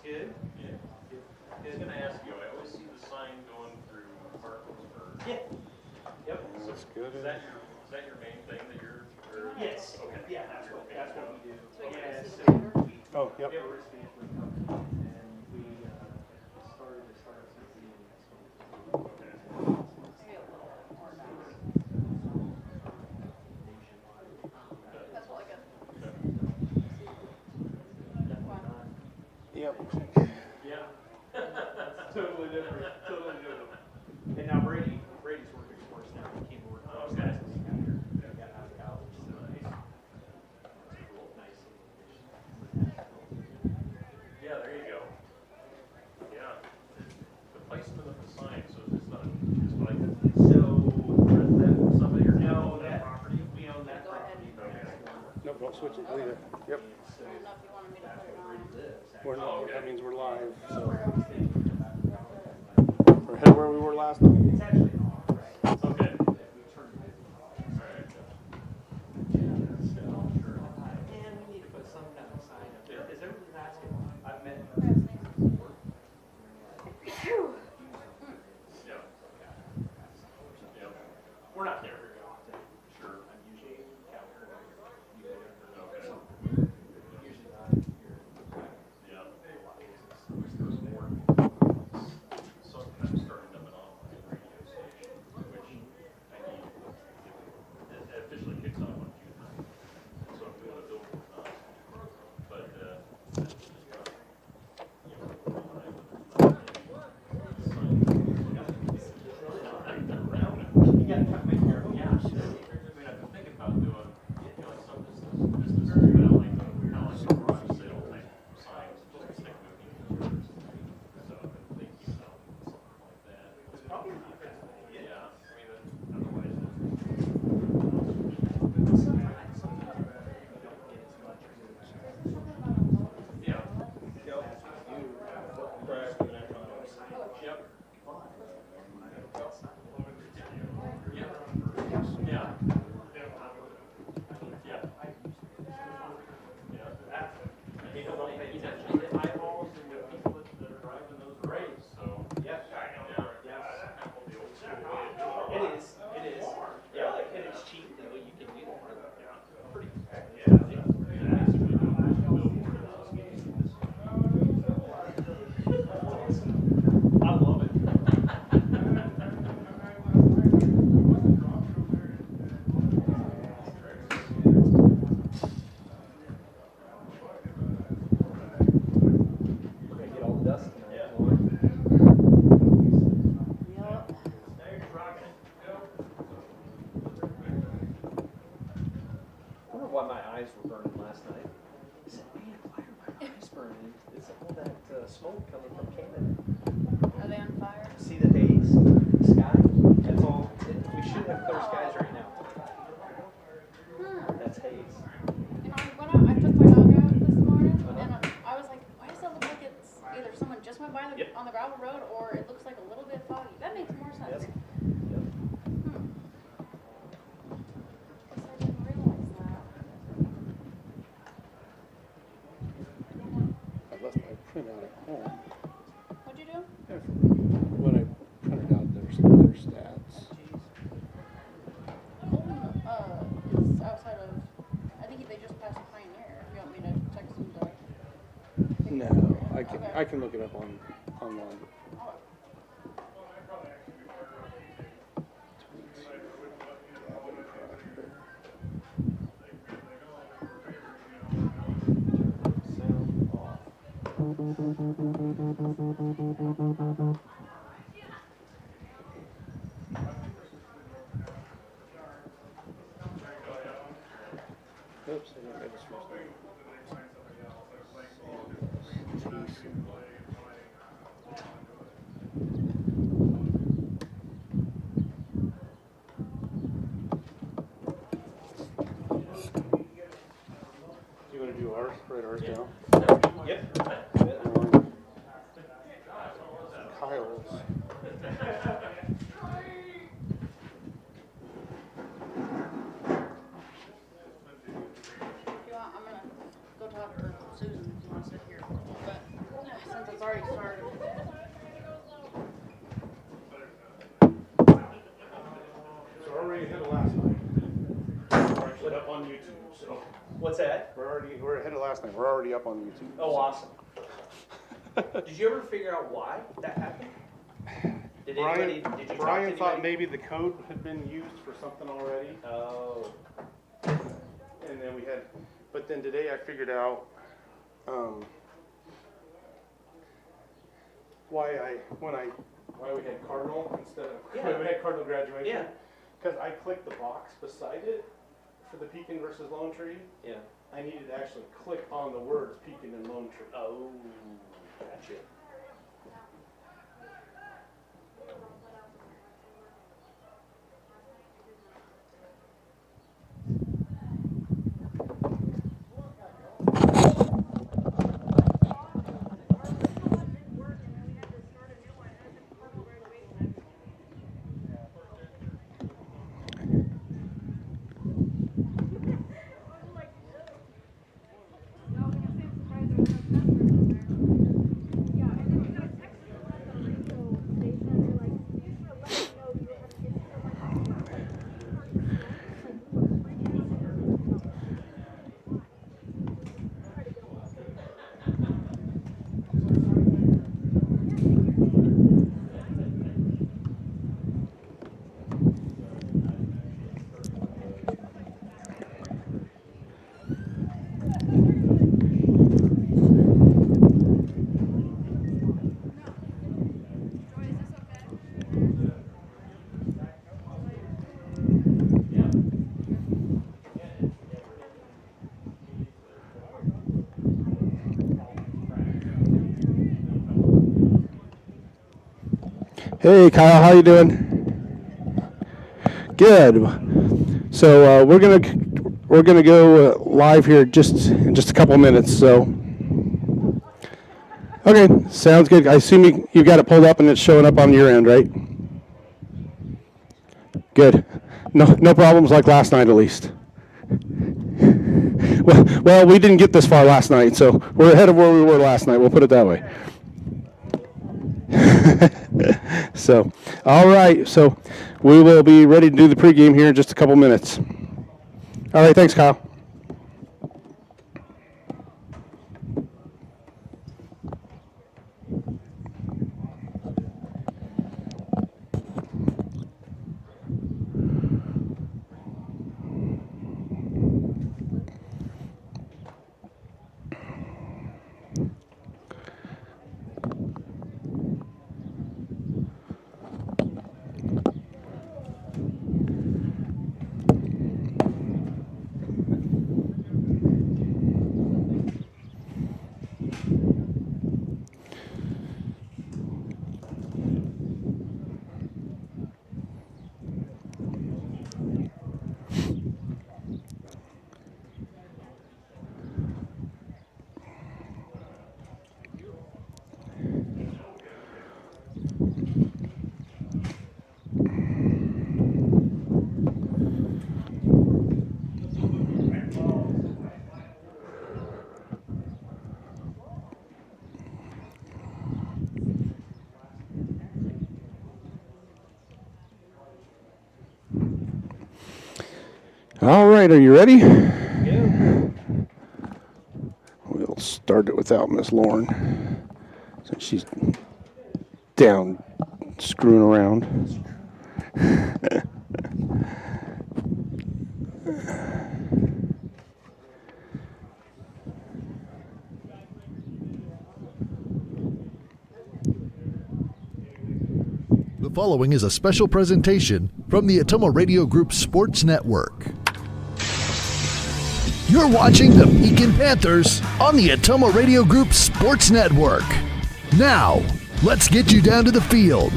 Good. Yeah. I was going to ask you, I always see the sign going through Parkinsburg. Yeah. Yep. So That's good. is that your main thing that you're? Or, Yes. Okay. Yeah, that's what we do. So you Yeah, see the so paper? we, Oh, yep. yeah, we're a sampling company, and we started to start something nationwide. That's all I got. Definitely not. Yep. Yeah. Totally different. Totally different. And now Brady's working for us now. He came to work for us last week after he got out of college. So that's cool. Nice. Yeah, there you go. Yeah. The placement of the sign, so it's not just like So somebody or no, that property. we own that Go ahead. property. Nope, don't switch it. Leave it. Yep. So I don't know if you wanted me to that's put it where Brady on. lives. We're actually. not. okay. That means we're live. So It's we're ahead where we were last night. actually off, right? Okay. We turned it off. All right. And we need to put some kind of sign up there. Is everybody's asking? I've met. Yeah. Yep. We're not there very often. Sure. I'm usually out here. Okay. Usually not here. Yeah. A lot of business. There's more. Sometimes starting up an online radio station, which I need. It officially kicks off on June 9th. So I'm doing a billboard now. But, that's just, you know, online, You gotta kind of make your own. yeah. I mean, I've been thinking about doing, you know, like some businesses, but I like the, kind of like the garage sale type signs, just stick moving. So I've been thinking about something like that. Probably not bad. Yeah, I mean, otherwise, Sometimes you don't get as much. yeah. Yep. Yeah. People don't pay attention to eyeballs and the people that are driving those roads, so. Yes. Yeah. Yes. The old school way of doing It is. It is. Yeah, and it's cheap though. You can do it. Pretty. I love it. We're gonna get all the dust tonight. Yup. I wonder why my eyes were burning last night. I said, man, why are my eyes burning? It's all that smoke coming from Canada. Are they on fire? See the haze, the sky? That's all. We should have clear skies right now. That's haze. You know, I took my dog out this morning, and I was like, why does it look like it's either someone just went by Yep. on the gravel road, or it looks like a little bit foggy? That makes more sense. Yep. Yep. Guess I didn't realize that. I left my printout at home. What'd you do? When I printed out their stats. Colton, is outside of, I think they just passed Pioneer. If you want me to text him to. No, Okay. I can look it up online. Oh, Sound off. Oops, I didn't get this first name. You want to do ours? Write ours down. Yep. Kyle's. if you want, I'm gonna go talk to Susan if you want to sit here for a little bit. Since What's that? We're ahead of last night. We're already up on YouTube. Oh, awesome. Did you ever figure out why that happened? Did you talk to Brian thought anybody? maybe the code had been used for something already. Oh. And then but then today I figured out why we had Cardinal instead of Yeah. we had Cardinal graduation. Yeah. Because I clicked the box beside it for the Pekin versus Lone Tree. Yeah. I needed to actually click on the words Pekin and Lone Tree. Oh, gotcha. Hey Kyle, how you doing? Good. So we're gonna go live here in just a couple minutes. So okay, sounds good. I assume you got it pulled up and it's showing up on your end, right? Good. No problems like last night, at least. Well, we didn't get this far last night, so we're ahead of where we were last night. We'll put it that way. So, all right. So, we will be ready to do the pregame here in just a couple minutes. All right. Thanks, Kyle. All right, are you ready? Yeah. We'll start it without Miss Lauren, since she's down screwing around. The following is a special presentation from the Atomo Radio Group Sports Network. You're watching the Pekin Panthers on the Atomo Radio Group Sports Network. Now, let's get you down to the field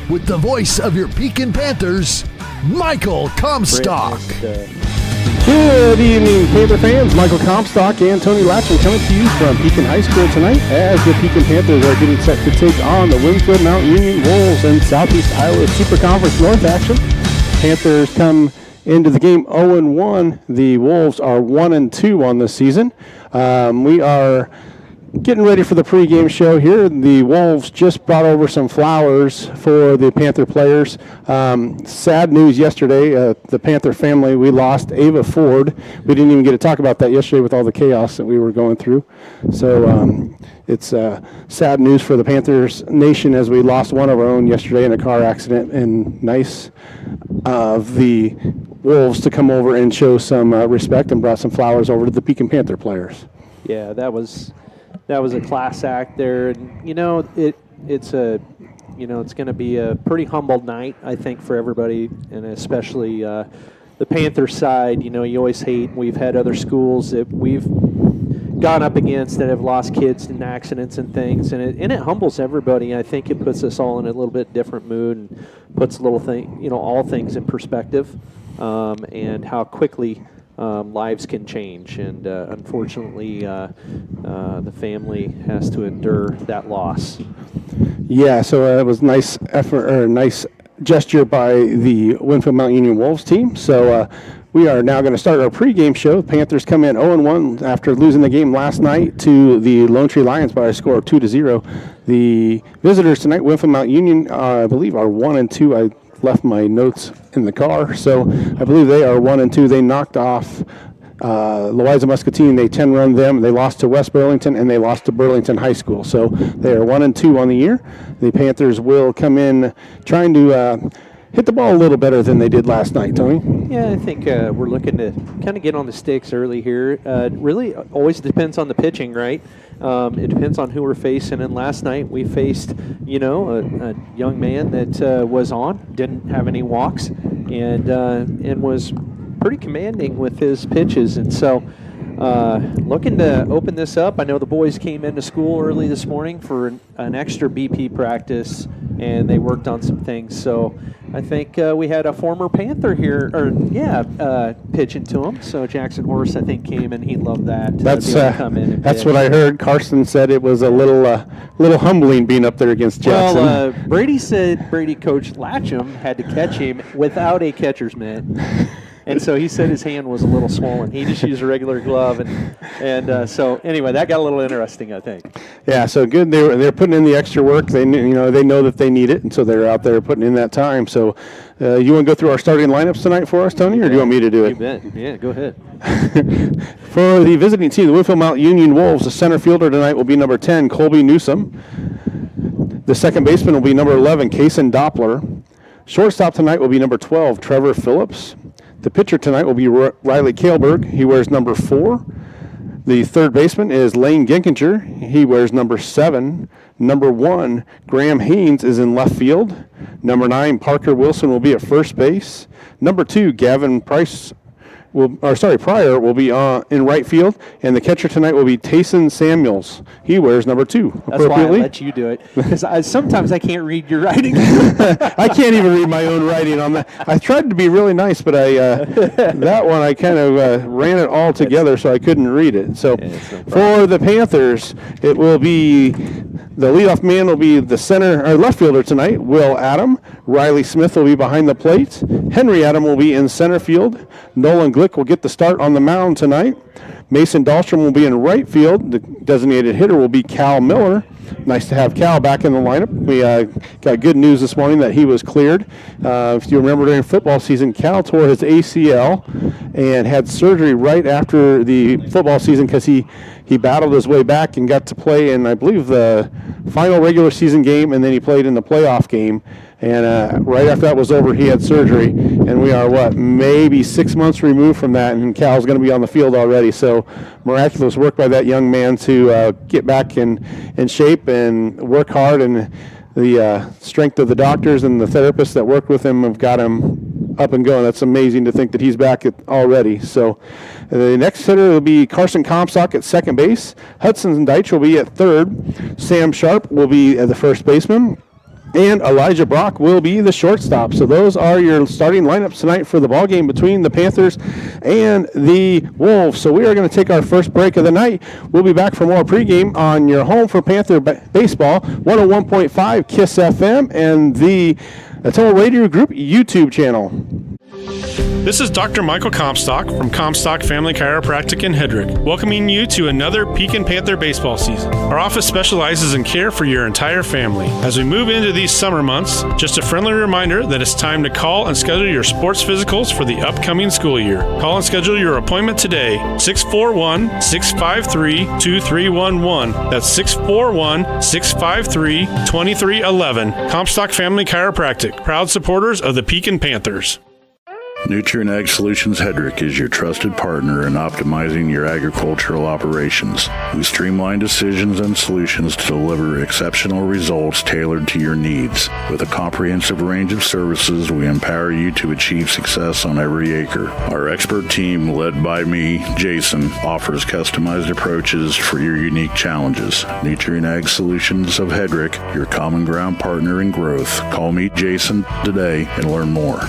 with the voice of your Pekin Panthers, Michael Comstock. Good evening, Panther fans. Michael Comstock and Tony Latchman coming to you from Pekin High School tonight as the Pekin Panthers are getting set to take on the Winfield Mount Union Wolves in Southeast Iowa Super Conference North action. Panthers come into the game 0-1. The Wolves are 1-2 on this season. We are getting ready for the pregame show here. The Wolves just brought over some flowers for the Panther players. Sad news yesterday, the Panther family, we lost Ava Ford. We didn't even get to talk about that yesterday with all the chaos that we were going through. So it's sad news for the Panthers nation as we lost one of our own yesterday in a car accident, and nice of the Wolves to come over and show some respect and brought some flowers over to the Pekin Panther players. Yeah, that was a class act there, and it's going to be a pretty humbled night, I think, for everybody, and especially the Panther side. You always hate. We've had other schools that we've gone up against that have lost kids in accidents and things, and it humbles everybody. I think it puts us all in a little bit different mood and puts all things in perspective, and how quickly lives can change. And unfortunately, the family has to endure that loss. Yeah, so it was nice effort, or nice gesture by the Winfield Mount Union Wolves team. So we are now going to start our pregame show. Panthers come in 0-1 after losing the game last night to the Lone Tree Lions by a score of 2-0. The visitors tonight, Winfield Mount Union, I believe, are 1-2. I left my notes in the car, so I believe they are 1-2. They knocked off Louisa Muscatine. They 10-run them. They lost to West Burlington, and they lost to Burlington High School. So they are 1-2 on the year. The Panthers will come in trying to hit the ball a little better than they did last night, Tony. Yeah, I think we're looking to kind of get on the sticks early here. Really always depends on the pitching, right? It depends on who we're facing. And last night we faced, a young man that was on, didn't have any walks, and was pretty commanding with his pitches. And so looking to open this up. I know the boys came into school early this morning for an extra BP practice, and they worked on some things. So I think we had a former Panther here, pitching to him. So Jackson Horse, I think, came and he loved that. That's what I heard. Carson said it was a little humbling being up there against Jackson. Well, Brady said Coach Latcham had to catch him without a catcher's mitt. And so he said his hand was a little swollen. He just used a regular glove, and so anyway, that got a little interesting, I think. Yeah, so good. They're putting in the extra work. They know that they need it, and so they're out there putting in that time. So, you want to go through our starting lineups tonight for us, Tony, or do you want me to do it? You bet. Yeah, go ahead. For the visiting team, the Winfield Mount Union Wolves, the center fielder tonight will be number 10, Colby Newsom. The second baseman will be number 11, Kason Doppler. Shortstop tonight will be number 12, Trevor Phillips. The pitcher tonight will be Riley Kahlberg. He wears number 4. The third baseman is Lane Ginkinger. He wears number 7. Number 1, Graham Haynes, is in left field. Number 9, Parker Wilson, will be at first base. Number 2, Gavin Pryor will be in right field, and the catcher tonight will be Tayson Samuels. He wears number 2. That's why I let you do it, because sometimes I can't read your writing. I can't even read my own writing on that. I tried to be really nice, but that one I kind of ran it all together so I couldn't read it. So for the Panthers, it will be the leadoff man will be the center or left fielder tonight, Will Adam. Riley Smith will be behind the plate. Henry Adam will be in center field. Nolan Glick will get the start on the mound tonight. Mason Dahlstrom will be in right field. The designated hitter will be Cal Miller. Nice to have Cal back in the lineup. We got good news this morning that he was cleared. If you remember, during football season, Cal tore his ACL and had surgery right after the football season because he battled his way back and got to play in, I believe, the final regular season game, and then he played in the playoff game. And right after that was over, he had surgery, and we are, maybe 6 months removed from that, and Cal's going to be on the field already. So miraculous work by that young man to get back in shape and work hard, and the strength of the doctors and the therapists that worked with him have got him up and going. That's amazing to think that he's back already. So the next hitter will be Carson Comstock at second base. Hudson Deitch will be at third. Sam Sharp will be the first baseman. And Elijah Brock will be the shortstop. So those are your starting lineups tonight for the ball game between the Panthers and the Wolves. So we are going to take our first break of the night. We'll be back for more pregame on your home for Panther baseball, 101.5 KISS FM and the Atomo Radio Group YouTube channel. This is Dr. Michael Comstock from Comstock Family Chiropractic in Hedrick, welcoming you to another Pekin Panther baseball season. Our office specializes in care for your entire family. As we move into these summer months, just a friendly reminder that it's time to call and schedule your sports physicals for the upcoming school year. Call and schedule your appointment today, 641-653-2311. That's 641-653-2311. Comstock Family Chiropractic, proud supporters of the Pekin Panthers. Nutrient Ag Solutions Hedrick is your trusted partner in optimizing your agricultural operations. We streamline decisions and solutions to deliver exceptional results tailored to your needs. With a comprehensive range of services, we empower you to achieve success on every acre. Our expert team, led by me, Jason, offers customized approaches for your unique challenges. Nutrient Ag Solutions of Hedrick, your common ground partner in growth. Call me Jason today and learn more.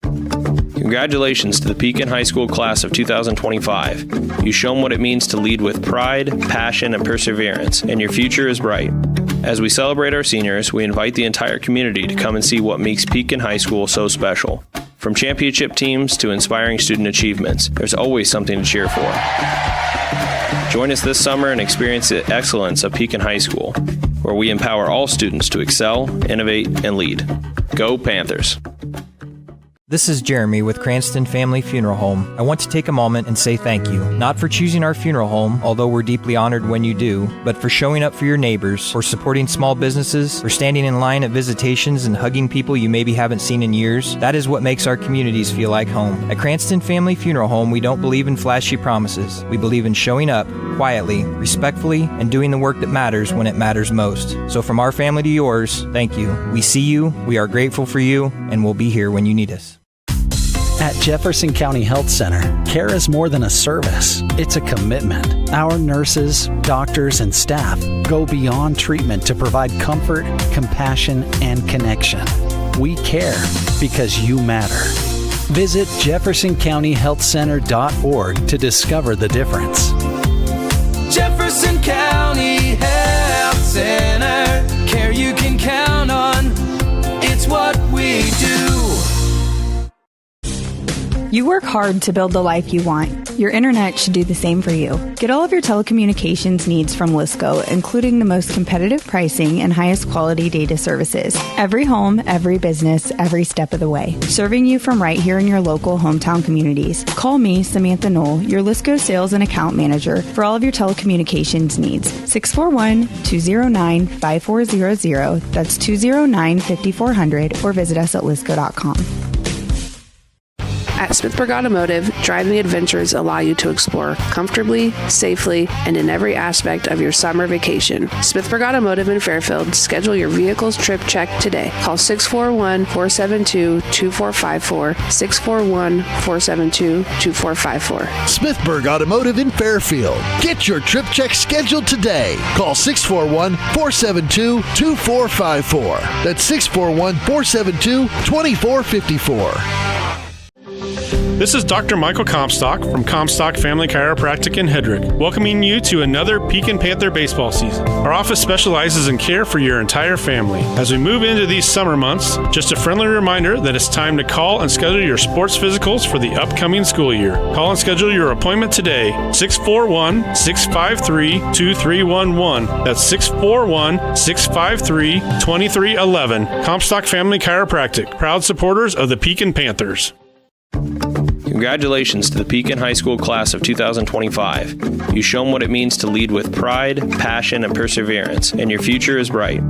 Congratulations to the Pekin High School class of 2025. You've shown what it means to lead with pride, passion, and perseverance, and your future is bright. As we celebrate our seniors, we invite the entire community to come and see what makes Pekin High School so special. From championship teams to inspiring student achievements, there's always something to cheer for. Join us this summer and experience the excellence of Pekin High School, where we empower all students to excel, innovate, and lead. Go Panthers! This is Jeremy with Cranston Family Funeral Home. I want to take a moment and say thank you, not for choosing our funeral home, although we're deeply honored when you do, but for showing up for your neighbors, for supporting small businesses, for standing in line at visitations and hugging people you maybe haven't seen in years. That is what makes our communities feel like home. At Cranston Family Funeral Home, we don't believe in flashy promises. We believe in showing up quietly, respectfully, and doing the work that matters when it matters most. So from our family to yours, thank you. We see you, we are grateful for you, and we'll be here when you need us. At Jefferson County Health Center, care is more than a service. It's a commitment. Our nurses, doctors, and staff go beyond treatment to provide comfort, compassion, and connection. We care because you matter. Visit jeffersoncountyhealthcenter.org to discover the difference. Jefferson County Health Center, care you can count on. It's what we do. You work hard to build the life you want. Your internet should do the same for you. Get all of your telecommunications needs from Lisco, including the most competitive pricing and highest quality data services. Every home, every business, every step of the way. Serving you from right here in your local hometown communities. Call me, Samantha Knoll, your Lisco sales and account manager for all of your telecommunications needs. 641-209-5400. That's 209-5400, or visit us at lisco.com. At Smithburg Automotive, driving adventures allow you to explore comfortably, safely, and in every aspect of your summer vacation. Smithburg Automotive in Fairfield. Schedule your vehicle's trip check today. Call 641-472-2454, 641-472-2454. Smithburg Automotive in Fairfield. Get your trip check scheduled today. Call 641-472-2454. That's 641-472-2454. This is Dr. Michael Comstock from Comstock Family Chiropractic in Hedrick, welcoming you to another Pekin Panther baseball season. Our office specializes in care for your entire family. As we move into these summer months, just a friendly reminder that it's time to call and schedule your sports physicals for the upcoming school year. Call and schedule your appointment today, 641-653-2311. That's 641-653-2311. Comstock Family Chiropractic, proud supporters of the Pekin Panthers. Congratulations to the Pekin High School class of 2025. You've shown what it means to lead with pride, passion, and perseverance, and your future is bright.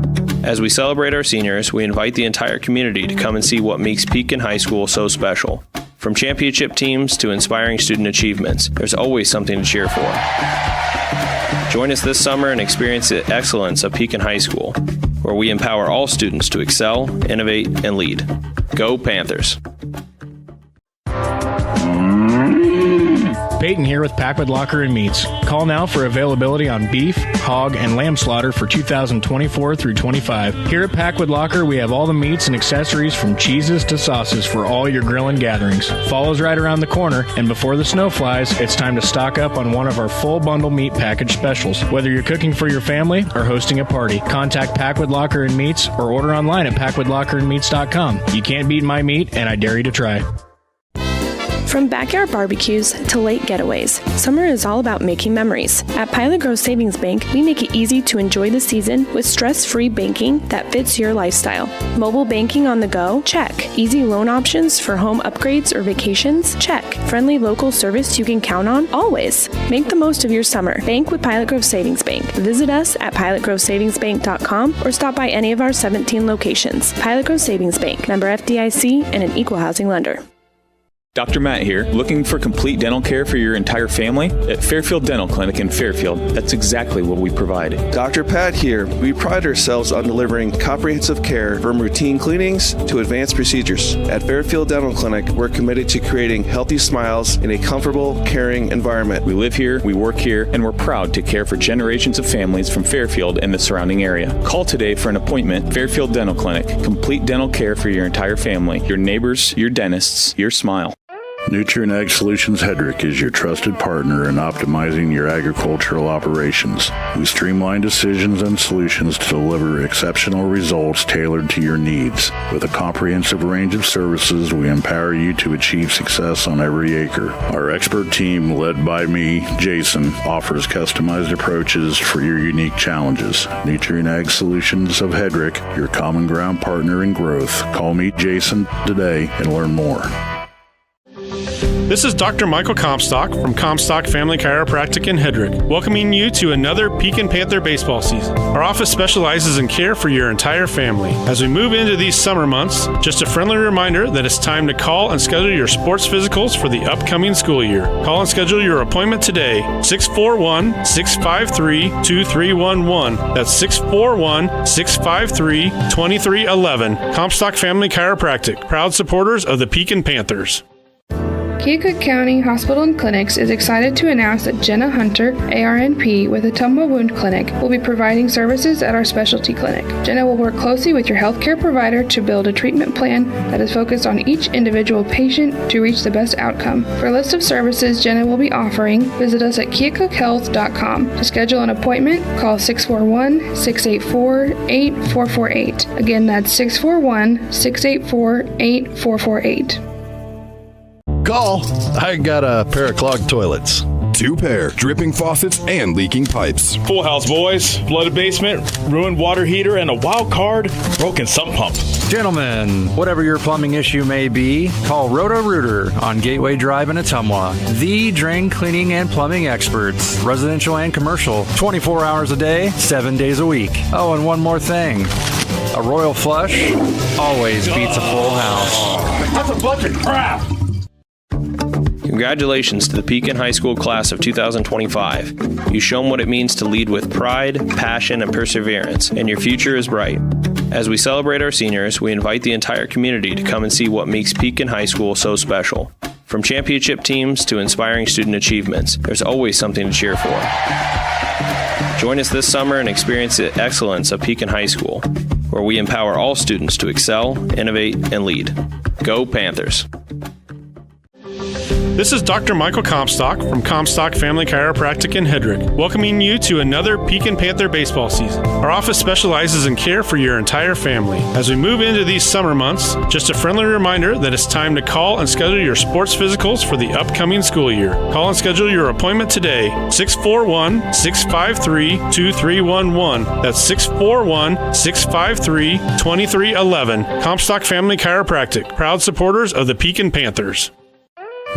As we celebrate our seniors, we invite the entire community to come and see what makes Pekin High School so special. From championship teams to inspiring student achievements, there's always something to cheer for. Join us this summer and experience the excellence of Pekin High School, where we empower all students to excel, innovate, and lead. Go Panthers! Peyton here with Packwood Locker and Meats. Call now for availability on beef, hog, and lamb slaughter for 2024 through 25. Here at Packwood Locker, we have all the meats and accessories from cheeses to sauces for all your grilling gatherings. Fall's right around the corner, and before the snow flies, it's time to stock up on one of our full bundle meat package specials. Whether you're cooking for your family or hosting a party, contact Packwood Locker and Meats or order online at packwoodlockerandmeats.com. You can't beat my meat, and I dare you to try. From backyard barbecues to lake getaways, summer is all about making memories. At Pilot Grove Savings Bank, we make it easy to enjoy the season with stress-free banking that fits your lifestyle. Mobile banking on the go? Check. Easy loan options for home upgrades or vacations? Check. Friendly local service you can count on? Always. Make the most of your summer. Bank with Pilot Grove Savings Bank. Visit us at pilotgrovesavingsbank.com or stop by any of our 17 locations. Pilot Grove Savings Bank. Member FDIC and an equal housing lender. Dr. Matt here. Looking for complete dental care for your entire family? At Fairfield Dental Clinic in Fairfield, that's exactly what we provide. Dr. Pat here. We pride ourselves on delivering comprehensive care from routine cleanings to advanced procedures. At Fairfield Dental Clinic, we're committed to creating healthy smiles in a comfortable, caring environment. We live here, we work here, and we're proud to care for generations of families from Fairfield and the surrounding area. Call today for an appointment. Fairfield Dental Clinic. Complete dental care for your entire family, your neighbors, your dentists, your smile. Nutrient Ag Solutions Hedrick is your trusted partner in optimizing your agricultural operations. We streamline decisions and solutions to deliver exceptional results tailored to your needs. With a comprehensive range of services, we empower you to achieve success on every acre. Our expert team, led by me, Jason, offers customized approaches for your unique challenges. Nutrient Ag Solutions of Hedrick, your common ground partner in growth. Call me Jason today and learn more. This is Dr. Michael Comstock from Comstock Family Chiropractic in Hedrick, welcoming you to another Pekin Panther baseball season. Our office specializes in care for your entire family. As we move into these summer months, just a friendly reminder that it's time to call and schedule your sports physicals for the upcoming school year. Call and schedule your appointment today, 641-653-2311. That's 641-653-2311. Comstock Family Chiropractic, proud supporters of the Pekin Panthers. Keokuk County Hospital and Clinics is excited to announce that Jenna Hunter, ARNP with Ottumwa Wound Clinic, will be providing services at our specialty clinic. Jenna will work closely with your healthcare provider to build a treatment plan that is focused on each individual patient to reach the best outcome. For a list of services Jenna will be offering, visit us at keokukhhealth.com. To schedule an appointment, call 641-684-8448. Again, that's 641-684-8448. Call. I got a pair of clogged toilets. 2 pair, dripping faucets and leaking pipes. Full house, boys. Flooded basement, ruined water heater, and a wild card, broken sump pump. Gentlemen, whatever your plumbing issue may be, call Roto-Rooter on Gateway Drive in Ottumwa. The drain cleaning and plumbing experts, residential and commercial, 24 hours a day, 7 days a week. Oh, and one more thing. A royal flush always beats a full house. That's a bunch of crap. Congratulations to the Pekin High School class of 2025. You've shown what it means to lead with pride, passion, and perseverance, and your future is bright. As we celebrate our seniors, we invite the entire community to come and see what makes Pekin High School so special. From championship teams to inspiring student achievements, there's always something to cheer for. Join us this summer and experience the excellence of Pekin High School, where we empower all students to excel, innovate, and lead. Go Panthers! This is Dr. Michael Comstock from Comstock Family Chiropractic in Hedrick, welcoming you to another Pekin Panther baseball season. Our office specializes in care for your entire family. As we move into these summer months, just a friendly reminder that it's time to call and schedule your sports physicals for the upcoming school year. Call and schedule your appointment today, 641-653-2311. That's 641-653-2311. Comstock Family Chiropractic, proud supporters of the Pekin Panthers.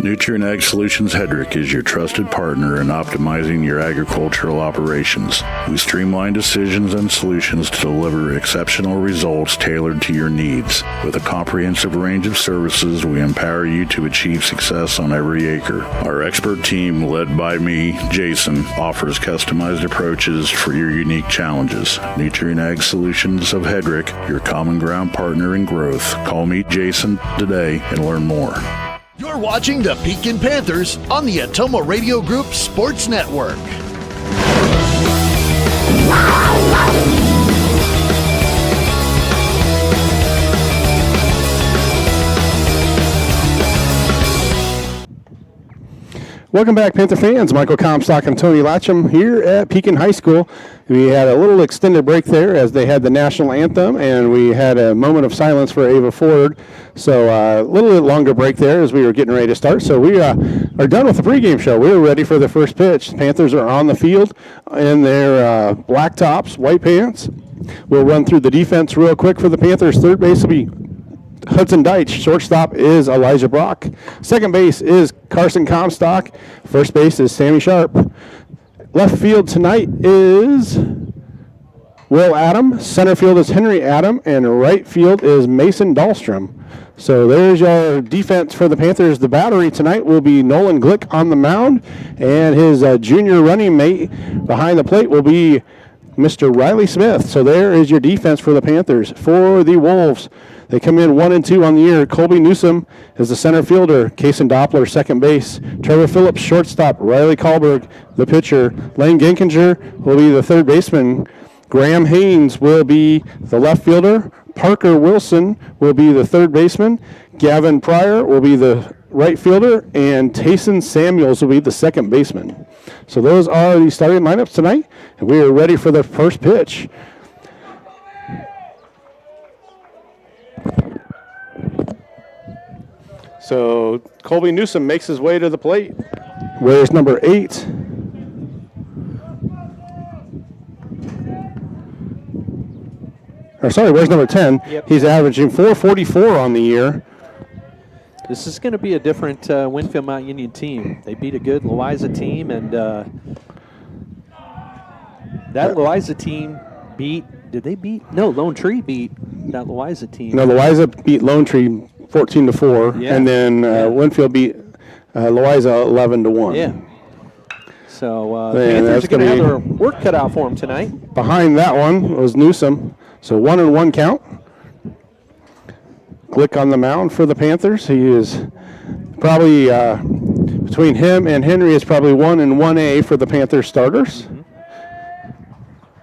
Nutrient Ag Solutions Hedrick is your trusted partner in optimizing your agricultural operations. We streamline decisions and solutions to deliver exceptional results tailored to your needs. With a comprehensive range of services, we empower you to achieve success on every acre. Our expert team, led by me, Jason, offers customized approaches for your unique challenges. Nutrient Ag Solutions of Hedrick, your common ground partner in growth. Call me Jason today and learn more. You're watching the Pekin Panthers on the Atomo Radio Group Sports Network. Welcome back, Panther fans. Michael Comstock and Tony Latcham here at Pekin High School. We had a little extended break there as they had the national anthem, and we had a moment of silence for Ava Ford. So a little bit longer break there as we were getting ready to start. So we are done with the pregame show. We're ready for the first pitch. The Panthers are on the field in their black tops, white pants. We'll run through the defense real quick for the Panthers. Third base will be Hudson Deitch. Shortstop is Elijah Brock. Second base is Carson Comstock. First base is Sammy Sharp. Left field tonight is Will Adam. Center field is Henry Adam. And right field is Mason Dahlstrom. So there's your defense for the Panthers. The battery tonight will be Nolan Glick on the mound. And his junior running mate behind the plate will be Mr. Riley Smith. So there is your defense for the Panthers. For the Wolves, they come in 1-2 on the year. Colby Newsom is the center fielder. Kason Doppler, second base. Trevor Phillips, shortstop. Riley Kahlberg, the pitcher. Lane Genkinger will be the third baseman. Graham Haynes will be the left fielder. Parker Wilson will be the third baseman. Gavin Pryor will be the right fielder. And Tayson Samuels will be the second baseman. So those are the starting lineups tonight. And we are ready for the first pitch. So Colby Newsom makes his way to the plate. Where's number 8? Where's number 10? Yep. He's averaging .444 on the year. This is going to be a different Winfield Mount Union team. They beat a good Louisa team, and that Louisa team Lone Tree beat that Louisa team. No, Louisa beat Lone Tree 14-4, Yeah. and then Winfield beat Louisa 11-1. Yeah. So Man, Panthers that's are going to gonna have be- their work cut out for them tonight. Behind that one was Newsom. So 1-1 count. Glick on the mound for the Panthers. He is probably, between him and Henry, is probably 1 and 1A for the Panthers starters.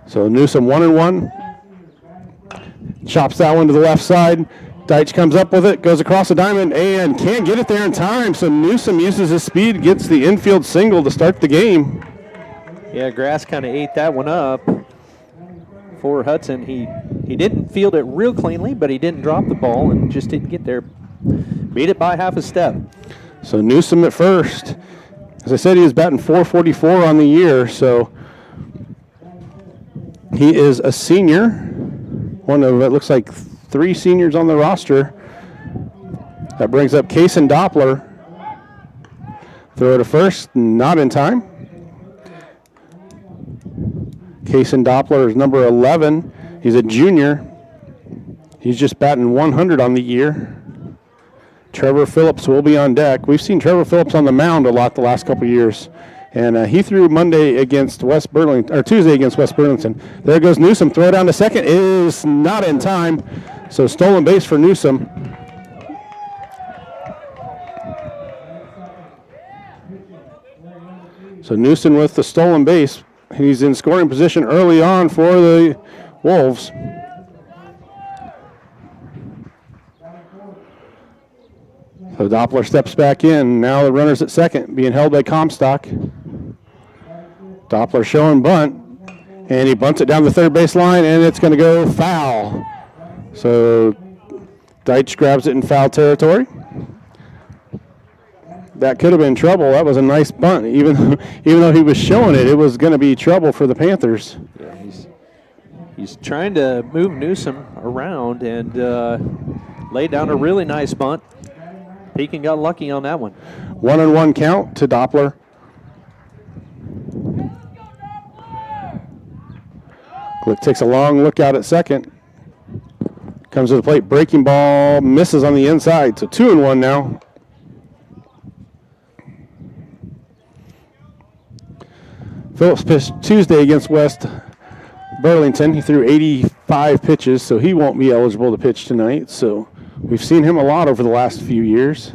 So Newsom 1-1. Chops that one to the left side. Deitch comes up with it, goes across the diamond, and can't get it there in time. So Newsom uses his speed, gets the infield single to start the game. Yeah, Grass kind of ate that one up for Hudson. He didn't field it real cleanly, but he didn't drop the ball and just didn't get there. Beat it by half a step. So Newsom at first. As I said, he is batting .444 on the year, so he is a senior. One of, it looks like, 3 seniors on the roster. That brings up Kason Doppler. Throw to first, not in time. Kason Doppler is number 11. He's a junior. He's just batting 100 on the year. Trevor Phillips will be on deck. We've seen Trevor Phillips on the mound a lot the last couple of years. And he threw Tuesday against West Burlington. There goes Newsom. Throw down to second is not in time. So stolen base for Newsom. So Newsom with the stolen base. He's in scoring position early on for the Wolves. So Doppler steps back in. Now the runner's at second, being held by Comstock. Doppler showing bunt, and he bunts it down the third base line, and it's going to go foul. So Deitch grabs it in foul territory. That could have been trouble. That was a nice bunt. Even though he was showing it, it was going to be trouble for the Panthers. Yeah, he's trying to move Newsom around and lay down a really nice bunt. Pekin got lucky on that one. 1-1 count to Doppler. Glick takes a long look out at second. Comes to the plate, breaking ball, misses on the inside. So 2-1 now. Phillips pitched Tuesday against West Burlington. He threw 85 pitches, so he won't be eligible to pitch tonight. So we've seen him a lot over the last few years.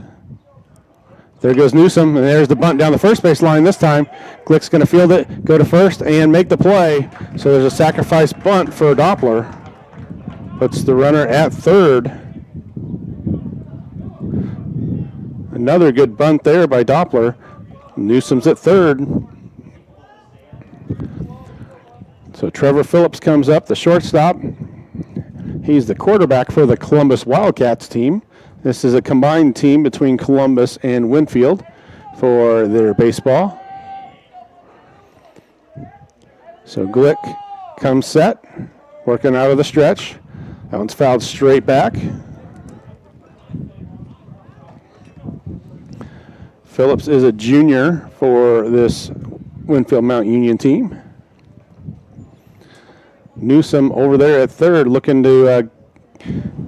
There goes Newsom, and there's the bunt down the first base line this time. Glick's going to field it, go to first, and make the play. So there's a sacrifice bunt for Doppler. Puts the runner at third. Another good bunt there by Doppler. Newsom's at third. So Trevor Phillips comes up, the shortstop. He's the quarterback for the Columbus Wildcats team. This is a combined team between Columbus and Winfield for their baseball. So Glick comes set, working out of the stretch. That one's fouled straight back. Phillips is a junior for this Winfield Mount Union team. Newsom over there at third, looking to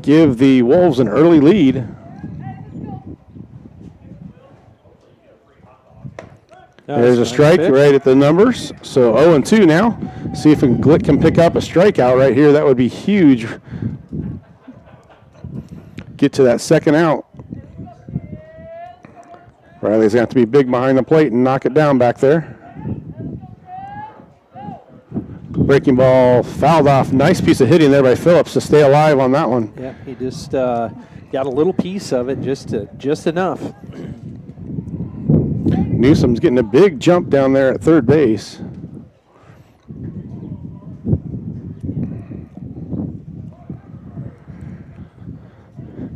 give the Wolves an early lead. There's a strike right at the numbers. So 0-2 now. See if Glick can pick up a strikeout right here. That would be huge. Get to that second out. Riley's going to have to be big behind the plate and knock it down back there. Breaking ball fouled off. Nice piece of hitting there by Phillips to stay alive on that one. Yeah, he just got a little piece of it, just enough. Newsom's getting a big jump down there at third base.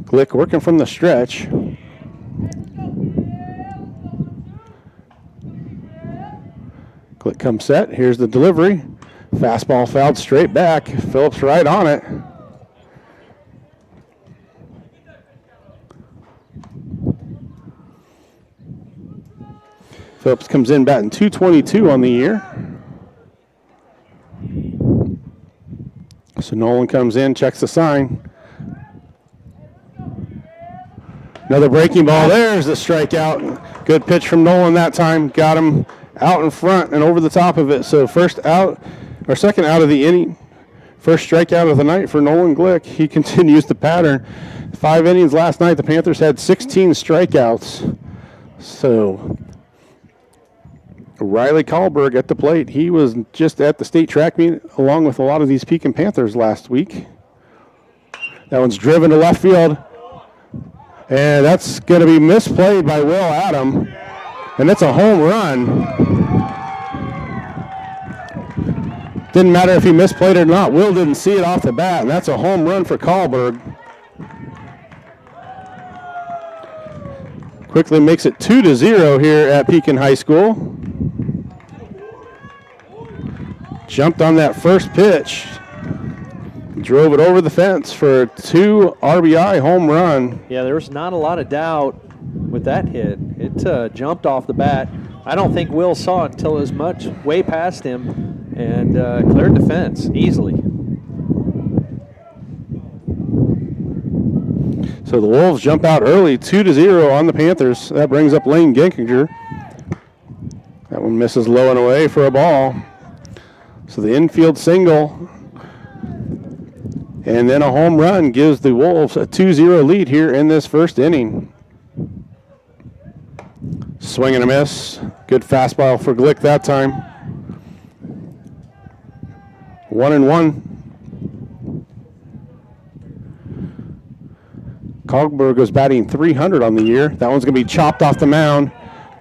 Glick working from the stretch. Glick comes set. Here's the delivery. Fastball fouled straight back. Phillips right on it. Phillips comes in batting .222 on the year. So Nolan comes in, checks the sign. Another breaking ball. There's the strikeout. Good pitch from Nolan that time. Got him out in front and over the top of it. So first out, or second out of the inning. First strikeout of the night for Nolan Glick. He continues the pattern. 5 innings last night. The Panthers had 16 strikeouts. So Riley Kahlberg at the plate. He was just at the state track meet along with a lot of these Pekin Panthers last week. That one's driven to left field. And that's going to be misplayed by Will Adam. And it's a home run. Didn't matter if he misplayed it or not. Will didn't see it off the bat. And that's a home run for Kahlberg. Quickly makes it 2-0 here at Pekin High School. Jumped on that first pitch. Drove it over the fence for a 2 RBI home run. Yeah, there was not a lot of doubt with that hit. It jumped off the bat. I don't think Will saw it until it was much way past him and cleared the fence easily. So the Wolves jump out early, 2-0 on the Panthers. That brings up Lane Genkinger. That one misses low and away for a ball. So the infield single and then a home run gives the Wolves a 2-0 lead here in this first inning. Swing and a miss. Good fastball for Glick that time. 1-1. Kahlberg goes batting .300 on the year. That one's going to be chopped off the mound.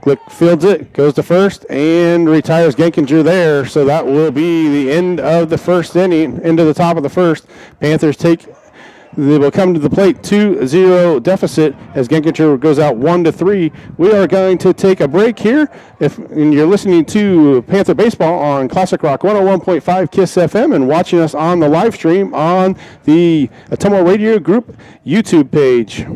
Glick fields it, goes to first, and retires Genkinger there. So that will be the end of the first inning, into the top of the first. Panthers they will come to the plate 2-0 deficit as Genkinger goes out 1-3. We are going to take a break here. And you're listening to Panther Baseball on Classic Rock 101.5 KISS FM and watching us on the live stream on the Atomo Radio Group YouTube page.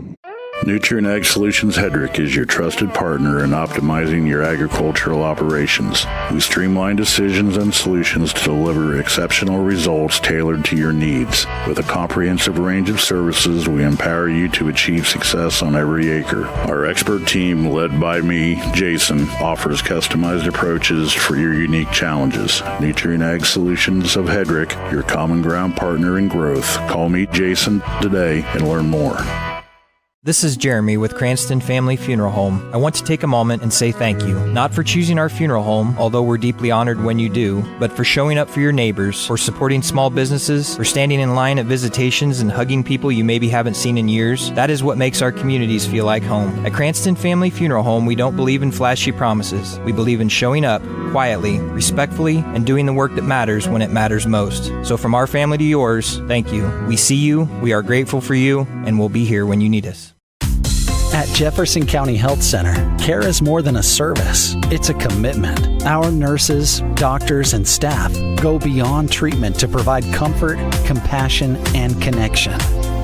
Nutrient Ag Solutions Hedrick is your trusted partner in optimizing your agricultural operations. We streamline decisions and solutions to deliver exceptional results tailored to your needs. With a comprehensive range of services, we empower you to achieve success on every acre. Our expert team, led by me, Jason, offers customized approaches for your unique challenges. Nutrient Ag Solutions of Hedrick, your common ground partner in growth. Call me Jason today and learn more. This is Jeremy with Cranston Family Funeral Home. I want to take a moment and say thank you, not for choosing our funeral home, although we're deeply honored when you do, but for showing up for your neighbors, for supporting small businesses, for standing in line at visitations and hugging people you maybe haven't seen in years. That is what makes our communities feel like home. At Cranston Family Funeral Home, we don't believe in flashy promises. We believe in showing up quietly, respectfully, and doing the work that matters when it matters most. So from our family to yours, thank you. We see you, we are grateful for you, and we'll be here when you need us. At Jefferson County Health Center, care is more than a service. It's a commitment. Our nurses, doctors, and staff go beyond treatment to provide comfort, compassion, and connection.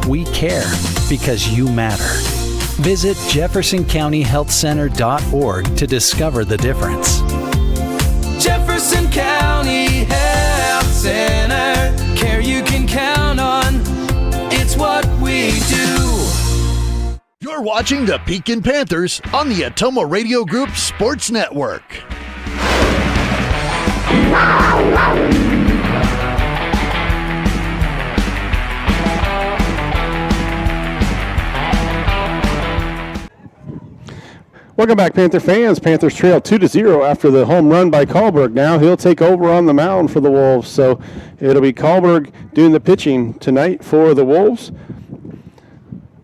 We care because you matter. Visit jeffersoncountyhealthcenter.org to discover the difference. Jefferson County Health Center, care you can count on. It's what we do. You're watching the Pekin Panthers on the Atoma Radio Group Sports Network. Welcome back, Panther fans. Panthers trail 2-0 after the home run by Kahlberg. Now he'll take over on the mound for the Wolves. So it'll be Kahlberg doing the pitching tonight for the Wolves.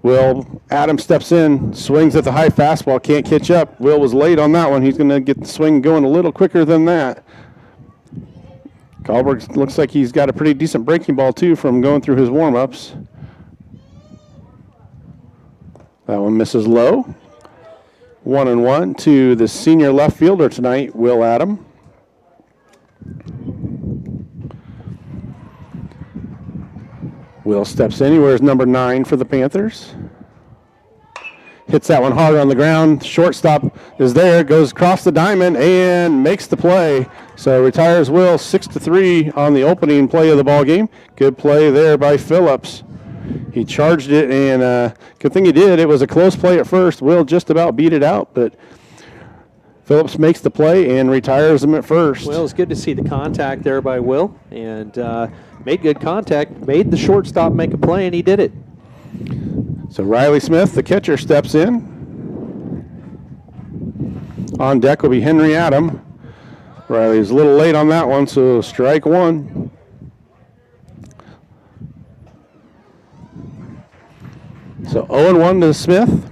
Will Adams steps in, swings at the high fastball, can't catch up. Will was late on that one. He's going to get the swing going a little quicker than that. Kahlberg looks like he's got a pretty decent breaking ball, too, from going through his warm-ups. That one misses low. 1-1 to the senior left fielder tonight, Will Adams. Will steps in. He wears number 9 for the Panthers. Hits that one hard on the ground. Shortstop is there. Goes across the diamond and makes the play. So retires Will 6-3 on the opening play of the ball game. Good play there by Phillips. He charged it, and good thing he did. It was a close play at first. Will just about beat it out, but Phillips makes the play and retires him at first. Well, it's good to see the contact there by Will, and made good contact, made the shortstop make a play, and he did it. So Riley Smith, the catcher, steps in. On deck will be Henry Adam. Riley's a little late on that one, so strike one. So 0-1 to Smith.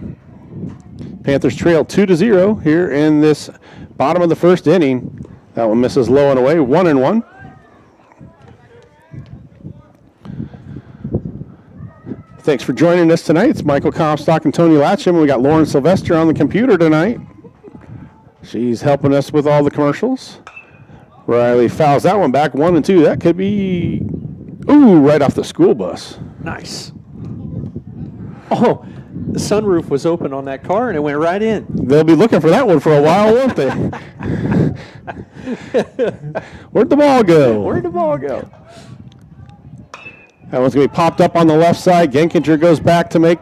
Panthers trail 2-0 here in this bottom of the first inning. That one misses low and away, 1-1. Thanks for joining us tonight. It's Michael Comstock and Tony Latcham. We got Lauren Sylvester on the computer tonight. She's helping us with all the commercials. Riley fouls that one back, 1-2. That could be, right off the school bus. Nice. Oh, the sunroof was open on that car, and it went right in. They'll be looking for that one for a while, won't they? Where'd the ball go? Where'd the ball go? That one's going to be popped up on the left side. Genkinger goes back to make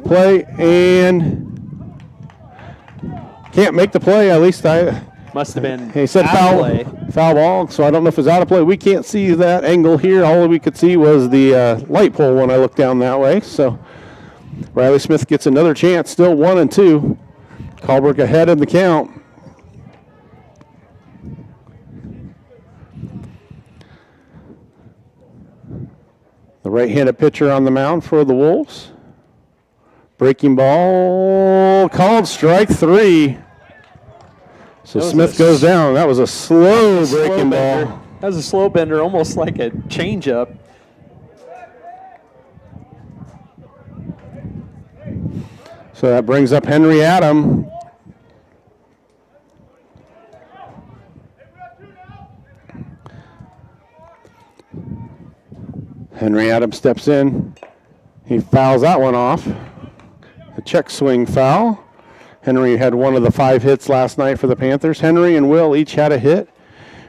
play and can't make the play. At least must have been he said foul ball, so I don't know if it was out of play. We can't see that angle here. All we could see was the light pole when I looked down that way. So Riley Smith gets another chance, still 1-2. Kahlberg ahead in the count. The right-handed pitcher on the mound for the Wolves. Breaking ball called strike 3. So Smith goes down. That was a slow breaking ball. That was a slow bender, almost like a changeup. So that brings up Henry Adam. Henry Adam steps in. He fouls that one off. A check swing foul. Henry had one of the 5 hits last night for the Panthers. Henry and Will each had a hit.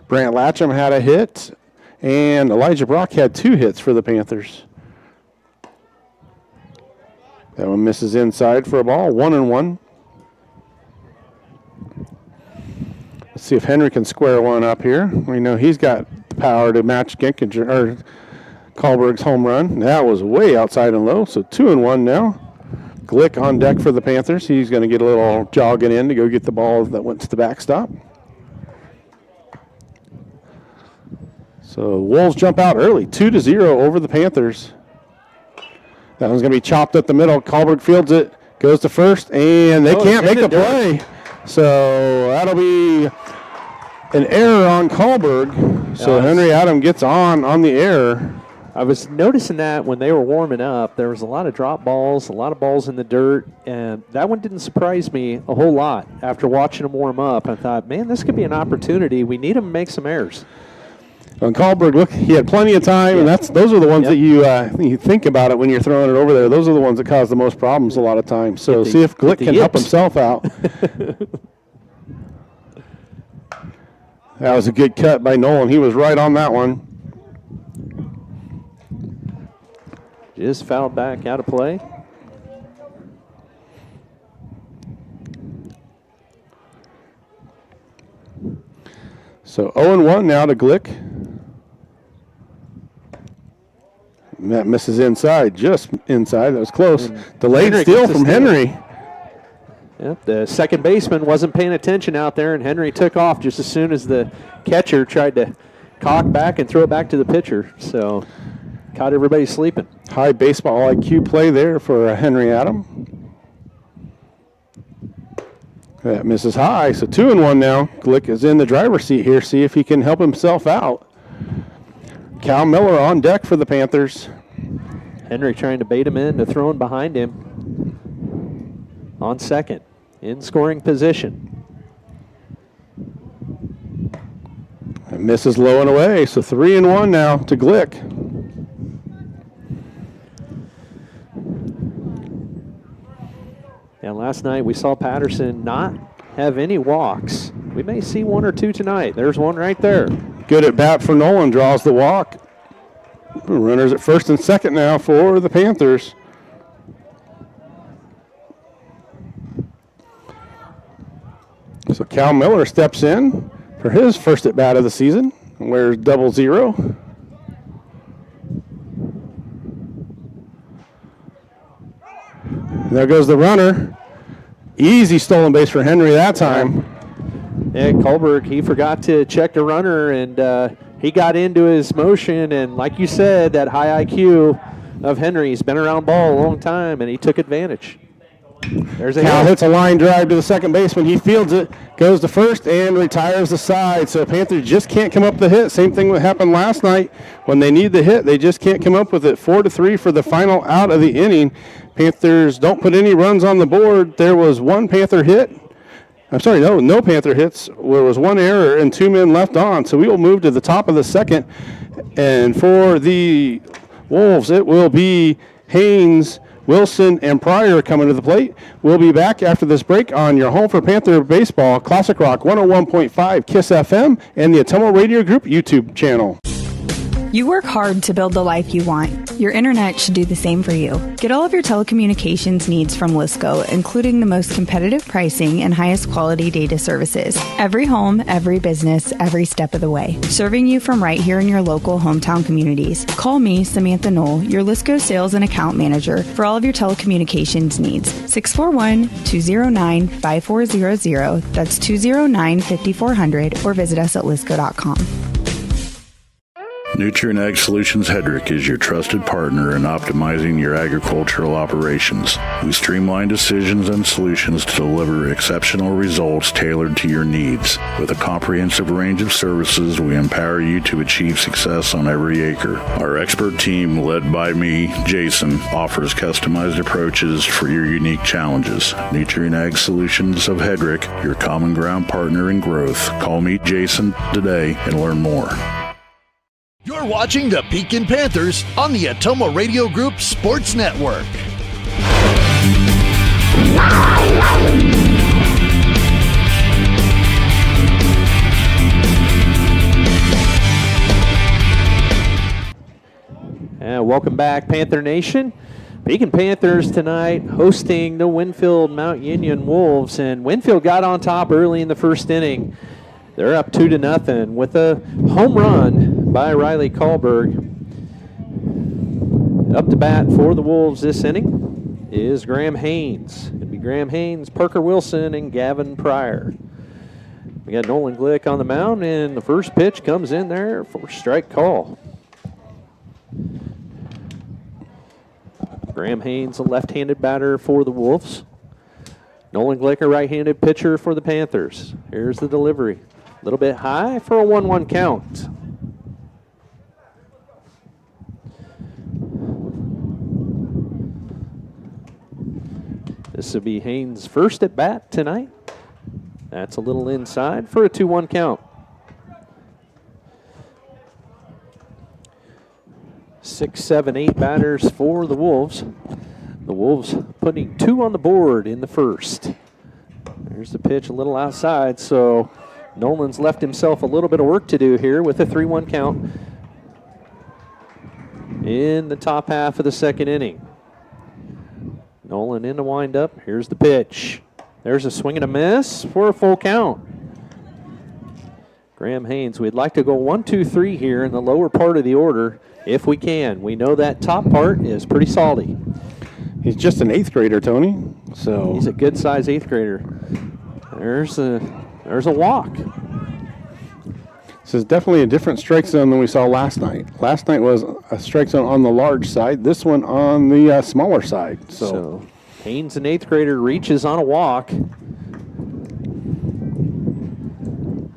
Brant Latcham had a hit. And Elijah Brock had 2 hits for the Panthers. That one misses inside for a ball. 1-1. Let's see if Henry can square one up here. We know he's got the power to match Genkinger, or Kahlberg's home run. That was way outside and low, so 2-1 now. Glick on deck for the Panthers. He's going to get a little jogging in to go get the ball that went to the backstop. So Wolves jump out early, 2-0 over the Panthers. That one's going to be chopped up the middle. Kahlberg fields it, goes to first, and they can't make the play. So that'll be an error on Kahlberg. So Henry Adam gets on the error. I was noticing that when they were warming up, there was a lot of drop balls, a lot of balls in the dirt, and that one didn't surprise me a whole lot. After watching them warm up, I thought, man, this could be an opportunity. We need him to make some errors. On Kahlberg, look, he had plenty of time, and those are the ones that you think about it when you're throwing it over there. Those are the ones that cause the most problems a lot of times. So see if Glick can help himself out. That was a good cut by Nolan. He was right on that one. Just fouled back out of play. So 0-1 now to Glick. And that misses inside, just inside. That was close. Delayed steal from Henry. Yep, the second baseman wasn't paying attention out there, and Henry took off just as soon as the catcher tried to cock back and throw it back to the pitcher. So caught everybody sleeping. High baseball IQ play there for Henry Adam. That misses high, so 2-1 now. Glick is in the driver's seat here. See if he can help himself out. Cal Miller on deck for the Panthers. Henry trying to bait him in to throwing behind him. On second, in scoring position. It misses low and away, so 3-1 now to Glick. And last night we saw Patterson not have any walks. We may see one or two tonight. There's one right there. Good at bat for Nolan, draws the walk. Runners at first and second now for the Panthers. So Cal Miller steps in for his first at bat of the season. Wears 00. There goes the runner. Easy stolen base for Henry that time. Yeah, Kahlberg, he forgot to check the runner, and he got into his motion, and like you said, that high IQ of Henry, he's been around ball a long time, and he took advantage. There's a Cal hit. hits a line drive to the second baseman. He fields it, goes to first, and retires the side. So Panthers just can't come up with the hit. Same thing that happened last night. When they need the hit, they just can't come up with it. 4-3 for the final out of the inning. Panthers don't put any runs on the board. There was one Panther hit. I'm sorry, no Panther hits. There was one error and 2 men left on. So we will move to the top of the second. And for the Wolves, it will be Haynes, Wilson, and Pryor coming to the plate. We'll be back after this break on your home for Panther Baseball, Classic Rock 101.5 KISS FM, and the Atomo Radio Group YouTube channel. You work hard to build the life you want. Your internet should do the same for you. Get all of your telecommunications needs from Lisco, including the most competitive pricing and highest quality data services. Every home, every business, every step of the way. Serving you from right here in your local hometown communities. Call me, Samantha Knoll, your Lisco sales and account manager for all of your telecommunications needs. 641-209-5400. That's 209-5400, or visit us at lisco.com. Nutrient Ag Solutions Hedrick is your trusted partner in optimizing your agricultural operations. We streamline decisions and solutions to deliver exceptional results tailored to your needs. With a comprehensive range of services, we empower you to achieve success on every acre. Our expert team, led by me, Jason, offers customized approaches for your unique challenges. Nutrient Ag Solutions of Hedrick, your common ground partner in growth. Call me, Jason, today and learn more. You're watching the Pekin Panthers on the Atomo Radio Group Sports Network. And welcome back, Panther Nation. Pekin Panthers tonight hosting the Winfield Mount Union Wolves, and Winfield got on top early in the first inning. They're up 2-0 with a home run by Riley Kahlberg. Up to bat for the Wolves this inning. is Graham Haynes. It'd be Graham Haynes, Parker Wilson, and Gavin Pryor. We got Nolan Glick on the mound, and the first pitch comes in there for strike call. Graham Haynes, a left-handed batter for the Wolves. Nolan Glick, a right-handed pitcher for the Panthers. Here's the delivery. A little bit high for a 1-1 count. This will be Haynes' first at bat tonight. That's a little inside for a 2-1 count. 6, 7, 8 batters for the Wolves. The Wolves putting 2 on the board in the first. There's the pitch a little outside, so Nolan's left himself a little bit of work to do here with a 3-1 count in the top half of the second inning. Nolan in the windup. Here's the pitch. There's a swing and a miss for a full count. Graham Haynes, we'd like to go 1, 2, 3 here in the lower part of the order if we can. We know that top part is pretty salty. He's just an 8th grader, Tony. So he's a good size 8th grader. There's a walk. This is definitely a different strike zone than we saw last night. Last night was a strike zone on the large side. This one on the smaller side. So Haynes, an 8th grader, reaches on a walk.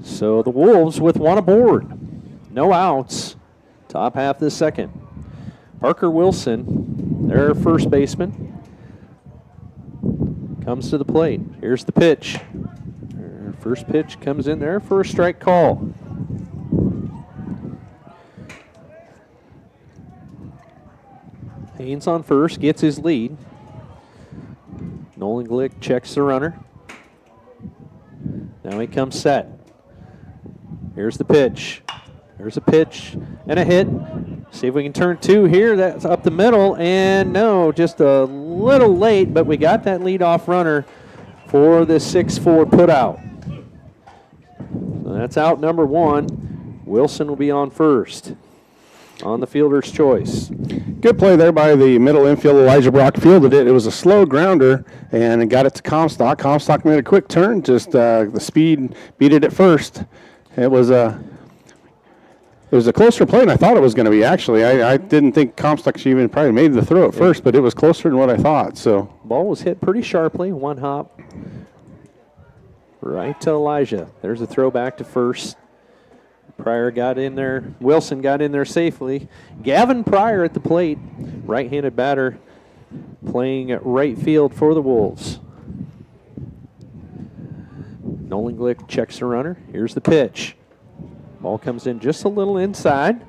So the Wolves with 1 aboard. No outs. Top half of the second. Parker Wilson, their first baseman, comes to the plate. Here's the pitch. First pitch comes in there for a strike call. Haynes on first, gets his lead. Nolan Glick checks the runner. Now he comes set. Here's the pitch. There's a pitch and a hit. See if we can turn 2 here. That's up the middle, and no, just a little late, but we got that leadoff runner for the 6-4 putout. So that's out number 1. Wilson will be on first on the fielder's choice. Good play there by the middle infield. Elijah Brock fielded it. It was a slow grounder, and it got it to Comstock. Comstock made a quick turn. Just the speed beat it at first. It was a closer play than I thought it was going to be, actually. I didn't think Comstock should even probably made the throw at first, but it was closer than what I thought. So ball was hit pretty sharply. 1 hop right to Elijah. There's a throw back to first. Pryor got in there. Wilson got in there safely. Gavin Pryor at the plate, right-handed batter, playing at right field for the Wolves. Nolan Glick checks the runner. Here's the pitch. Ball comes in just a little inside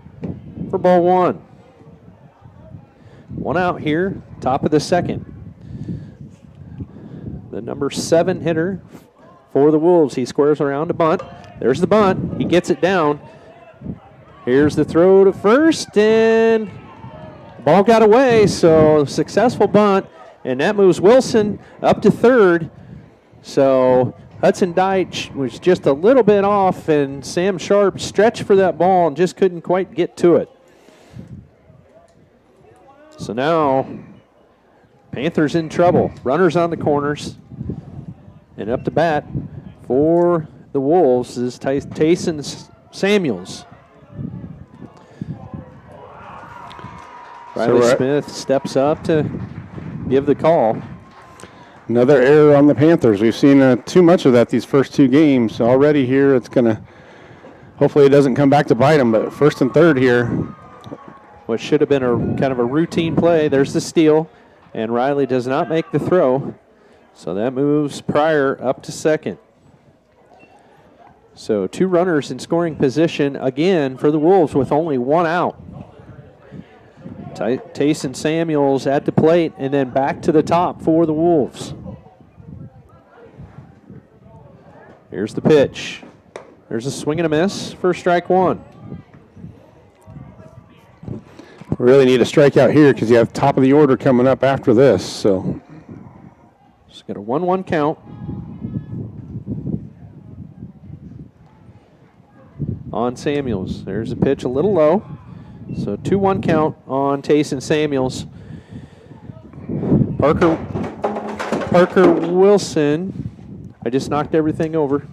for ball 1. 1 out here, top of the second. The number 7 hitter for the Wolves. He squares around to bunt. There's the bunt. He gets it down. Here's the throw to first, and the ball got away, so successful bunt, and that moves Wilson up to third. So Hudson Deitch was just a little bit off, and Sam Sharp stretched for that ball and just couldn't quite get to it. So now Panthers in trouble. Runners on the corners. And up to bat for the Wolves is Tayson Samuels. Riley Smith steps up to give the call. Another error on the Panthers. We've seen too much of that these first 2 games. Already here, it's going to, hopefully it doesn't come back to bite them, but 1st and 3rd here. What should have been a kind of a routine play. There's the steal, and Riley does not make the throw. So that moves Pryor up to second. So 2 runners in scoring position again for the Wolves with only 1 out. Tayson Samuels at the plate and then back to the top for the Wolves. Here's the pitch. There's a swing and a miss for strike 1. We really need a strikeout here because you have top of the order coming up after this. So just got a 1-1 count. On Samuels. There's a pitch a little low. So 2-1 count on Tayson Samuels. Parker Wilson. I just knocked everything over.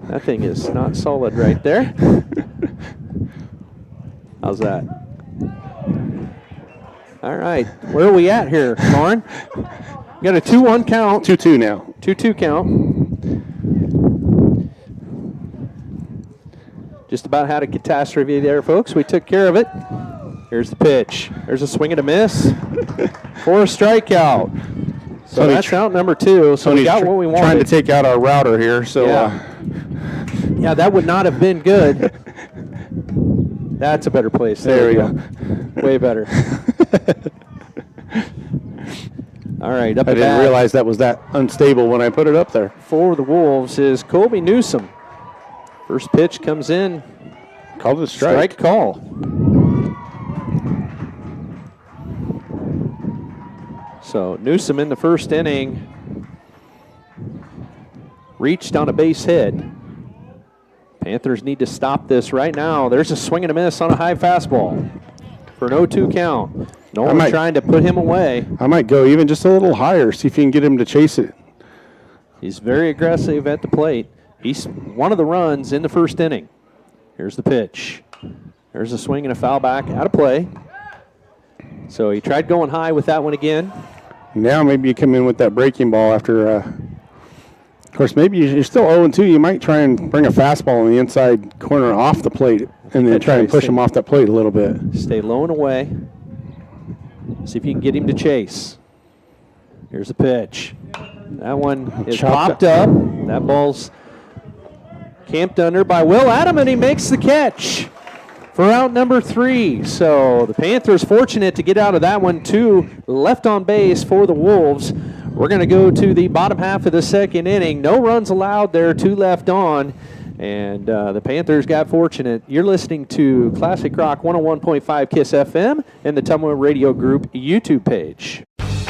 That thing is not solid right there. How's that? All right. Where are we at here, Lauren? We got a 2-1 count. 2-2 now. 2-2 count. Just about had a catastrophe there, folks. We took care of it. Here's the pitch. There's a swing and a miss for a strikeout. So Tony that's out number 2. So we got what we wanted. Trying to take out our router here. So yeah, that would not have been good. That's a better place. There we go. Way better. All right, up I the didn't bat. realize that was that unstable when I put it up there. For the Wolves is Colby Newsom. First pitch comes in. Called it a strike. Strike call. So Newsom in the first inning reached on a base hit. Panthers need to stop this right now. There's a swing and a miss on a high fastball for an 0-2 count. No one trying to put him away. I might go even just a little higher, see if you can get him to chase it. He's very aggressive at the plate. He's one of the runs in the first inning. Here's the pitch. There's a swing and a foul back out of play. So he tried going high with that one again. Now maybe you come in with that breaking ball after, of course, maybe you're still 0-2. You might try and bring a fastball in the inside corner off the plate and then try and push him off that plate a little bit. Stay low and away. See if you can get him to chase. Here's the pitch. That one is popped up. That ball's camped under by Will Adam, and he makes the catch for out number 3. So the Panthers fortunate to get out of that one. 2 left on base for the Wolves. We're going to go to the bottom half of the second inning. No runs allowed there, 2 left on. And the Panthers got fortunate. You're listening to Classic Rock 101.5 KISS FM and the Tumwa Radio Group YouTube page.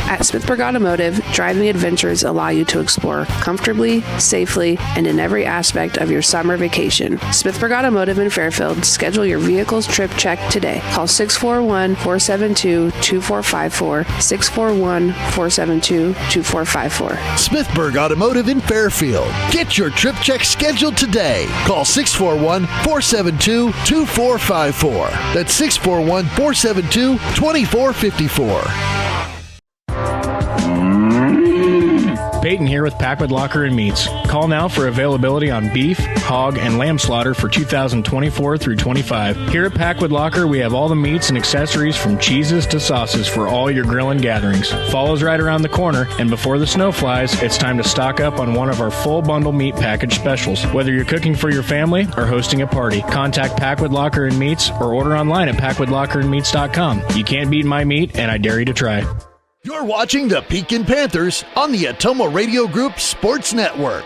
At Smithburg Automotive, driving adventures allow you to explore comfortably, safely, and in every aspect of your summer vacation. Smithburg Automotive in Fairfield. Schedule your vehicle's trip check today. Call 641-472-2454, 641-472-2454. Smithburg Automotive in Fairfield. Get your trip check scheduled today. Call 641-472-2454. That's 641-472-2454. Peyton here with Packwood Locker and Meats. Call now for availability on beef, hog, and lamb slaughter for 2024 through 25. Here at Packwood Locker, we have all the meats and accessories from cheeses to sauces for all your grilling gatherings. Fall's right around the corner, and before the snow flies, it's time to stock up on one of our full bundle meat package specials. Whether you're cooking for your family or hosting a party, contact Packwood Locker and Meats or order online at packwoodlockerandmeats.com. You can't beat my meat, and I dare you to try. You're watching the Pekin Panthers on the Atomo Radio Group Sports Network.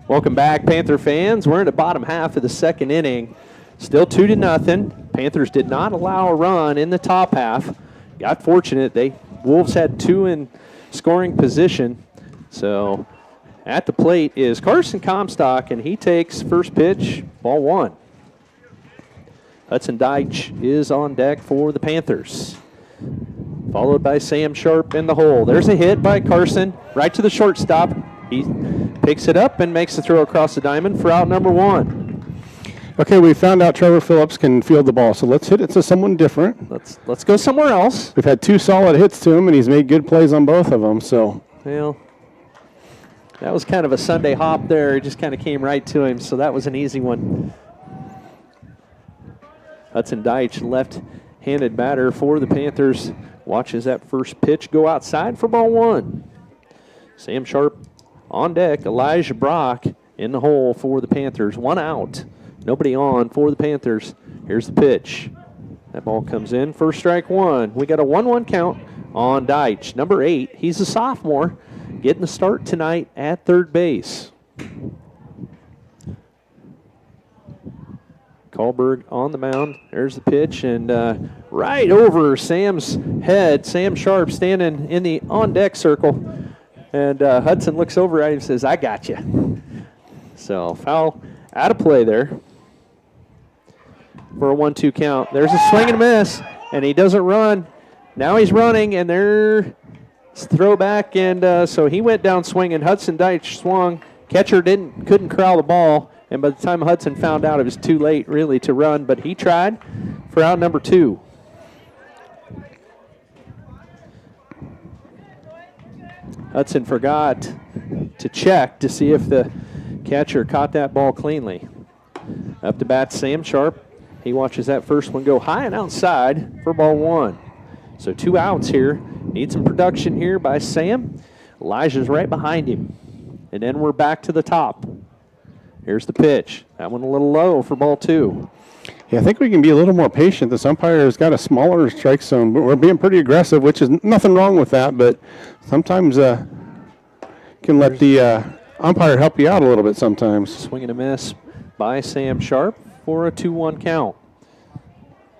Welcome back, Panther fans. We're in the bottom half of the second inning. Still 2-0. Panthers did not allow a run in the top half. Got fortunate. Wolves had 2 in scoring position. So at the plate is Carson Comstock, and he takes first pitch, ball 1. Hudson Deitch is on deck for the Panthers, followed by Sam Sharp in the hole. There's a hit by Carson right to the shortstop. He picks it up and makes the throw across the diamond for out number 1. Okay, we found out Trevor Phillips can field the ball, so let's hit it to someone different. Let's go somewhere else. We've had 2 solid hits to him, and he's made good plays on both of them. So, well, that was kind of a Sunday hop there. It just kind of came right to him, so that was an easy one. Hudson Deitch, left-handed batter for the Panthers, watches that first pitch go outside for ball 1. Sam Sharp on deck. Elijah Brock in the hole for the Panthers. 1 out. Nobody on for the Panthers. Here's the pitch. That ball comes in. First strike 1. We got a 1-1 count on Deitch. Number 8. He's a sophomore. Getting the start tonight at third base. Kahlberg on the mound. There's the pitch, and right over Sam's head. Sam Sharp standing in the on-deck circle. And Hudson looks over at him and says, I got you. So foul out of play there for a 1-2 count. There's a swing and a miss, and he doesn't run. Now he's running, and there's throwback, and so he went down swinging. Hudson Deitch swung. Catcher couldn't corral the ball, and by the time Hudson found out, it was too late really to run, but he tried for out number 2. Hudson forgot to check to see if the catcher caught that ball cleanly. Up to bat, Sam Sharp. He watches that first one go high and outside for ball 1. So 2 outs here. Need some production here by Sam. Elijah's right behind him. And then we're back to the top. Here's the pitch. That one a little low for ball 2. Yeah, I think we can be a little more patient. This umpire has got a smaller strike zone, but we're being pretty aggressive, which is nothing wrong with that, but sometimes can let the umpire help you out a little bit sometimes. Swing and a miss by Sam Sharp for a 2-1 count.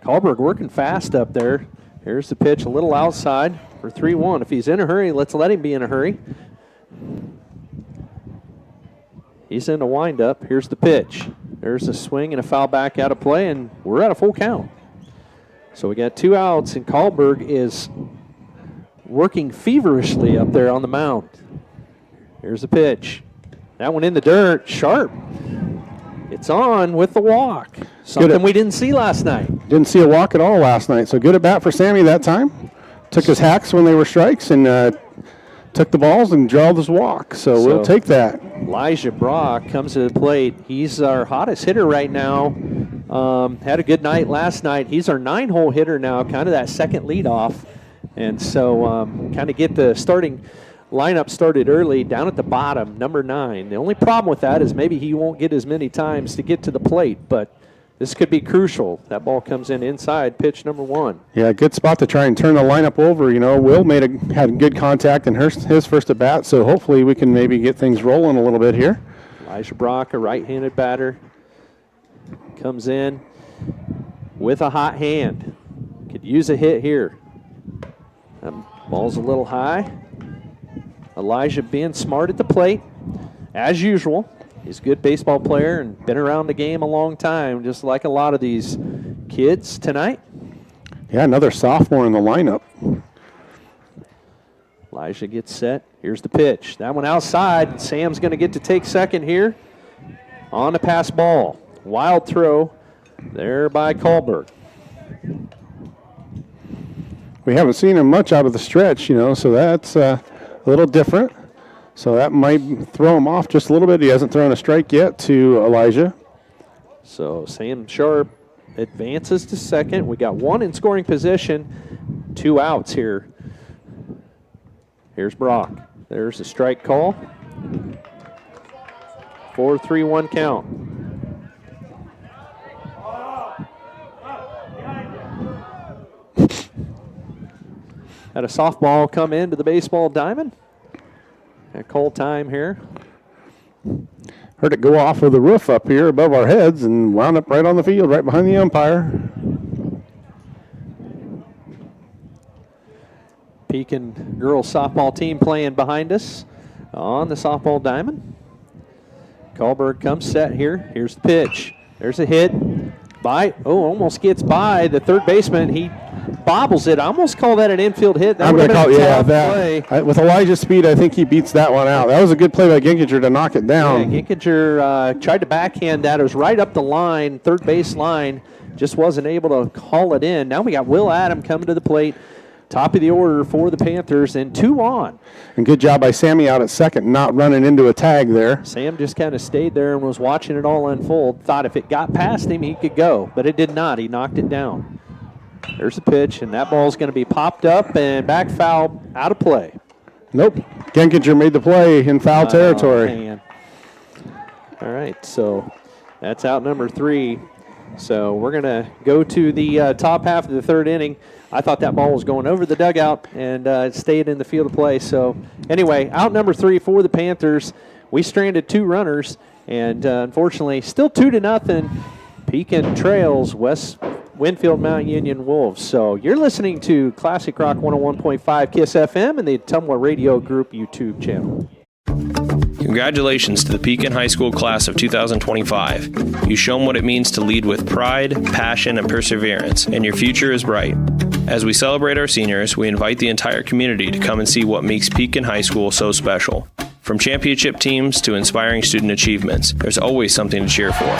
Kahlberg working fast up there. Here's the pitch, a little outside for 3-1. If he's in a hurry, let's let him be in a hurry. He's in a windup. Here's the pitch. There's a swing and a foul back out of play, and we're at a full count. So we got 2 outs, and Kahlberg is working feverishly up there on the mound. Here's the pitch. That one in the dirt. Sharp. It's on with the walk. Something we didn't see last night. Didn't see a walk at all last night. So good at bat for Sammy that time. Took his hacks when they were strikes and took the balls and drawed his walk. So we'll take that. Elijah Brock comes to the plate. He's our hottest hitter right now. Had a good night last night. He's our 9-hole hitter now, kind of that second leadoff. And so kind of get the starting lineup started early down at the bottom, number 9. The only problem with that is maybe he won't get as many times to get to the plate, but this could be crucial. That ball comes in inside, pitch number 1. Yeah, good spot to try and turn the lineup over. You know, Will had good contact in his first at bat, so hopefully we can maybe get things rolling a little bit here. Elijah Brock, a right-handed batter, comes in with a hot hand. Could use a hit here. Ball's a little high. Elijah being smart at the plate, as usual. He's a good baseball player and been around the game a long time, just like a lot of these kids tonight. Yeah, another sophomore in the lineup. Elijah gets set. Here's the pitch. That one outside. Sam's going to get to take second here on the pass ball. Wild throw there by Kahlberg. We haven't seen him much out of the stretch, you know, so that's a little different. So that might throw him off just a little bit. He hasn't thrown a strike yet to Elijah. So Sam Sharp advances to second. We got 1 in scoring position, 2 outs here. Here's Brock. There's a strike call. 4-3-1 count. Had a softball come into the baseball diamond. A cold time here. Heard it go off of the roof up here above our heads and wound up right on the field, right behind the umpire. Pekin girls softball team playing behind us on the softball diamond. Kahlberg comes set here. Here's the pitch. There's a hit. Almost gets by the third baseman. He bobbles it. I almost call that an infield hit. That I'm going to call it, play. With Elijah's speed, I think he beats that one out. That was a good play by Ginkinger to knock it down. Yeah, Ginkinger tried to backhand that. It was right up the line, third base line. Just wasn't able to call it in. Now we got Will Adam coming to the plate. Top of the order for the Panthers, and 2 on. And good job by Sammy out at second, not running into a tag there. Sam just kind of stayed there and was watching it all unfold. Thought if it got past him, he could go, but it did not. He knocked it down. There's the pitch, and that ball's going to be popped up and back foul out of play. Nope. Genkinger made the play in foul territory. Man. All right, so that's out number 3. So we're going to go to the top half of the third inning. I thought that ball was going over the dugout, and it stayed in the field of play. So anyway, out number 3 for the Panthers. We stranded 2 runners, and unfortunately, still 2-0. Pekin trails West Winfield Mount Union Wolves. So you're listening to Classic Rock 101.5 KISS FM and the Ottumwa Radio Group YouTube channel. Congratulations to the Pekin High School class of 2025. You've shown what it means to lead with pride, passion, and perseverance, and your future is bright. As we celebrate our seniors, we invite the entire community to come and see what makes Pekin High School so special. From championship teams to inspiring student achievements, there's always something to cheer for.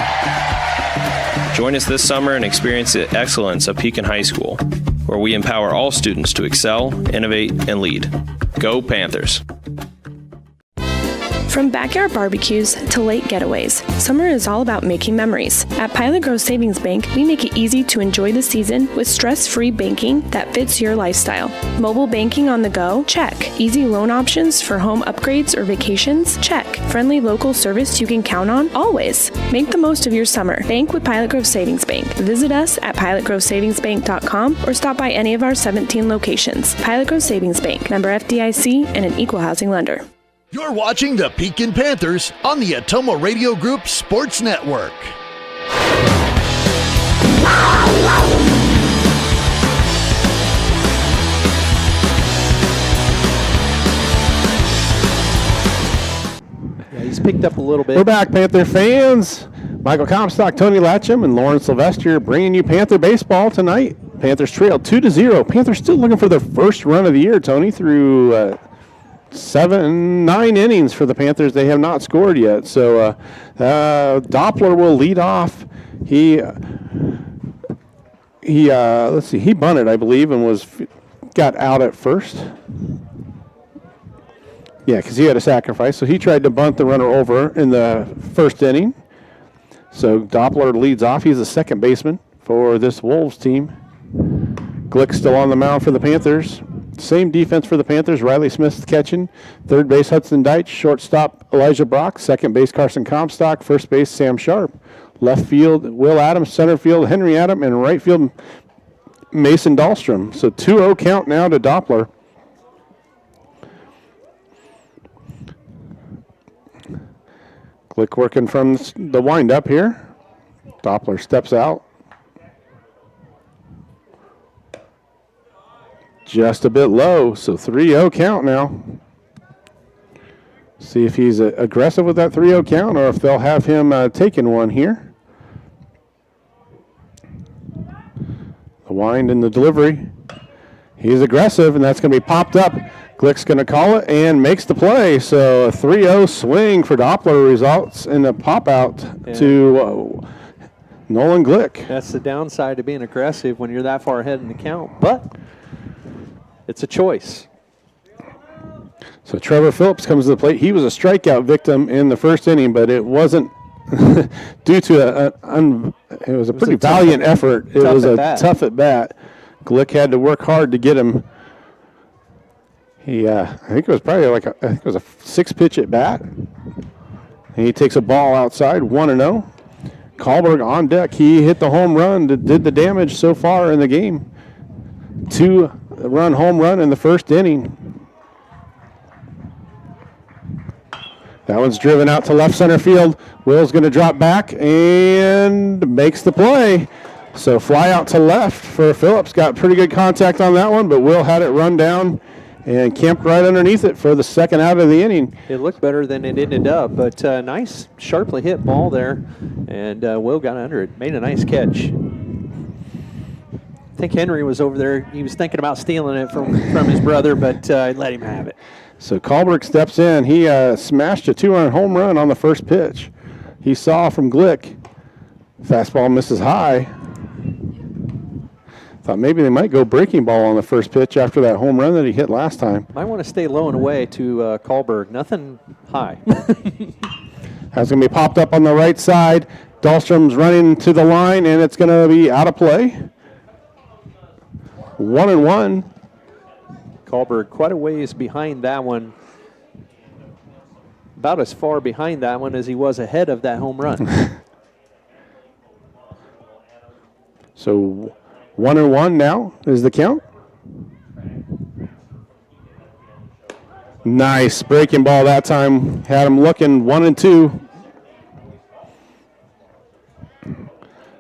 Join us this summer and experience the excellence of Pekin High School, where we empower all students to excel, innovate, and lead. Go Panthers! From backyard barbecues to lake getaways, summer is all about making memories. At Pilot Grove Savings Bank, we make it easy to enjoy the season with stress-free banking that fits your lifestyle. Mobile banking on the go? Check. Easy loan options for home upgrades or vacations? Check. Friendly local service you can count on? Always. Make the most of your summer. Bank with Pilot Grove Savings Bank. Visit us at pilotgrovesavingsbank.com or stop by any of our 17 locations. Pilot Grove Savings Bank, member FDIC, and an equal housing lender. You're watching the Pekin Panthers on the Ottumwa Radio Group Sports Network. Yeah, he's picked up a little bit. We're back, Panther fans. Michael Comstock, Tony Latcham, and Lauren Sylvester bringing you Panther baseball tonight. Panthers trail 2-0. Panthers still looking for their first run of the year, Tony, through 9 innings for the Panthers. They have not scored yet. So Doppler will lead off. He let's see, he bunted, I believe, and got out at first. Yeah, because he had a sacrifice. So he tried to bunt the runner over in the first inning. So Doppler leads off. He's the second baseman for this Wolves team. Glick still on the mound for the Panthers. Same defense for the Panthers. Riley Smith's catching. Third base, Hudson Deitch. Shortstop, Elijah Brock. Second base, Carson Comstock. First base, Sam Sharp. Left field, Will Adams. Center field, Henry Adam. And right field, Mason Dahlstrom. So 2-0 count now to Doppler. Glick working from the windup here. Doppler steps out. Just a bit low, so 3-0 count now. See if he's aggressive with that 3-0 count or if they'll have him taking one here. The wind and the delivery. He's aggressive, and that's going to be popped up. Glick's going to call it and makes the play. So a 3-0 swing for Doppler results in a pop-out to Nolan Glick. That's the downside of being aggressive when you're that far ahead in the count, but it's a choice. So Trevor Phillips comes to the plate. He was a strikeout victim in the first inning, but it wasn't due to it was a pretty valiant effort. It was a tough at bat. Glick had to work hard to get him. I think it was probably a 6-pitch at bat. And he takes a ball outside, 1-0. Kahlberg on deck. He hit the home run that did the damage so far in the game. 2-run home run in the first inning. That one's driven out to left center field. Will's going to drop back and makes the play. So fly out to left for Phillips. Got pretty good contact on that one, but Will had it run down and camped right underneath it for the second out of the inning. It looked better than it ended up, but nice, sharply hit ball there, and Will got under it. Made a nice catch. I think Henry was over there. He was thinking about stealing it from his brother, but let him have it. So Kahlberg steps in. He smashed a 2-run home run on the first pitch. He saw from Glick. Fastball misses high. Thought maybe they might go breaking ball on the first pitch after that home run that he hit last time. Might want to stay low and away to Kahlberg. Nothing high. That's going to be popped up on the right side. Dahlstrom's running to the line, and it's going to be out of play. 1-1. Kahlberg quite a ways behind that one. About as far behind that one as he was ahead of that home run. So 1-1 now is the count. Nice breaking ball that time. Had him looking 1-2.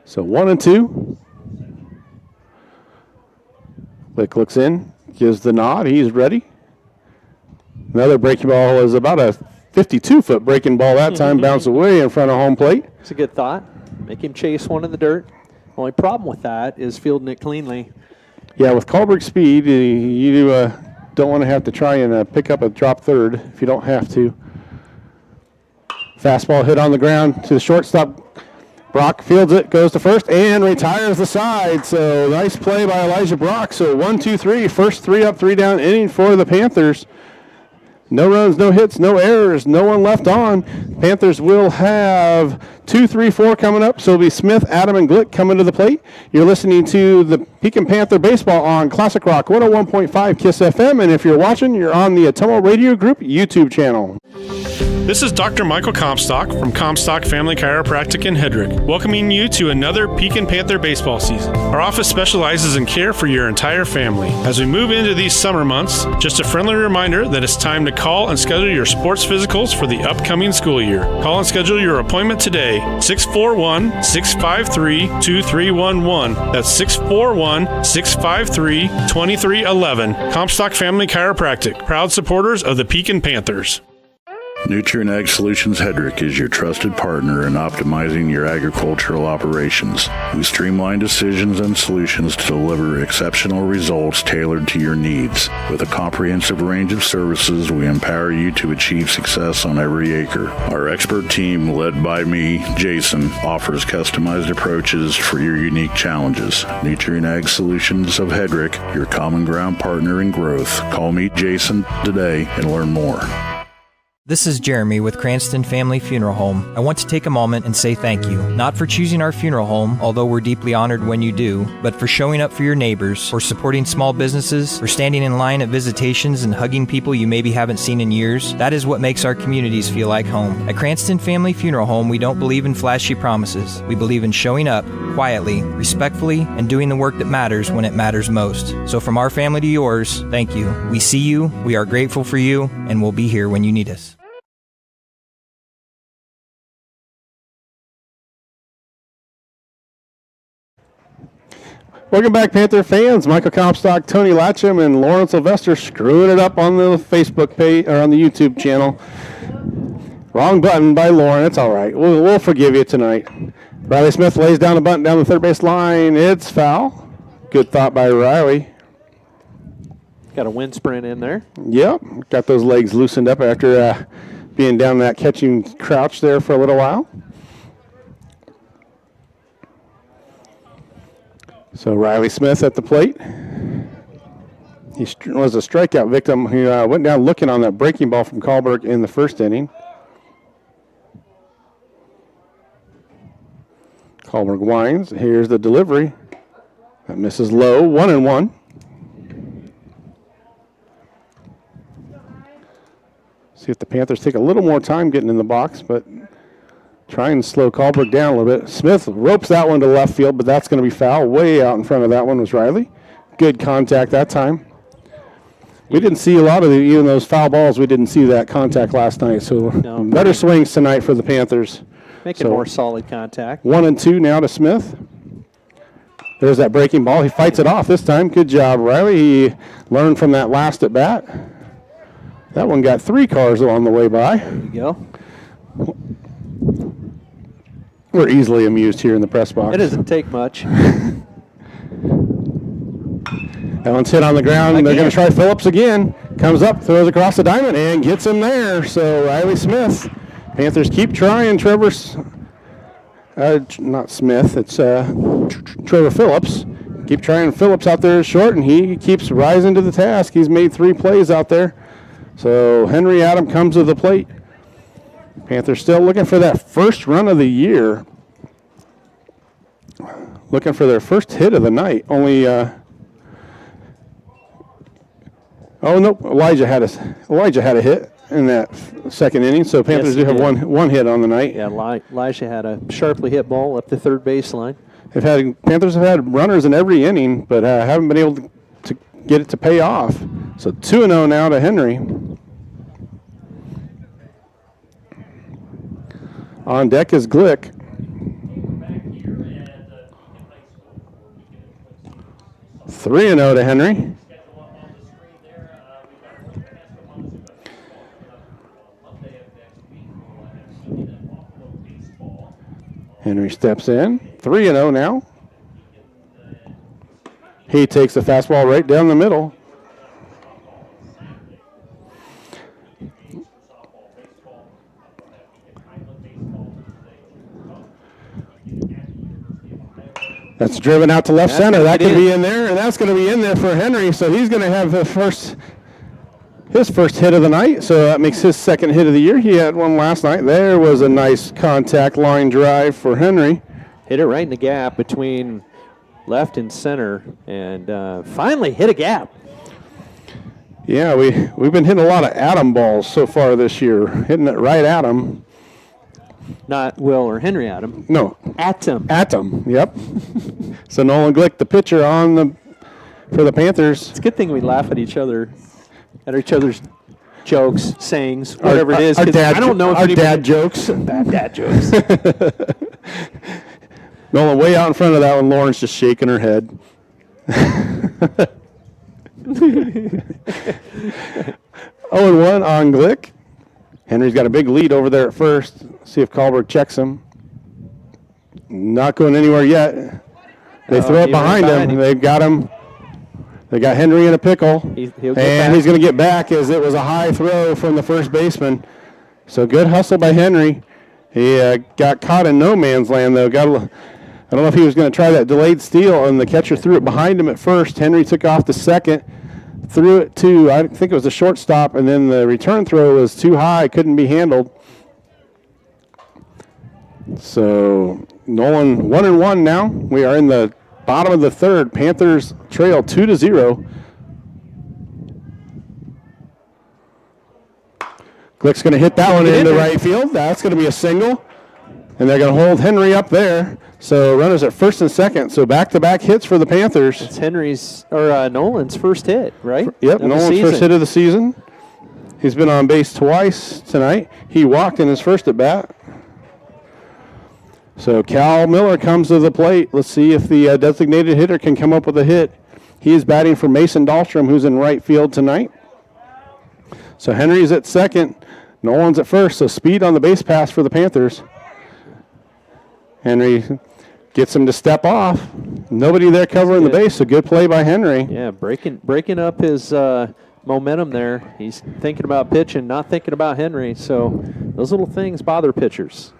So 1-2. Glick looks in, gives the nod. He's ready. Another breaking ball is about a 52-foot breaking ball that time, bounced away in front of home plate. It's a good thought. Make him chase one in the dirt. Only problem with that is fielding it cleanly. Yeah, with Kahlberg's speed, you don't want to have to try and pick up a drop third if you don't have to. Fastball hit on the ground to the shortstop. Brock fields it, goes to first, and retires the side. So nice play by Elijah Brock. So 1, 2, 3. First 3 up, 3 down inning for the Panthers. No runs, no hits, no errors, no one left on. Panthers will have 2, 3, 4 coming up. So it'll be Smith, Adam, and Glick coming to the plate. You're listening to the Pekin Panther Baseball on Classic Rock 101.5 KISS FM. And if you're watching, you're on the Atomo Radio Group YouTube channel. This is Dr. Michael Comstock from Comstock Family Chiropractic in Hedrick, welcoming you to another Pekin Panther baseball season. Our office specializes in care for your entire family. As we move into these summer months, just a friendly reminder that it's time to call and schedule your sports physicals for the upcoming school year. Call and schedule your appointment today, 641-653-2311. That's 641-653-2311. Comstock Family Chiropractic, proud supporters of the Pekin Panthers. Nutrient Ag Solutions Hedrick is your trusted partner in optimizing your agricultural operations. We streamline decisions and solutions to deliver exceptional results tailored to your needs. With a comprehensive range of services, we empower you to achieve success on every acre. Our expert team, led by me, Jason, offers customized approaches for your unique challenges. Nutrient Ag Solutions of Hedrick, your common ground partner in growth. Call me Jason today and learn more. This is Jeremy with Cranston Family Funeral Home. I want to take a moment and say thank you, not for choosing our funeral home, although we're deeply honored when you do, but for showing up for your neighbors, for supporting small businesses, for standing in line at visitations and hugging people you maybe haven't seen in years. That is what makes our communities feel like home. At Cranston Family Funeral Home, we don't believe in flashy promises. We believe in showing up quietly, respectfully, and doing the work that matters when it matters most. So from our family to yours, thank you. We see you, we are grateful for you, and we'll be here when you need us. Welcome back, Panther fans. Michael Comstock, Tony Latcham, and Lauren Sylvester screwing it up on the Facebook page or on the YouTube channel. Wrong button by Lauren. It's all right. We'll forgive you tonight. Riley Smith lays down the bunt down the third base line. It's foul. Good thought by Riley. Got a wind sprint in there. Yep. Got those legs loosened up after being down that catching crouch there for a little while. So Riley Smith at the plate. He was a strikeout victim. He went down looking on that breaking ball from Kahlberg in the first inning. Kahlberg winds. Here's the delivery. That misses low. 1-1. See if the Panthers take a little more time getting in the box, but try and slow Kahlberg down a little bit. Smith ropes that one to left field, but that's going to be foul. Way out in front of that one was Riley. Good contact that time. We didn't see a lot of even those foul balls. We didn't see that contact last night. So better swings tonight for the Panthers. Making more solid contact. 1-2 now to Smith. There's that breaking ball. He fights it off this time. Good job, Riley. He learned from that last at bat. That one got 3 cars on the way by. There you go. We're easily amused here in the press box. It doesn't take much. That one's hit on the ground. They're going to try Phillips again. Comes up, throws across the diamond, and gets him there. So Riley Smith. Panthers keep trying. Not Smith. It's Trevor Phillips. Keep trying Phillips out there short, and he keeps rising to the task. He's made 3 plays out there. So Henry Adam comes to the plate. Panthers still looking for that first run of the year. Looking for their first hit of the night. Only, Elijah had a hit in that second inning. So Panthers do have one hit on the night. Yeah, Elijah had a sharply hit ball up the third baseline. Panthers have had runners in every inning, but haven't been able to get it to pay off. So 2-0 now to Henry. On deck is 3-0 to Henry. Henry steps in. 3-0 now. He takes the fastball right down the middle. That's driven out to left center. That could be in there, and that's going to be in there for Henry. So he's going to have his first hit of the night. So that makes his second hit of the year. He had one last night. There was a nice contact line drive for Henry. Hit it right in the gap between left and center, and finally hit a gap. Yeah, we've been hitting a lot of Adam balls so far this year, hitting it right at him. Not Will or Henry Adam. No. Atom. Atom, yep. So Nolan Glick, the pitcher for the Panthers. It's a good thing we laugh at each other's jokes, sayings, whatever it is. Our dad, I don't know if our dad jokes. Bad dad jokes. Nolan way out in front of that one. Lauren's just shaking her head. 0-1 on Glick. Henry's got a big lead over there at first. See if Kahlberg checks him. Not going anywhere yet. They throw it behind him. They've got him. They got Henry in a pickle. He's going to get back as it was a high throw from the first baseman. So good hustle by Henry. He got caught in no man's land, though. I don't know if he was going to try that delayed steal, and the catcher threw it behind him at first. Henry took off to second. Threw it to, I think it was a shortstop, and then the return throw was too high, couldn't be handled. So Nolan 1-1 now. We are in the bottom of the third. Panthers trail 2-0. Glick's going to hit that one into right field. That's going to be a single. And they're going to hold Henry up there. So runners at first and second. So back-to-back hits for the Panthers. It's Nolan's first hit, right? Yep, Nolan's first hit of the season. He's been on base twice tonight. He walked in his first at bat. So Cal Miller comes to the plate. Let's see if the designated hitter can come up with a hit. He is batting for Mason Dahlstrom, who's in right field tonight. So Henry's at second. Nolan's at first. So speed on the base pass for the Panthers. Henry gets him to step off. Nobody there covering the base. So good play by Henry. Yeah, breaking up his momentum there. He's thinking about pitching, not thinking about Henry. So those little things bother pitchers.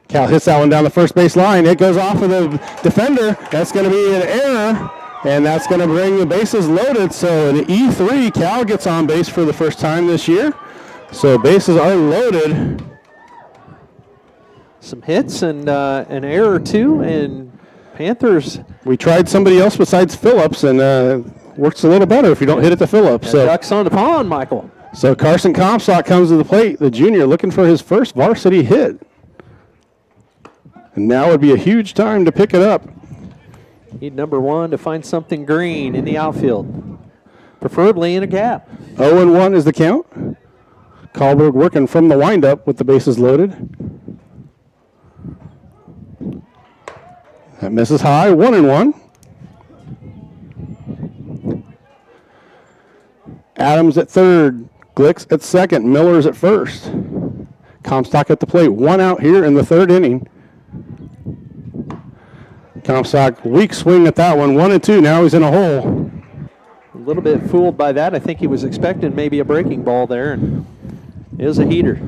Cal hits that one down the first base line. It goes off of the defender. That's going to be an error, and that's going to bring the bases loaded. So an E3, Cal gets on base for the first time this year. So bases are loaded. Some hits and an error, too, and Panthers. We tried somebody else besides Phillips, and works a little better if you don't hit it to Phillips. So ducks on the pond, Michael. So Carson Comstock comes to the plate, the junior, looking for his first varsity hit. And now would be a huge time to pick it up. Need number one to find something green in the outfield, preferably in a gap. 0-1 is the count. Kahlberg working from the windup with the bases loaded. That misses high, 1-1. Adams at third, Glick's at second, Miller's at first. Comstock at the plate, one out here in the third inning. Comstock, weak swing at that one, 1-2, now he's in a hole. A little bit fooled by that. I think he was expecting maybe a breaking ball there, and it was a heater.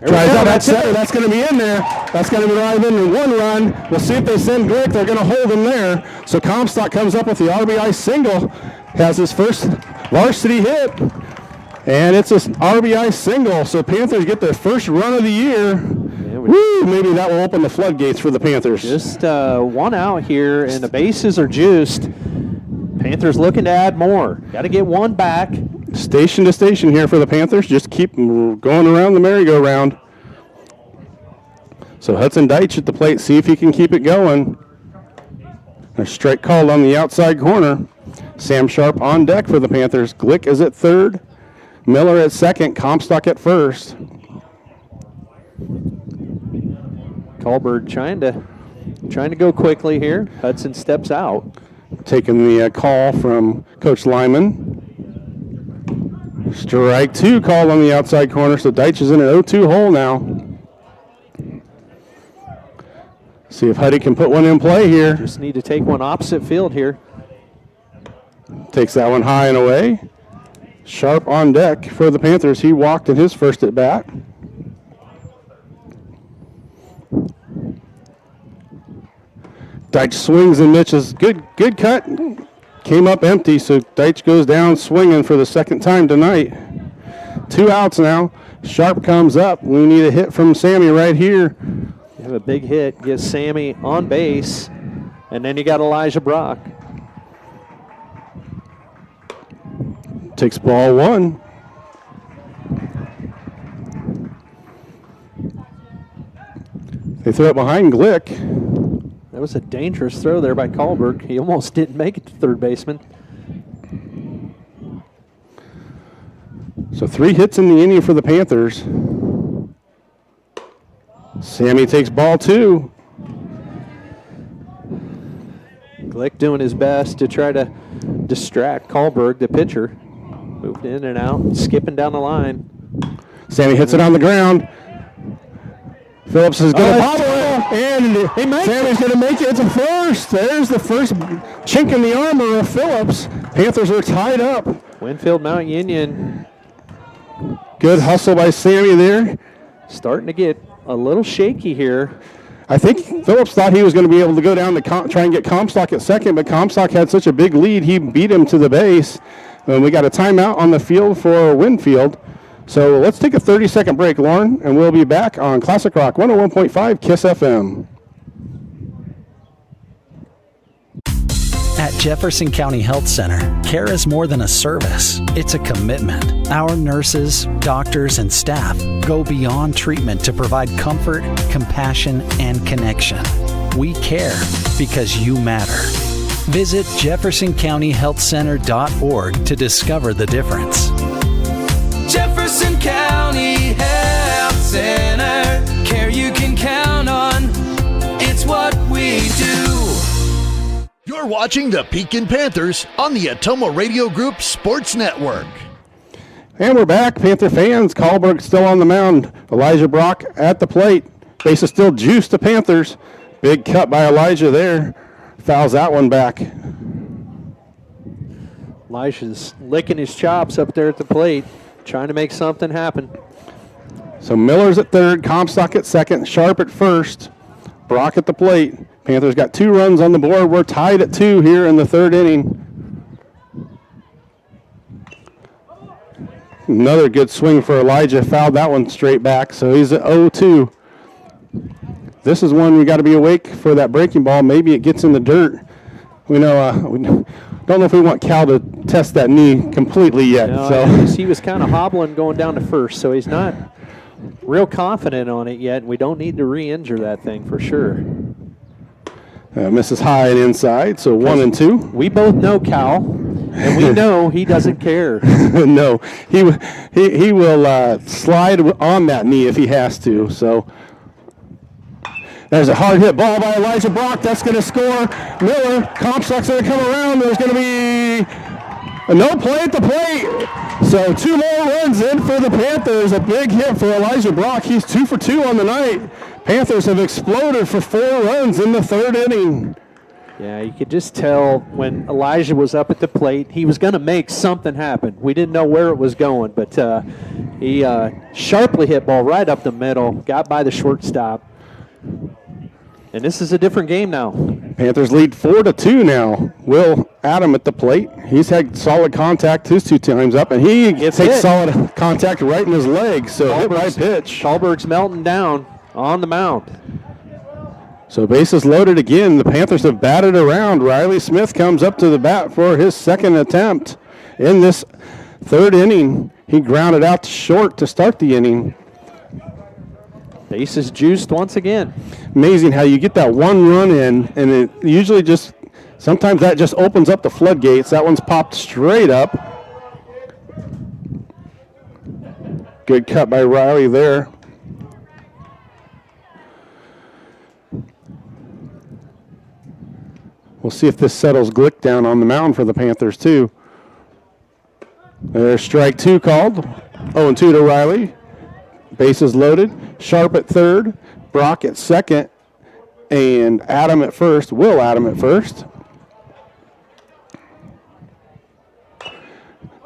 Tries out that center. That's going to be in there. That's going to drive in one run. We'll see if they send Glick. They're going to hold him there. So Comstock comes up with the RBI single. Has his first varsity hit. And it's an RBI single. So Panthers get their first run of the year. Woo! Maybe that will open the floodgates for the Panthers. Just one out here, and the bases are juiced. Panthers looking to add more. Got to get one back. Station to station here for the Panthers. Just keep going around the merry-go-round. So Hudson Deitch at the plate. See if he can keep it going. A strike called on the outside corner. Sam Sharp on deck for the Panthers. Glick is at third. Miller at second. Comstock at first. Kahlberg trying to go quickly here. Hudson steps out. Taking the call from Coach Lyman. Strike 2 called on the outside corner, so Deitch is in an 0-2 hole now. See if Huddy can put one in play here. Just need to take one opposite field here. Takes that one high and away. Sharp on deck for the Panthers. He walked in his first at bat. Deitch swings and misses. Good cut. Came up empty, so Deitch goes down swinging for the second time tonight. 2 outs now. Sharp comes up. We need a hit from Sammy right here. You have a big hit. Gets Sammy on base. And then you got Elijah Brock. Takes ball 1. They throw it behind Glick. That was a dangerous throw there by Kahlberg. He almost didn't make it to third baseman. So 3 hits in the inning for the Panthers. Sammy takes ball 2. Glick doing his best to try to distract Kahlberg, the pitcher. Moved in and out, skipping down the line. Sammy hits it on the ground. Phillips is going to bobble it, and Sammy's going to make it to first. There's the first chink in the armor of Phillips. Panthers are tied up. Winfield Mount Union. Good hustle by Sammy there. Starting to get a little shaky here. I think Phillips thought he was going to be able to go down to try and get Comstock at second, but Comstock had such a big lead, he beat him to the base. And we got a timeout on the field for Winfield. So let's take a 30-second break, Lauren, and we'll be back on Classic Rock 101.5 KISS FM. At Jefferson County Health Center, care is more than a service. It's a commitment. Our nurses, doctors, and staff go beyond treatment to provide comfort, compassion, and connection. We care because you matter. Visit jeffersoncountyhealthcenter.org to discover the difference. Jefferson County Health Center, care you can count on. It's what we do. You're watching the Pekin Panthers on the Atomo Radio Group Sports Network. And we're back, Panther fans. Kahlberg still on the mound. Elijah Brock at the plate. Base is still juiced to Panthers. Big cut by Elijah there. Fouls that one back. Elijah's licking his chops up there at the plate, trying to make something happen. So Miller's at third, Comstock at second, Sharp at first, Brock at the plate. Panthers got 2 runs on the board. We're tied at 2 here in the third inning. Another good swing for Elijah. Fouled that one straight back, so he's at 0-2. This is one we got to be awake for that breaking ball. Maybe it gets in the dirt. We know we don't know if we want Cal to test that knee completely yet. No, so he was kind of hobbling going down to first, so he's not real confident on it yet. We don't need to re-injure that thing for sure. Misses high and inside, so 1-2. We both know Cal, and we know he doesn't care. No, he will slide on that knee if he has to. So there's a hard hit ball by Elijah Brock. That's going to score. Miller, Comstock's going to come around. There's going to be a no play at the plate. So 2 more runs in for the Panthers. A big hit for Elijah Brock. He's 2 for 2 on the night. Panthers have exploded for 4 runs in the third inning. Yeah, you could just tell when Elijah was up at the plate, he was going to make something happen. We didn't know where it was going, but he sharply hit ball right up the middle, got by the shortstop. And this is a different game now. Panthers lead 4-2 now. Will Adam at the plate. He's had solid contact his 2 times up, and he takes solid contact right in his leg. So hit by pitch. Kahlberg's melting down on the mound. So bases loaded again. The Panthers have batted around. Riley Smith comes up to the bat for his second attempt in this third inning. He grounded out to short to start the inning. Bases juiced once again. Amazing how you get that 1 run in, and it usually just, sometimes that just opens up the floodgates. That one's popped straight up. Good cut by Riley there. We'll see if this settles Glick down on the mound for the Panthers, too. There's strike 2 called. 0-2 to Riley. Bases loaded. Sharp at third. Brock at second. And Adam at first. Will Adam at first.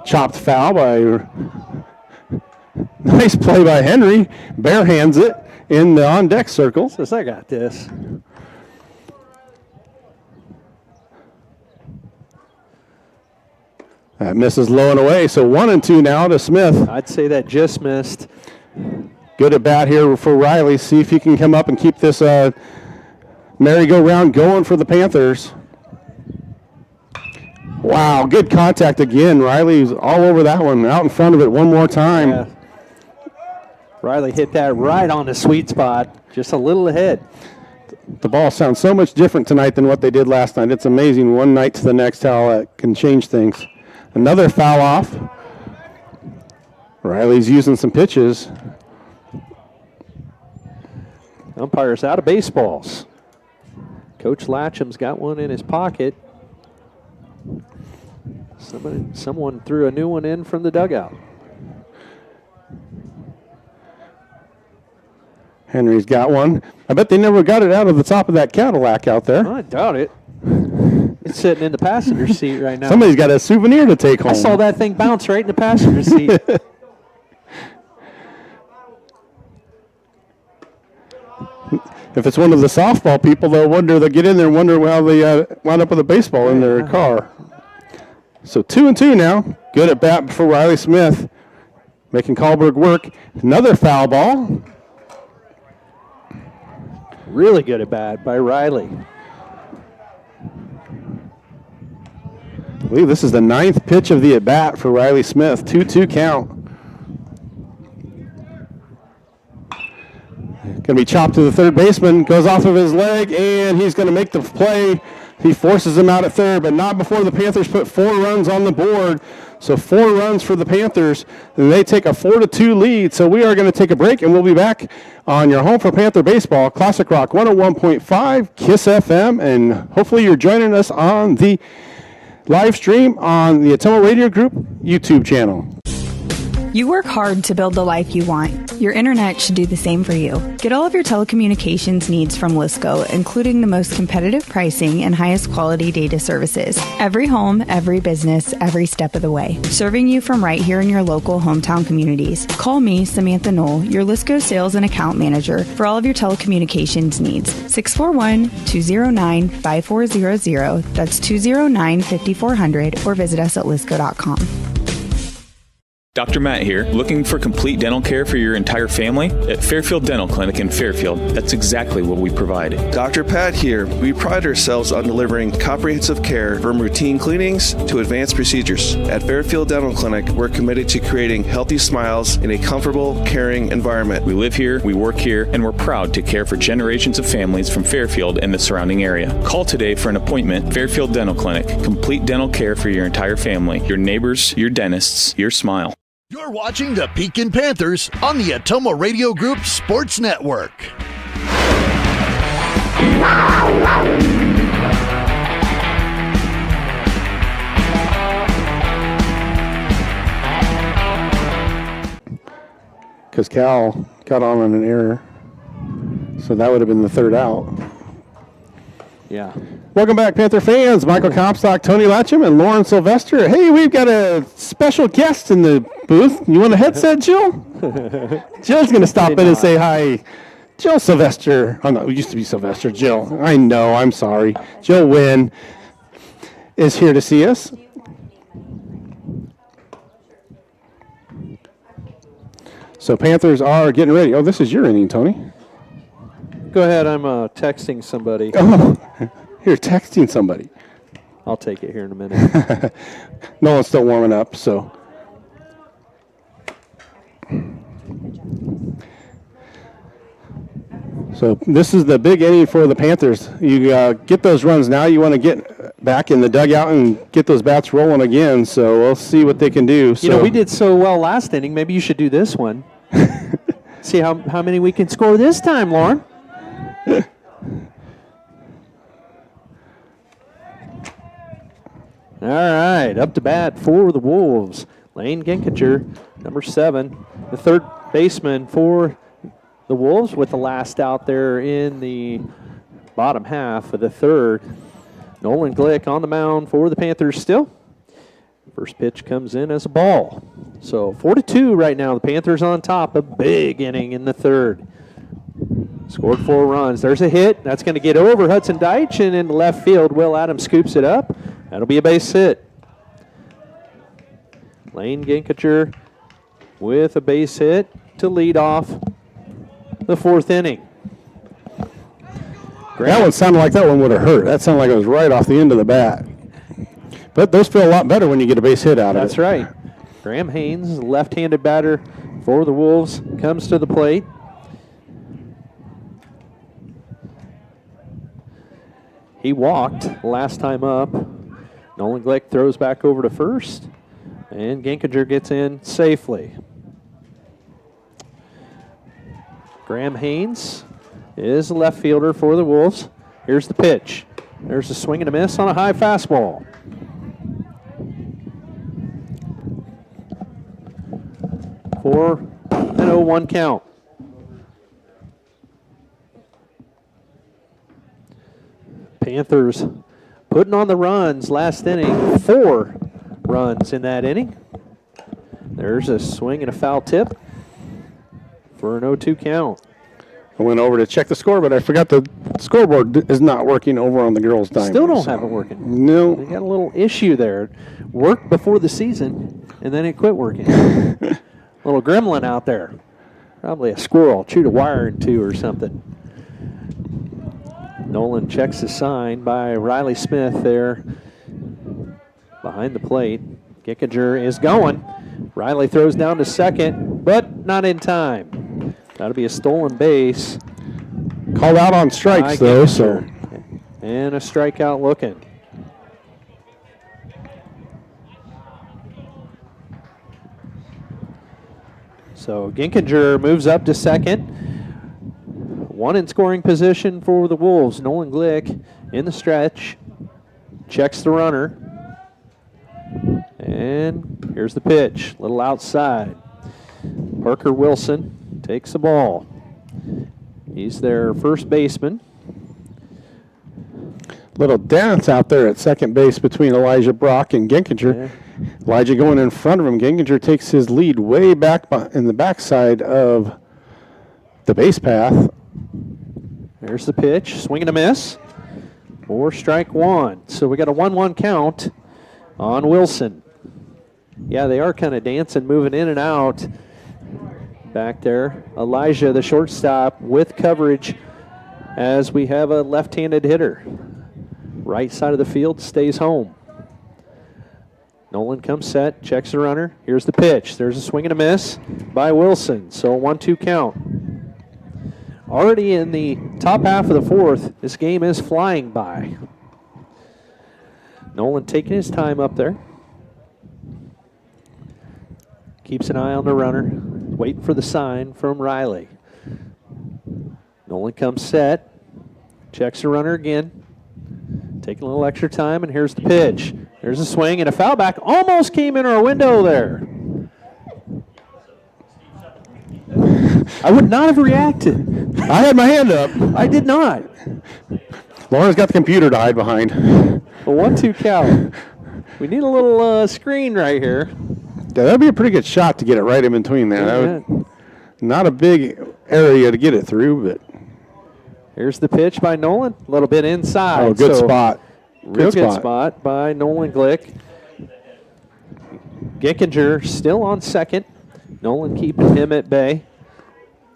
Chopped foul by... Nice play by Henry. Bare hands it in the on-deck circle. Says, I got this. That misses low and away, so 1-2 now to Smith. I'd say that just missed. Good at bat here for Riley. See if he can come up and keep this merry-go-round going for the Panthers. Wow, good contact again. Riley's all over that one. Out in front of it one more time. Yeah. Riley hit that right on the sweet spot, just a little ahead. The ball sounds so much different tonight than what they did last night. It's amazing one night to the next how it can change things. Another foul off. Riley's using some pitches. Umpire's out of baseballs. Coach Latcham's got one in his pocket. Someone threw a new one in from the dugout. Henry's got one. I bet they never got it out of the top of that Cadillac out there. I doubt it. It's sitting in the passenger seat right now. Somebody's got a souvenir to take home. I saw that thing bounce right in the passenger seat. If it's one of the softball people, they'll get in there and wonder how they wound up with a baseball in their car. So 2-2 now. Good at bat for Riley Smith. Making Kahlberg work. Another foul ball. Really good at bat by Riley. I believe this is the 9th pitch of the at-bat for Riley Smith. 2-2 count. Going to be chopped to the third baseman. Goes off of his leg, and he's going to make the play. He forces him out at third, but not before the Panthers put 4 runs on the board. So 4 runs for the Panthers, and they take a 4-2 lead. So we are going to take a break, and we'll be back on your home for Panther Baseball, Classic Rock 101.5, KISS FM, and hopefully you're joining us on the live stream on the Atomo Radio Group YouTube channel. You work hard to build the life you want. Your internet should do the same for you. Get all of your telecommunications needs from Lisco, including the most competitive pricing and highest quality data services. Every home, every business, every step of the way. Serving you from right here in your local hometown communities. Call me, Samantha Knoll, your Lisco sales and account manager for all of your telecommunications needs. 641-209-5400. That's 209-5400, or visit us at lisco.com. Dr. Matt here, looking for complete dental care for your entire family? At Fairfield Dental Clinic in Fairfield, that's exactly what we provide. Dr. Pat here. We pride ourselves on delivering comprehensive care from routine cleanings to advanced procedures. At Fairfield Dental Clinic, we're committed to creating healthy smiles in a comfortable, caring environment. We live here, we work here, and we're proud to care for generations of families from Fairfield and the surrounding area. Call today for an appointment. Fairfield Dental Clinic, complete dental care for your entire family, your neighbors, your dentists, your smile. You're watching the Pekin Panthers on the Atomo Radio Group Sports Network. Because Cal got on an error. So that would have been the third out. Yeah. Welcome back, Panther fans. Michael Comstock, Tony Latcham, and Lauren Sylvester. Hey, we've got a special guest in the booth. You want a headset, Jill? Jill's going to stop in and say hi. Jill Sylvester. Oh, no, it used to be Sylvester. Jill. I know. I'm sorry. Jill Wynn is here to see us. So Panthers are getting ready. Oh, this is your inning, Tony. Go ahead. I'm texting somebody. Oh, you're texting somebody. I'll take it here in a minute. Nolan's still warming up, so. So this is the big inning for the Panthers. You get those runs now. You want to get back in the dugout and get those bats rolling again. So we'll see what they can do. You know, we did so well last inning. Maybe you should do this one. See how many we can score this time, Lauren. All right, up to bat for the Wolves. Lane Ginkinger, number 7, the third baseman for the Wolves with the last out there in the bottom half of the third. Nolan Glick on the mound for the Panthers still. First pitch comes in as a ball. So 4-2 right now. The Panthers on top. A big inning in the third. Scored 4 runs. There's a hit. That's going to get over Hudson Deitch and in left field. Will Adams scoops it up. That'll be a base hit. Lane Ginkinger with a base hit to lead off the 4th inning. That one sounded like that one would have hurt. That sounded like it was right off the end of the bat. But those feel a lot better when you get a base hit out of it. That's right. Graham Haynes, left-handed batter for the Wolves, comes to the plate. He walked last time up. Nolan Glick throws back over to first, and Ginkinger gets in safely. Graham Haynes is the left fielder for the Wolves. Here's the pitch. There's a swing and a miss on a high fastball. For an 0-1 count. Panthers putting on the runs last inning. 4 runs in that inning. There's a swing and a foul tip for an 0-2 count. I went over to check the score, but I forgot the scoreboard is not working over on the girls' diamond. Still don't have it working. No. They got a little issue there. Worked before the season, and then it quit working. Little gremlin out there. Probably a squirrel. Chewed a wire in 2 or something. Nolan checks the sign by Riley Smith there behind the plate. Ginkinger is going. Riley throws down to second, but not in time. That'll be a stolen base. Called out on strikes, though, so. And a strikeout looking. So Ginkinger moves up to second. 1 in scoring position for the Wolves. Nolan Glick in the stretch. Checks the runner. And here's the pitch. Little outside. Parker Wilson takes the ball. He's their first baseman. Little dance out there at second base between Elijah Brock and Ginkinger. Yeah. Elijah going in front of him. Ginkinger takes his lead way back in the backside of the base path. There's the pitch. Swing and a miss. For strike 1. So we got a 1-1 count on Wilson. Yeah, they are kind of dancing, moving in and out back there. Elijah, the shortstop, with coverage as we have a left-handed hitter. Right side of the field stays home. Nolan comes set, checks the runner. Here's the pitch. There's a swing and a miss by Wilson. So a 1-2 count. Already in the top half of the 4th, this game is flying by. Nolan taking his time up there. Keeps an eye on the runner. Waiting for the sign from Riley. Nolan comes set. Checks the runner again. Taking a little extra time, and here's the pitch. There's a swing and a foul back. Almost came in our window there. I would not have reacted. I had my hand up. I did not. Lauren's got the computer to hide behind. A 1-2 count. We need a little screen right here. Yeah, that'd be a pretty good shot to get it right in between there. That would, not a big area to get it through, but. Here's the pitch by Nolan. A little bit inside. Oh, good spot. Real good spot by Nolan Glick. Ginkinger still on second. Nolan keeping him at bay.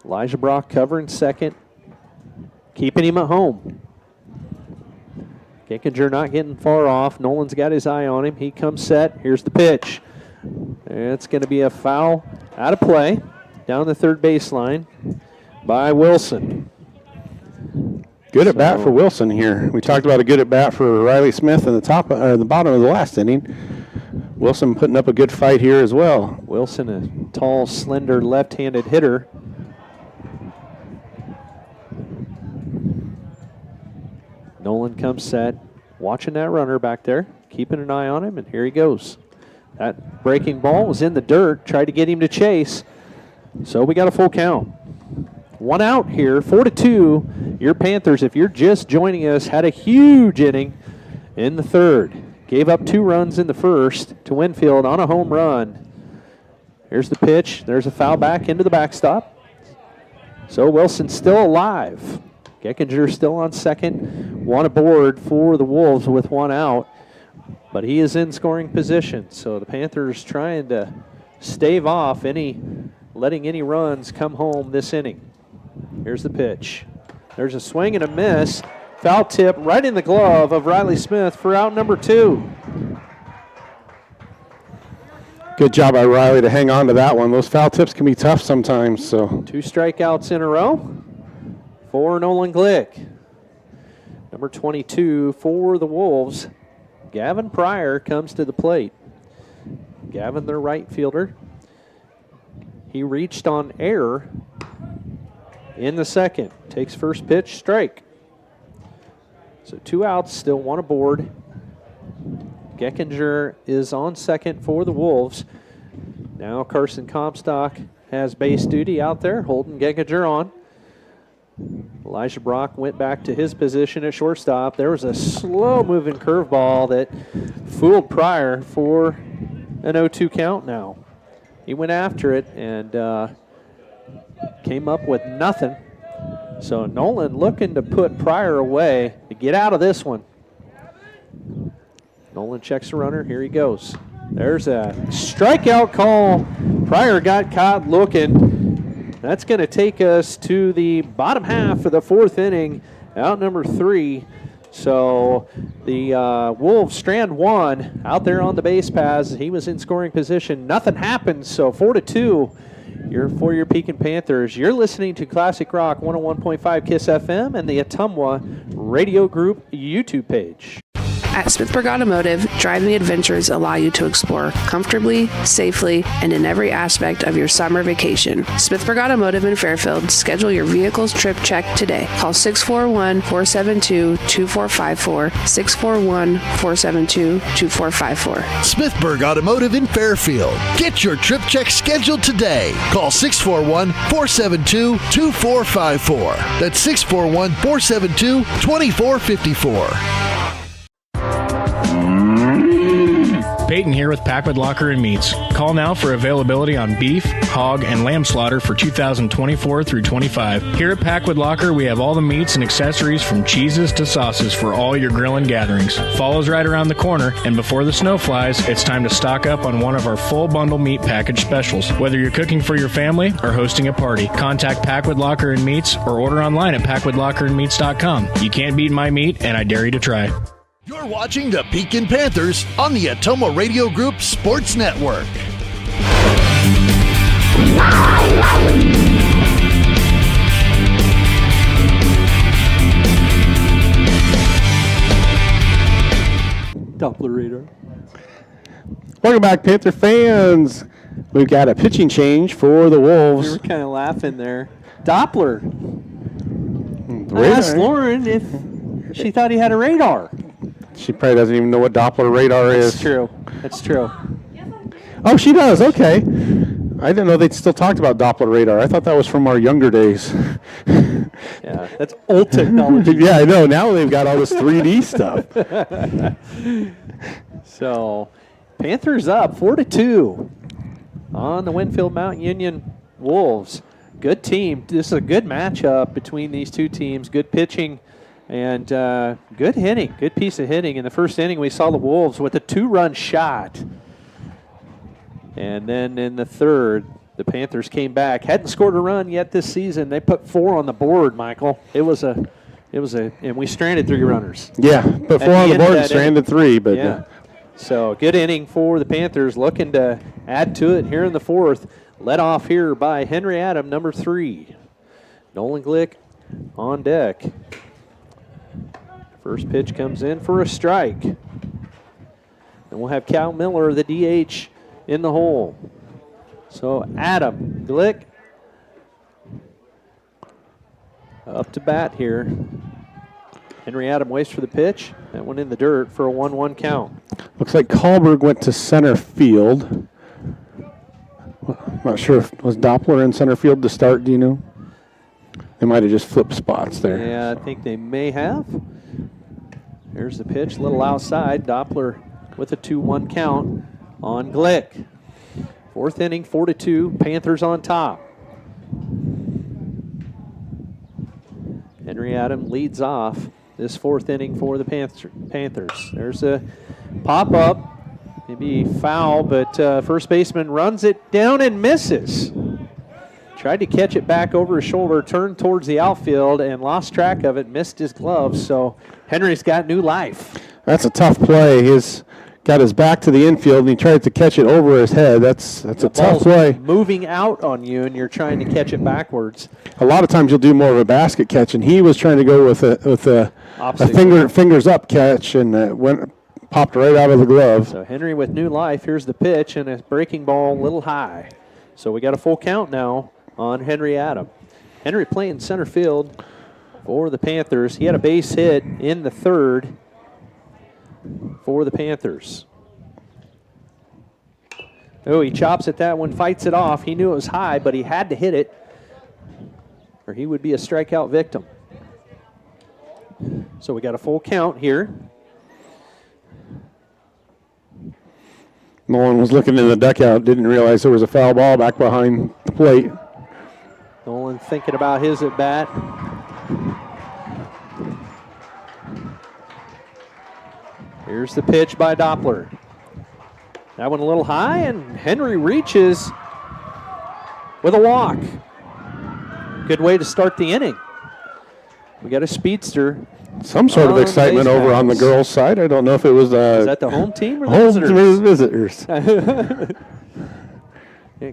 Elijah Brock covering second. Keeping him at home. Ginkinger not getting far off. Nolan's got his eye on him. He comes set. Here's the pitch. It's going to be a foul out of play down the third baseline by Wilson. Good at bat for Wilson here. We talked about a good at bat for Riley Smith in the the bottom of the last inning. Wilson putting up a good fight here as well. Wilson, a tall, slender, left-handed hitter. Nolan comes set, watching that runner back there. keeping an eye on him, and here he goes. That breaking ball was in the dirt, tried to get him to chase. So we got a full count. 1 out here, 4-2. Your Panthers, if you're just joining us, had a huge inning in the third. Gave up 2 runs in the first to Winfield on a home run. Here's the pitch. There's a foul back into the backstop. So Wilson's still alive. Geckinger still on second. 1 aboard for the Wolves with 1 out. But he is in scoring position. So the Panthers trying to stave off letting any runs come home this inning. Here's the pitch. There's a swing and a miss. Foul tip right in the glove of Riley Smith for out number 2. Good job by Riley to hang on to that one. Those foul tips can be tough sometimes. So 2 strikeouts in a row for Nolan Glick. Number 22 for the Wolves, Gavin Pryor, comes to the plate. Gavin, their right fielder. He reached on error in the second. Takes first pitch, strike. So 2 outs, still 1 aboard. Geckinger is on second for the Wolves. Now Carson Comstock has base duty out there, holding Geckinger on. Elijah Brock went back to his position at shortstop. There was a slow-moving curveball that fooled Pryor for an 0-2 count now. He went after it and came up with nothing. So Nolan looking to put Pryor away to get out of this one. Nolan checks the runner. Here he goes. There's a strikeout call. Pryor got caught looking. That's going to take us to the bottom half of the 4th inning, out number 3. So the Wolves strand 1 out there on the base paths. He was in scoring position. Nothing happened, so 4-2 for your Pekin Panthers. You're listening to Classic Rock 101.5 KISS FM and the Ottumwa Radio Group YouTube page. At Smithburg Automotive, driving adventures allow you to explore comfortably, safely, and in every aspect of your summer vacation. Smithburg Automotive in Fairfield. Schedule your vehicle's trip check today. Call 641-472-2454, 641-472-2454. Smithburg Automotive in Fairfield. Get your trip check scheduled today. Call 641-472-2454. That's 641-472-2454. Peyton here with Packwood Locker and Meats. Call now for availability on beef, hog, and lamb slaughter for 2024 through 25. Here at Packwood Locker, we have all the meats and accessories from cheeses to sauces for all your grilling gatherings. Fall's right around the corner, and before the snow flies, it's time to stock up on one of our full bundle meat package specials. Whether you're cooking for your family or hosting a party, contact Packwood Locker and Meats or order online at PackwoodLockerandMeats.com. You can't beat my meat, and I dare you to try. You're watching the Pekin Panthers on the Ottumwa Radio Group Sports Network. Doppler radar. Welcome back, Panther fans. We've got a pitching change for the Wolves. We were kind of laughing there. Doppler. I asked Lauren if she thought he had a radar. She probably doesn't even know what Doppler radar is. That's true. That's true. Oh, she does. Okay. I didn't know they still talked about Doppler radar. I thought that was from our younger days. Yeah, that's old technology. Yeah, I know. Now they've got all this 3D stuff. So, Panthers up 4-2 on the Winfield Mount Union Wolves. Good team. This is a good matchup between these two teams. Good pitching. And good hitting, good piece of hitting. In the first inning, we saw the Wolves with a 2-run shot. And then in the third, the Panthers came back. Hadn't scored a run yet this season. They put 4 on the board, Michael. And we stranded 3 runners. Yeah, put 4 on the board and stranded 3. But yeah. So good inning for the Panthers, looking to add to it here in the 4th. Led off here by Henry Adam, number 3. Nolan Glick on deck. First pitch comes in for a strike. And we'll have Cal Miller, the DH, in the hole. So Adam Glick up to bat here. Henry Adam waits for the pitch. That one in the dirt for a 1-1 count. Looks like Kahlberg went to center field. I'm not sure if was Doppler in center field to start, do you know? They might have just flipped spots there. Yeah, I think they may have. Here's the pitch, a little outside. Doppler with a 2-1 count on Glick. 4th inning, 4-2, Panthers on top. Henry Adam leads off this 4th inning for the Panthers. There's a pop-up. Maybe foul, but first baseman runs it down and misses. Tried to catch it back over his shoulder, turned towards the outfield, and lost track of it, missed his glove, so Henry's got new life. That's a tough play. He's got his back to the infield, and he tried to catch it over his head. That's a tough play. Moving out on you, and you're trying to catch it backwards. A lot of times you'll do more of a basket catch, and he was trying to go with a fingers up catch, and popped right out of the glove. So Henry with new life. Here's the pitch, and a breaking ball a little high. So we got a full count now on Henry Adam. Henry playing center field for the Panthers. He had a base hit in the 3rd for the Panthers. Oh, he chops at that one, fights it off. He knew it was high, but he had to hit it, or he would be a strikeout victim. So we got a full count here. Nolan was looking in the dugout, didn't realize there was a foul ball back behind the plate. Nolan thinking about his at bat. Here's the pitch by Doppler. That one a little high, and Henry reaches with a walk. Good way to start the inning. We got a speedster. Some sort of excitement over on the girls' side. I don't know if it was Is that the home team or the visitors?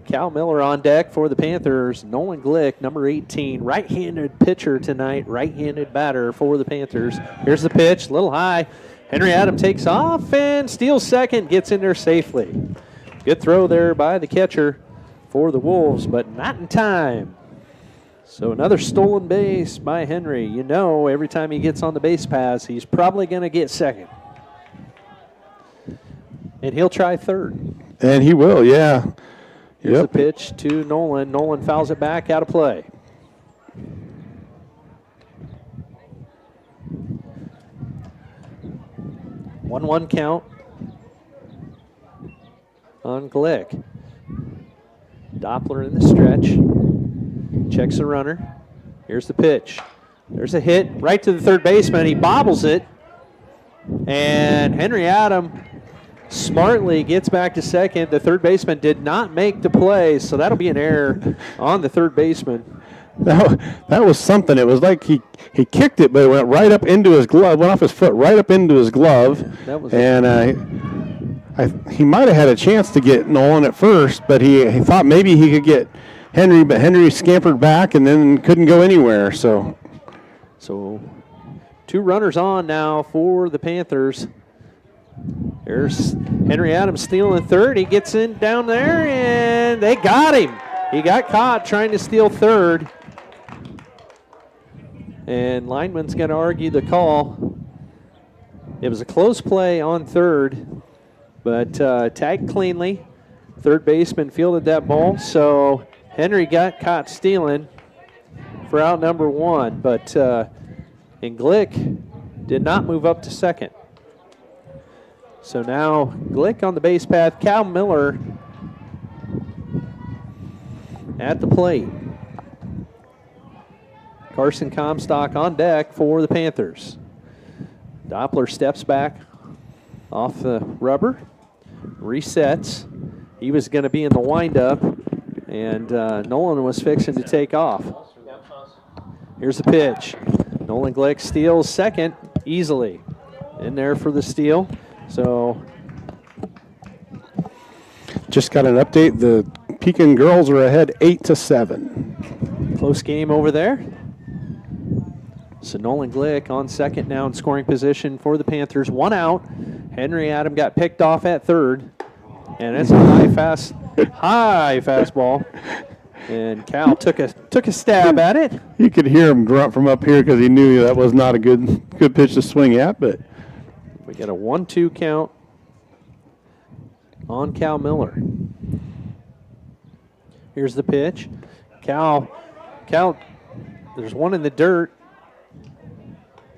Cal Miller on deck for the Panthers. Nolan Glick, number 18, right-handed pitcher tonight, right-handed batter for the Panthers. Here's the pitch, a little high. Henry Adam takes off and steals second, gets in there safely. Good throw there by the catcher for the Wolves, but not in time. So another stolen base by Henry. You know, every time he gets on the base paths, he's probably going to get second. And he'll try third. And he will, yeah. Here's the pitch to Nolan. Nolan fouls it back, out of play. One count on Glick. Doppler in the stretch. Checks the runner. Here's the pitch. There's a hit right to the third baseman. He bobbles it. And Henry Adam smartly gets back to second. The third baseman did not make the play, so that'll be an error on the third baseman. That was something. It was like he kicked it, but it went right up into his glove, went off his foot right up into his glove. That was he might have had a chance to get Nolan at first, but he thought maybe he could get Henry, but Henry scampered back and then couldn't go anywhere. So 2 runners on now for the Panthers. There's Henry Adams stealing third. He gets in down there, and they got him. He got caught trying to steal third. And lineman's going to argue the call. It was a close play on third, but tagged cleanly. Third baseman fielded that ball, so Henry got caught stealing for out number 1, but and Glick did not move up to second. So now Glick on the base path, Cal Miller at the plate. Carson Comstock on deck for the Panthers. Doppler steps back off the rubber, resets. He was going to be in the windup, and Nolan was fixing to take off. Here's the pitch. Nolan Glick steals second easily. In there for the steal. So just got an update. The Pekin girls are ahead 8-7. Close game over there. So Nolan Glick on second now in scoring position for the Panthers. 1 out. Henry Adam got picked off at third. And it's a high fastball. And Cal took a stab at it. You could hear him grunt from up here because he knew that was not a good pitch to swing at. But we got a 1-2 count on Cal Miller. Here's the pitch. Cal, there's one in the dirt.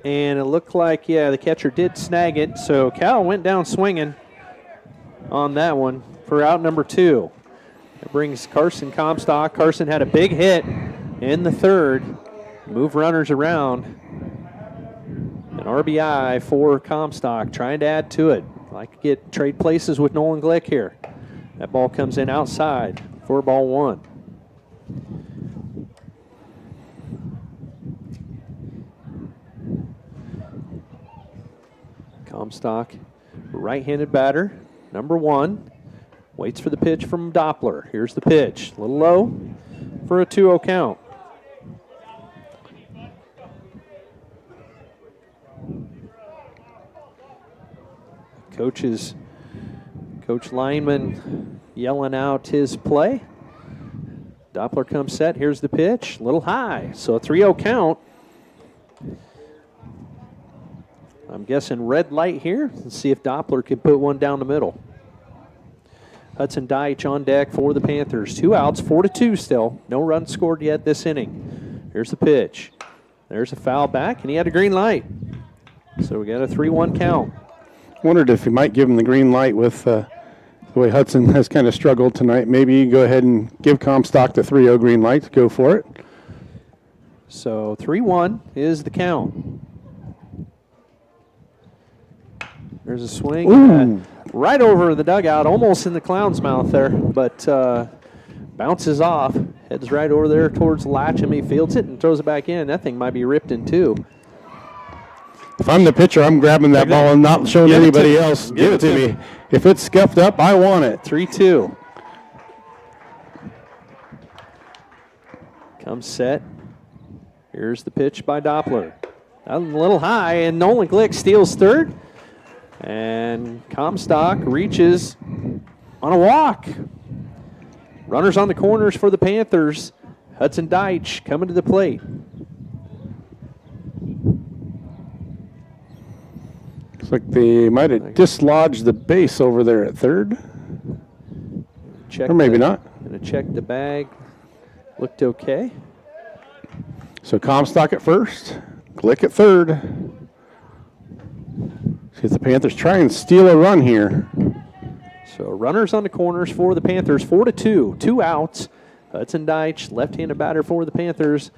And it looked like, the catcher did snag it. So Cal went down swinging on that one for out number 2. It brings Carson Comstock. Carson had a big hit in the third. Move runners around. An RBI for Comstock, trying to add to it. Like to get trade places with Nolan Glick here. That ball comes in outside for ball 1. Comstock, right-handed batter, number 1. Waits for the pitch from Doppler. Here's the pitch. A little low for a 2-0 count. Coach Lineman yelling out his play. Doppler comes set. Here's the pitch. A little high. So a 3-0 count. I'm guessing red light here. Let's see if Doppler can put one down the middle. Hudson Deitch on deck for the Panthers. 2 outs, 4-2 still. No runs scored yet this inning. Here's the pitch. There's a foul back, and he had a green light. So we got a 3-1 count. Wondered if he might give him the green light with the way Hudson has kind of struggled tonight. Maybe you go ahead and give Comstock the 3-0 green light. Go for it. So 3-1 is the count. There's a swing. Right over the dugout, almost in the clown's mouth there, but bounces off, heads right over there towards Latcham. He fields it and throws it back in. That thing might be ripped in two. If I'm the pitcher, I'm grabbing that ball and not showing anybody else. Give it to me. If it's scuffed up, I want it. 3-2. Comes set. Here's the pitch by Doppler. A little high, and Nolan Glick steals third. And Comstock reaches on a walk. Runners on the corners for the Panthers. Hudson Deitch coming to the plate. Looks like they might have dislodged the base over there at third. Or maybe not. Going to check the bag. Looked okay. So Comstock at first. Glick at third. See if the Panthers try and steal a run here. So runners on the corners for the Panthers, 4-2, 2 outs. Hudson Deitch, left-handed batter for the Panthers,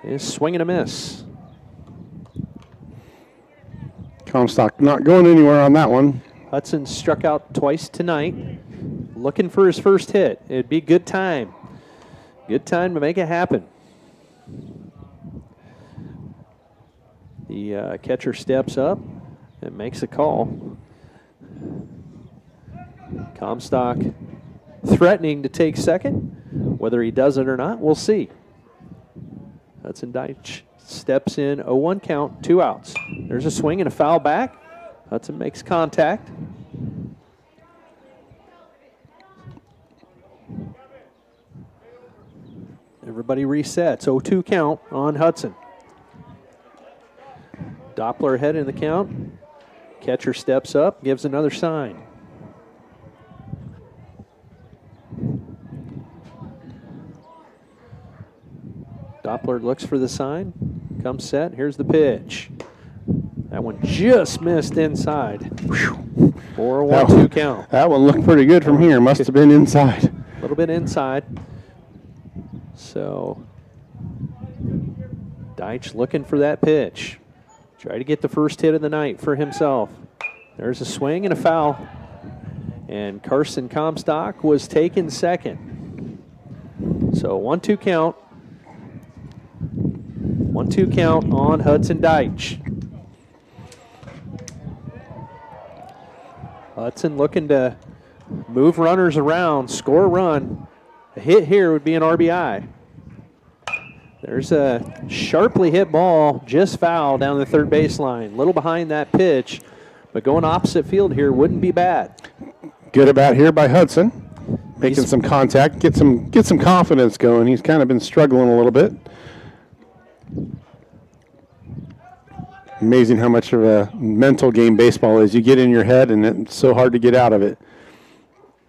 is swinging a miss. Comstock not going anywhere on that one. Hudson struck out twice tonight, looking for his first hit. It'd be good time. Good time to make it happen. The catcher steps up and makes a call. Comstock threatening to take second. Whether he does it or not, we'll see. Hudson Deitch steps in, 0-1 count, 2 outs. There's a swing and a foul back. Hudson makes contact. Everybody resets, 0-2 count on Hudson. Doppler ahead in the count. Catcher steps up, gives another sign. Doppler looks for the sign, comes set, here's the pitch. That one just missed inside. For a 1-2 count. That one looked pretty good from here, must have been inside. A little bit inside. So, Deitch looking for that pitch. Try to get the first hit of the night for himself. There's a swing and a foul. And Carson Comstock was taken second. So 1-2 count. 1-2 count on Hudson Deitch. Hudson looking to move runners around, score a run. A hit here would be an RBI. There's a sharply hit ball, just foul down the third baseline. A little behind that pitch, but going opposite field here wouldn't be bad. Good about here by Hudson. making some contact, get some confidence going. He's kind of been struggling a little bit. Amazing how much of a mental game baseball is. You get in your head, and it's so hard to get out of it.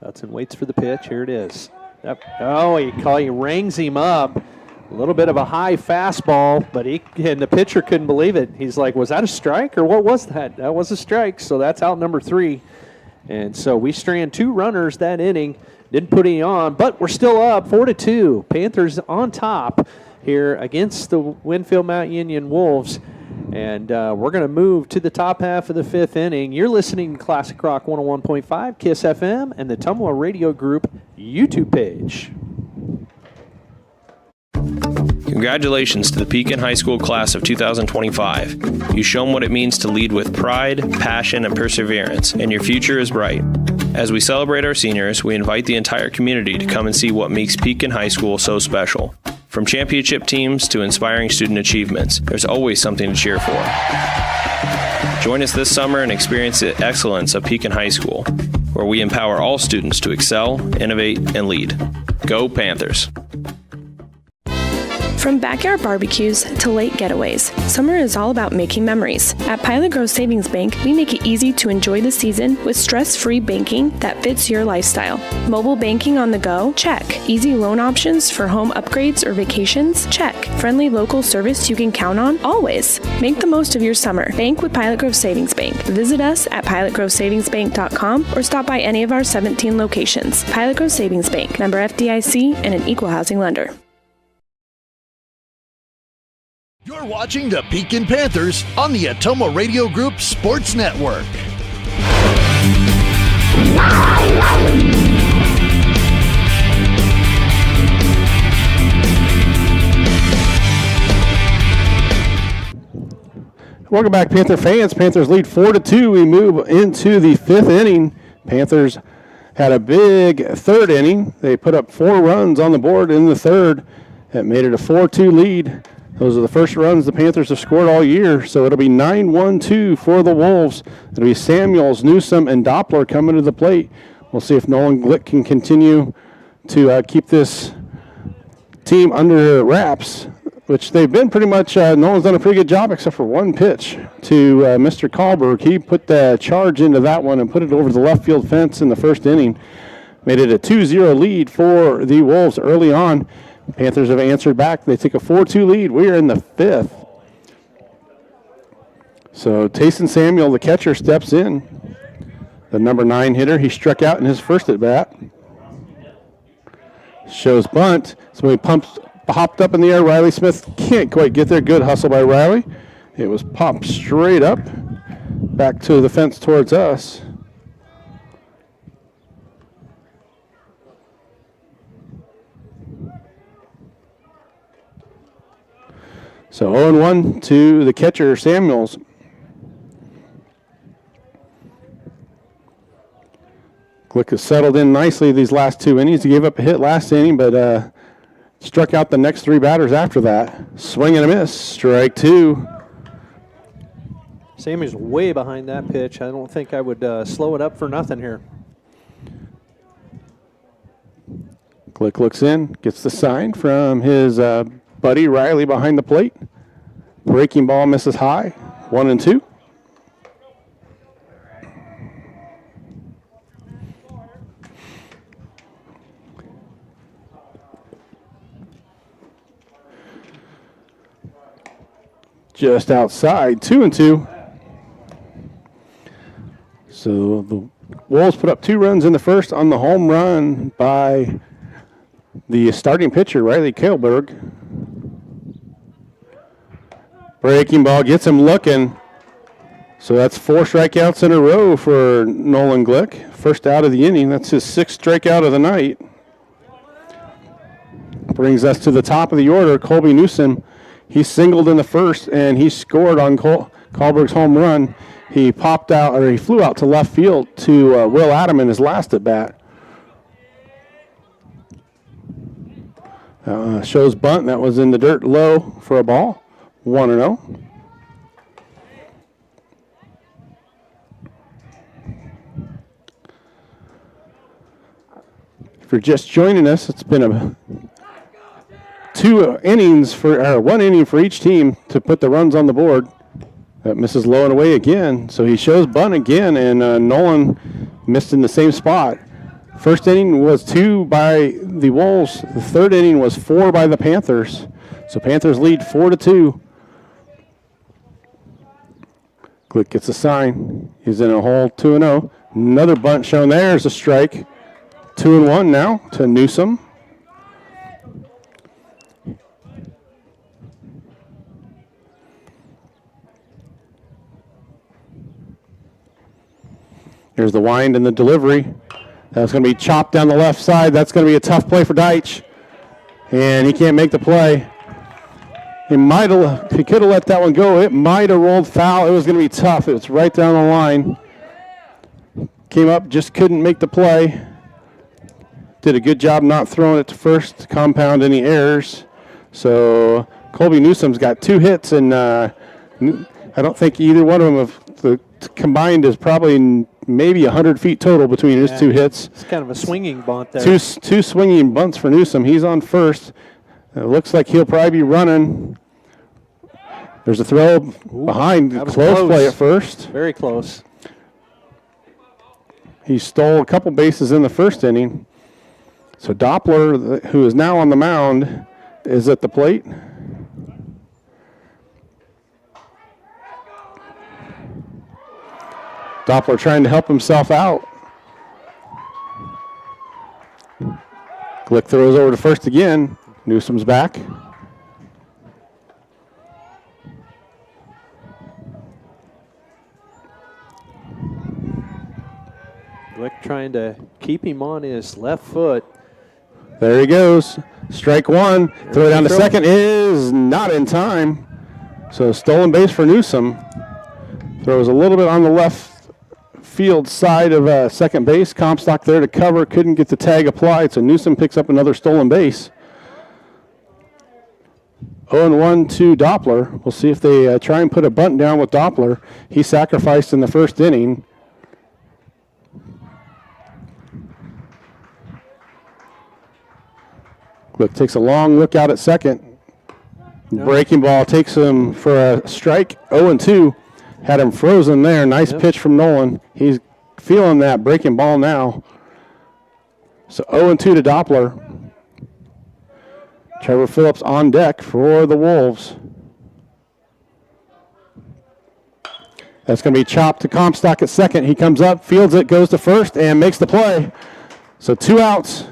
Hudson waits for the pitch. Here it is. Yep. Oh, he rings him up. A little bit of a high fastball, but and the pitcher couldn't believe it. He's like, was that a strike or what was that? That was a strike, so that's out number 3. And so we strand 2 runners that inning. Didn't put any on, but we're still up 4-2. Panthers on top here against the Winfield Mount Union Wolves. And we're going to move to the top half of the 5th inning. You're listening to Classic Rock 101.5, KISS FM, and the Tumwa Radio Group YouTube page. Congratulations to the Pekin High School class of 2025. You've shown what it means to lead with pride, passion, and perseverance, and your future is bright. As we celebrate our seniors, we invite the entire community to come and see what makes Pekin High School so special. From championship teams to inspiring student achievements, there's always something to cheer for. Join us this summer and experience the excellence of Pekin High School, where we empower all students to excel, innovate, and lead. Go Panthers! From backyard barbecues to late getaways, summer is all about making memories. At Pilot Grove Savings Bank, we make it easy to enjoy the season with stress-free banking that fits your lifestyle. Mobile banking on the go? Check. Easy loan options for home upgrades or vacations? Check. Friendly local service you can count on? Always. Make the most of your summer. Bank with Pilot Grove Savings Bank. Visit us at pilotgrovesavingsbank.com or stop by any of our 17 locations. Pilot Grove Savings Bank, member FDIC, and an equal housing lender. You're watching the Pekin Panthers on the Atomo Radio Group Sports Network. Welcome back, Panther fans. Panthers lead 4-2. We move into the 5th inning. Panthers had a big 3rd inning. They put up 4 runs on the board in the 3rd. That made it a 4-2 lead. Those are the first runs the Panthers have scored all year, so it'll be 9-1-2 for the Wolves. It'll be Samuels, Newsom, and Doppler coming to the plate. We'll see if Nolan Glick can continue to keep this team under wraps, which they've been pretty much. Nolan's done a pretty good job except for one pitch to Mr. Kahlberg. He put the charge into that one and put it over the left field fence in the 1st inning. Made it a 2-0 lead for the Wolves early on. Panthers have answered back. They take a 4-2 lead. We are in the 5th. So Tayson Samuel, the catcher, steps in. The number 9 hitter, he struck out in his first at bat. Shows bunt. So he popped up in the air. Riley Smith can't quite get there. Good hustle by Riley. It was popped straight up back to the fence towards us. So 0-1 to the catcher, Samuels. Glick has settled in nicely these last 2 innings. He gave up a hit last inning, but struck out the next 3 batters after that. Swing and a miss, strike 2. Samuel's way behind that pitch. I don't think I would slow it up for nothing here. Glick looks in, gets the sign from his buddy Riley behind the plate. Breaking ball misses high. 1-2. Just outside. 2-2. So the Wolves put up 2 runs in the first on the home run by the starting pitcher, Riley Kahlberg. Breaking ball gets him looking. So that's 4 strikeouts in a row for Nolan Glick. First out of the inning. That's his 6th strikeout of the night. Brings us to the top of the order. Colby Newsom, he singled in the first, and he scored on Kahlberg's home run. He popped out, or he flew out to left field to Will Adam in his last at bat. Shows bunt. That was in the dirt low for a ball. 1-0. If you're just joining us, it's been one inning for each team to put the runs on the board. That misses low and away again, so he shows bunt again, and Nolan missed in the same spot. First inning was 2 by the Wolves. The third inning was 4 by the Panthers. So Panthers lead 4-2. Glick gets a sign. He's in a hole, 2-0. Another bunt shown there. There's a strike. 2-1 now to Newsom. Here's the wind and the delivery. That's going to be chopped down the left side. That's going to be a tough play for Deitch. And he can't make the play. He could have let that one go. It might have rolled foul. It was going to be tough. It was right down the line. Came up, just couldn't make the play. Did a good job not throwing it to first to compound any errors. So Colby Newsom's got 2 hits, and I don't think either one of them have combined is probably maybe 100 feet total between his 2 hits. It's kind of a swinging bunt there. Two swinging bunts for Newsom. He's on first. It looks like he'll probably be running. There's a throw behind. Close play at first. Very close. He stole a couple bases in the first inning. So Doppler, who is now on the mound, is at the plate. Doppler trying to help himself out. Glick throws over to first again. Newsom's back. Glick trying to keep him on his left foot. There he goes. Strike 1. Throw it down to second is not in time. So stolen base for Newsom. Throws a little bit on the left field side of second base. Comstock there to cover. Couldn't get the tag applied, so Newsom picks up another stolen base. 0-1 to Doppler. We'll see if they try and put a bunt down with Doppler. He sacrificed in the first inning. Glick takes a long look out at second. Breaking ball takes him for a strike. 0-2. Had him frozen there. Nice pitch from Nolan. He's feeling that breaking ball now. So 0-2 to Doppler. Trevor Phillips on deck for the Wolves. That's going to be chopped to Comstock at second. He comes up, fields it, goes to first, and makes the play. So 2 outs.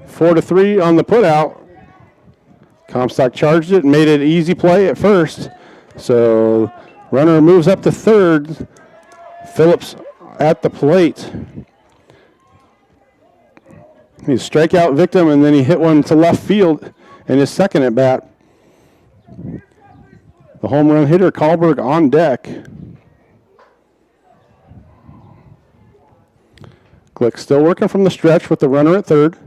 4-3 on the putout. Comstock charged it and made it an easy play at first. So runner moves up to third. Phillips at the plate. He's a strikeout victim, and then he hit one to left field in his second at bat. The home run hitter, Kahlberg, on deck. Glick still working from the stretch with the runner at third.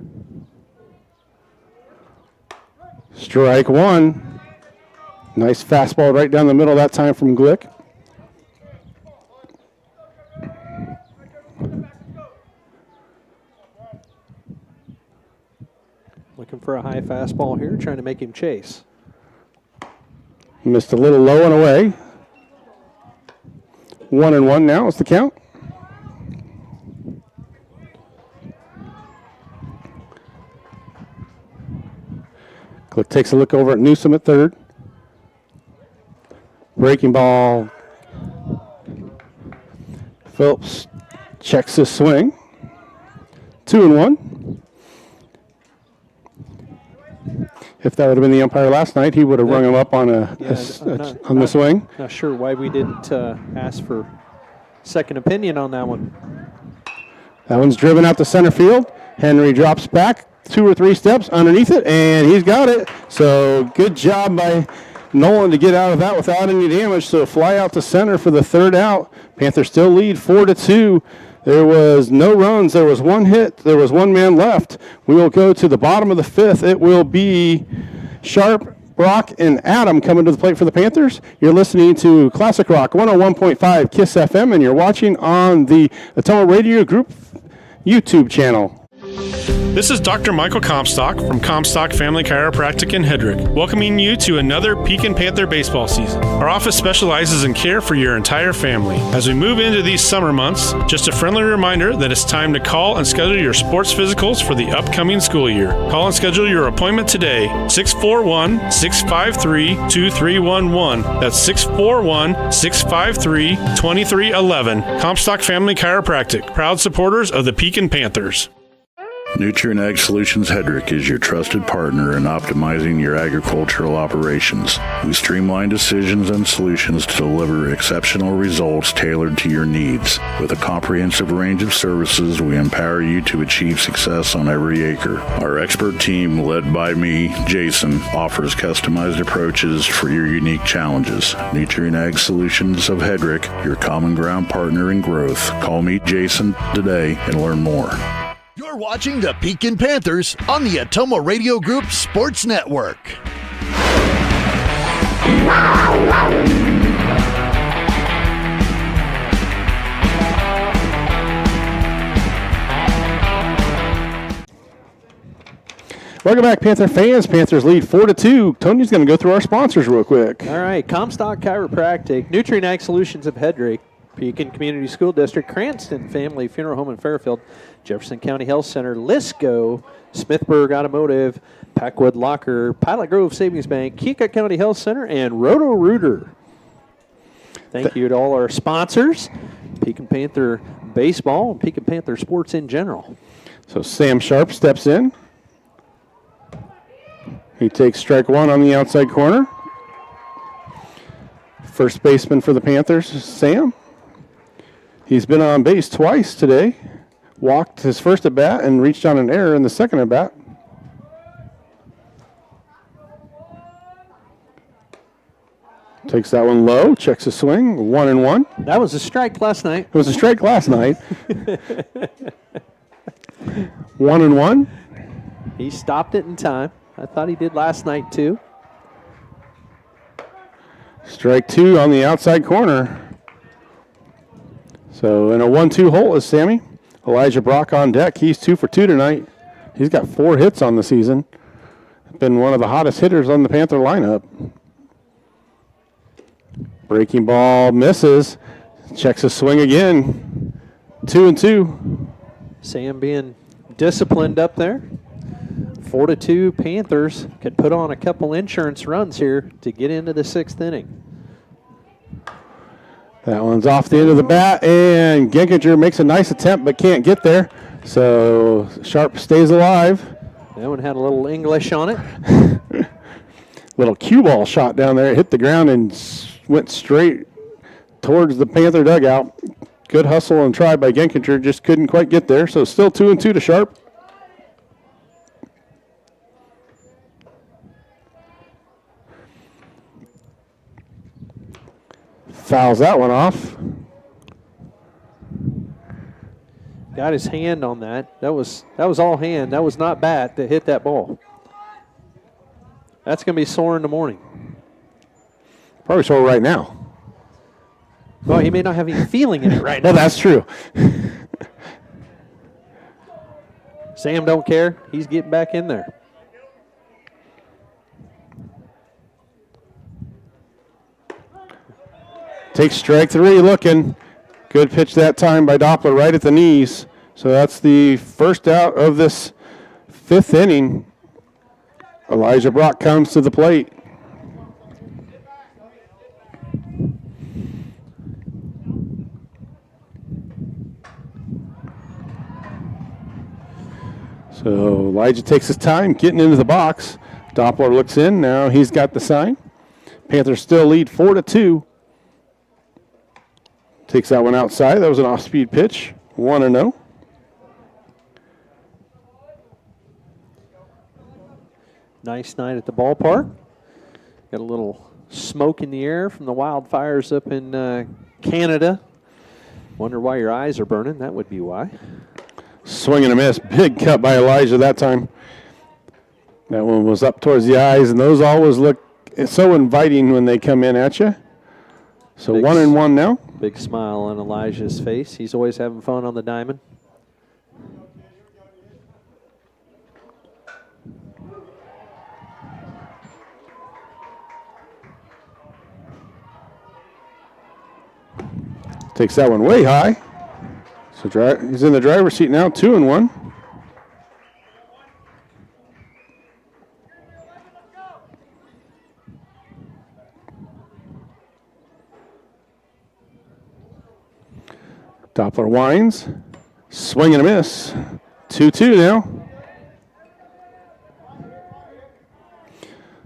Strike 1. Nice fastball right down the middle that time from Glick. Looking for a high fastball here, trying to make him chase. Missed a little low and away. 1-1 now is the count. Glick takes a look over at Newsom at third. Breaking ball. Phillips checks his swing. 2-1. If that would have been the umpire last night, he would have rung him up on on the swing. Not sure why we didn't ask for second opinion on that one. That one's driven out to center field. Henry drops back 2 or 3 steps underneath it, and he's got it. So good job by Nolan to get out of that without any damage. So fly out to center for the third out. Panthers still lead 4-2. There was no runs. There was 1 hit. There was 1 man left. We will go to the bottom of the 5th. It will be Sharp, Brock, and Adam coming to the plate for the Panthers. You're listening to Classic Rock 101.5 KISS FM, and you're watching on the Atomo Radio Group YouTube channel. This is Dr. Michael Comstock from Comstock Family Chiropractic in Hedrick, welcoming you to another Pekin Panther baseball season. Our office specializes in care for your entire family. As we move into these summer months, just a friendly reminder that it's time to call and schedule your sports physicals for the upcoming school year. Call and schedule your appointment today, 641-653-2311. That's 641-653-2311. Comstock Family Chiropractic, proud supporters of the Pekin Panthers. Nutrient Ag Solutions Hedrick is your trusted partner in optimizing your agricultural operations. We streamline decisions and solutions to deliver exceptional results tailored to your needs. With a comprehensive range of services, we empower you to achieve success on every acre. Our expert team, led by me, Jason, offers customized approaches for your unique challenges. Nutrient Ag Solutions of Hedrick, your common ground partner in growth. Call me Jason today and learn more. You're watching the Pekin Panthers on the Atomo Radio Group Sports Network. Welcome back, Panther fans. Panthers lead 4-2. Tony's going to go through our sponsors real quick. All right, Comstock Chiropractic, Nutrient Ag Solutions of Hedrick, Pekin Community School District, Cranston Family Funeral Home in Fairfield, Jefferson County Health Center, Lisco, Smithburg Automotive, Packwood Locker, Pilot Grove Savings Bank, Keokuk County Health Center, and Roto-Rooter. Thank you to all our sponsors, Pekin Panther Baseball and Pekin Panther Sports in general. So Sam Sharp steps in. He takes strike one on the outside corner. First baseman for the Panthers, Sam. He's been on base twice today. Walked his first at bat and reached on an error in the second at bat. Takes that one low, checks the swing, 1-1. That was a strike last night. It was a strike last night. 1-1. He stopped it in time. I thought he did last night too. Strike two on the outside corner. So in a 1-2 hole is Sammy. Elijah Brock on deck. He's 2 for 2 tonight. He's got 4 hits on the season. Been one of the hottest hitters on the Panther lineup. Breaking ball misses. Checks his swing again. 2-2. Sam being disciplined up there. 4-2 Panthers could put on a couple insurance runs here to get into the 6th inning. That one's off the end of the bat, and Genkinger makes a nice attempt but can't get there. So Sharp stays alive. That one had a little English on it. Little cue ball shot down there. It hit the ground and went straight towards the Panther dugout. Good hustle and try by Genkinger, just couldn't quite get there. So still 2-2 to Sharp. Fouls that one off. Got his hand on that. That was all hand. That was not bat that hit that ball. That's going to be sore in the morning. Probably sore right now. Well, he may not have any feeling in it right now. Well, that's true. Sam don't care. He's getting back in there. Takes strike 3 looking. Good pitch that time by Doppler right at the knees. So that's the first out of this 5th inning. Elijah Brock comes to the plate. So Elijah takes his time getting into the box. Doppler looks in. Now he's got the sign. Panthers still lead 4-2. Takes that one outside. That was an off-speed pitch. 1-0. Nice night at the ballpark. Got a little smoke in the air from the wildfires up in Canada. Wonder why your eyes are burning. That would be why. Swing and a miss. Big cut by Elijah that time. That one was up towards the eyes, and those always look so inviting when they come in at you. So 1-1 now. Big smile on Elijah's face. He's always having fun on the diamond. Takes that one way high. So he's in the driver's seat now, 2-1. Doppler winds. Swing and a miss. 2-2 now.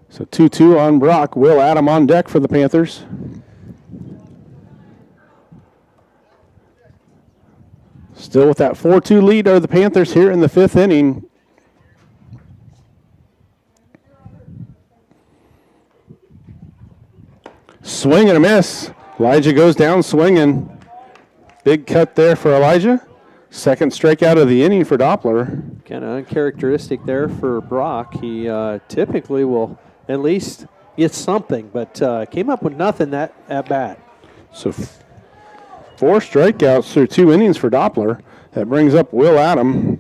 So 2-2 on Brock. Will Adam on deck for the Panthers. Still with that 4-2 lead are the Panthers here in the 5th inning. Swing and a miss. Elijah goes down swinging. Big cut there for Elijah. Second strikeout of the inning for Doppler. Kind of uncharacteristic there for Brock. He typically will at least get something, but came up with nothing that at bat. So 4 strikeouts through 2 innings for Doppler. That brings up Will Adam.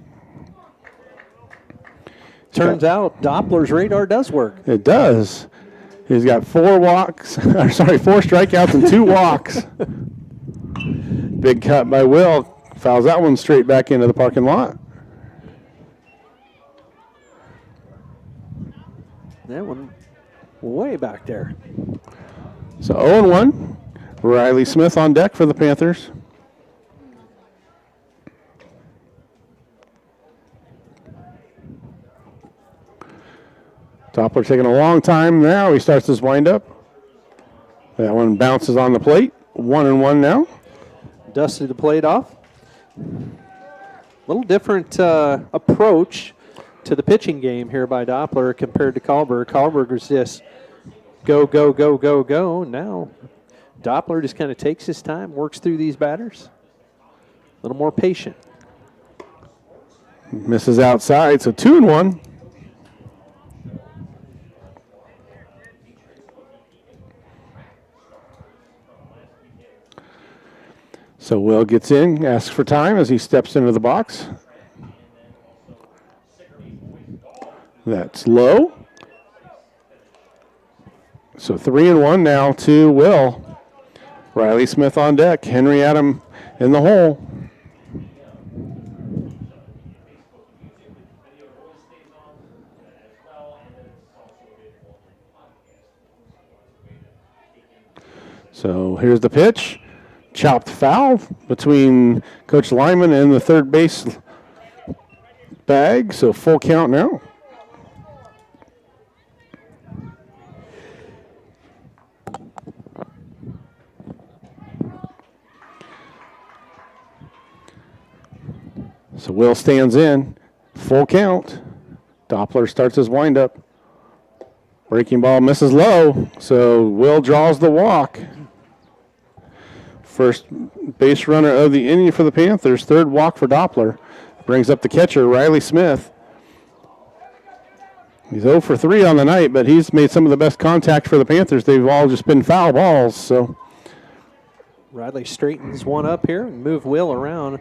Turns out Doppler's radar does work. It does. He's got 4 strikeouts and 2 walks. Big cut by Will. Fouls that one straight back into the parking lot. That one way back there. So 0-1. Riley Smith on deck for the Panthers. Doppler taking a long time now. He starts his windup. That one bounces on the plate. 1-1 now. Dusted the plate off. Little different approach to the pitching game here by Doppler compared to Kahlberg. Kahlberg was just go, go, go, go, go. Now Doppler just kind of takes his time, works through these batters. A little more patient. Misses outside, so 2-1. So Will gets in, asks for time as he steps into the box. That's low. So 3-1 now to Will. Riley Smith on deck. Henry Adam in the hole. So here's the pitch. Chopped foul between Coach Lyman and the third base bag. So full count now. So Will stands in. Full count. Doppler starts his windup. Breaking ball misses low. So Will draws the walk. First base runner of the inning for the Panthers. Third walk for Doppler. Brings up the catcher, Riley Smith. He's 0 for 3 on the night, but he's made some of the best contact for the Panthers. They've all just been foul balls. So Riley straightens one up here and move Will around.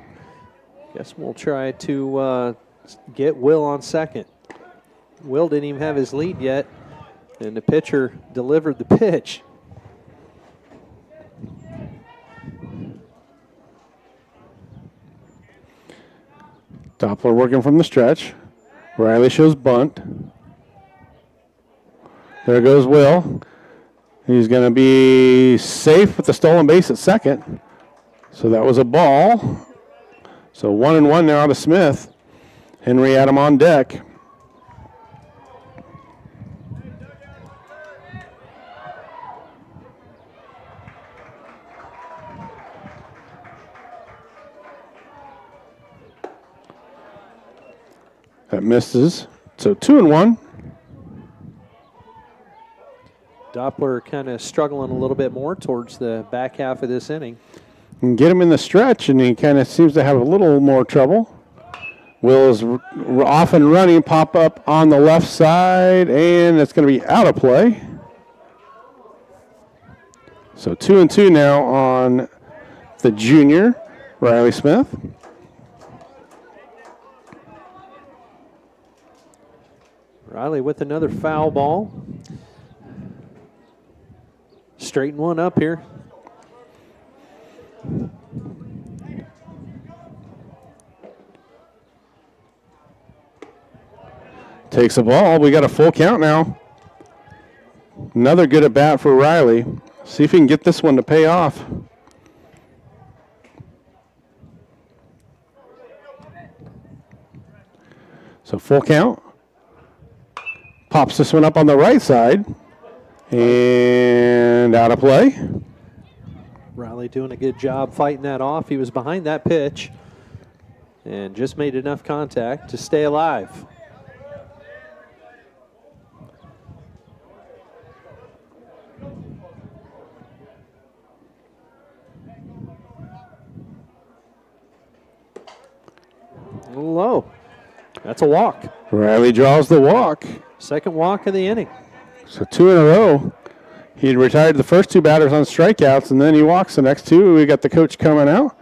Guess we'll try to get Will on second. Will didn't even have his lead yet, and the pitcher delivered the pitch. Doppler working from the stretch. Riley shows bunt. There goes Will. He's going to be safe with the stolen base at second. So that was a ball. So 1-1 now to Smith. Henry Adam on deck. That misses. So 2-1. Doppler kind of struggling a little bit more towards the back half of this inning. And get him in the stretch, and he kind of seems to have a little more trouble. Will is off and running, pop up on the left side, and it's going to be out of play. So 2-2 now on the junior, Riley Smith. Riley with another foul ball. Straighten one up here. Takes the ball. We got a full count now. Another good at bat for Riley. See if he can get this one to pay off. So full count. Pops this one up on the right side. And out of play. Riley doing a good job fighting that off. He was behind that pitch and just made enough contact to stay alive. A little low. That's a walk. Riley draws the walk. Second walk of the inning. So 2 in a row. He had retired the first 2 batters on strikeouts, and then he walks the next 2. We got the coach coming out.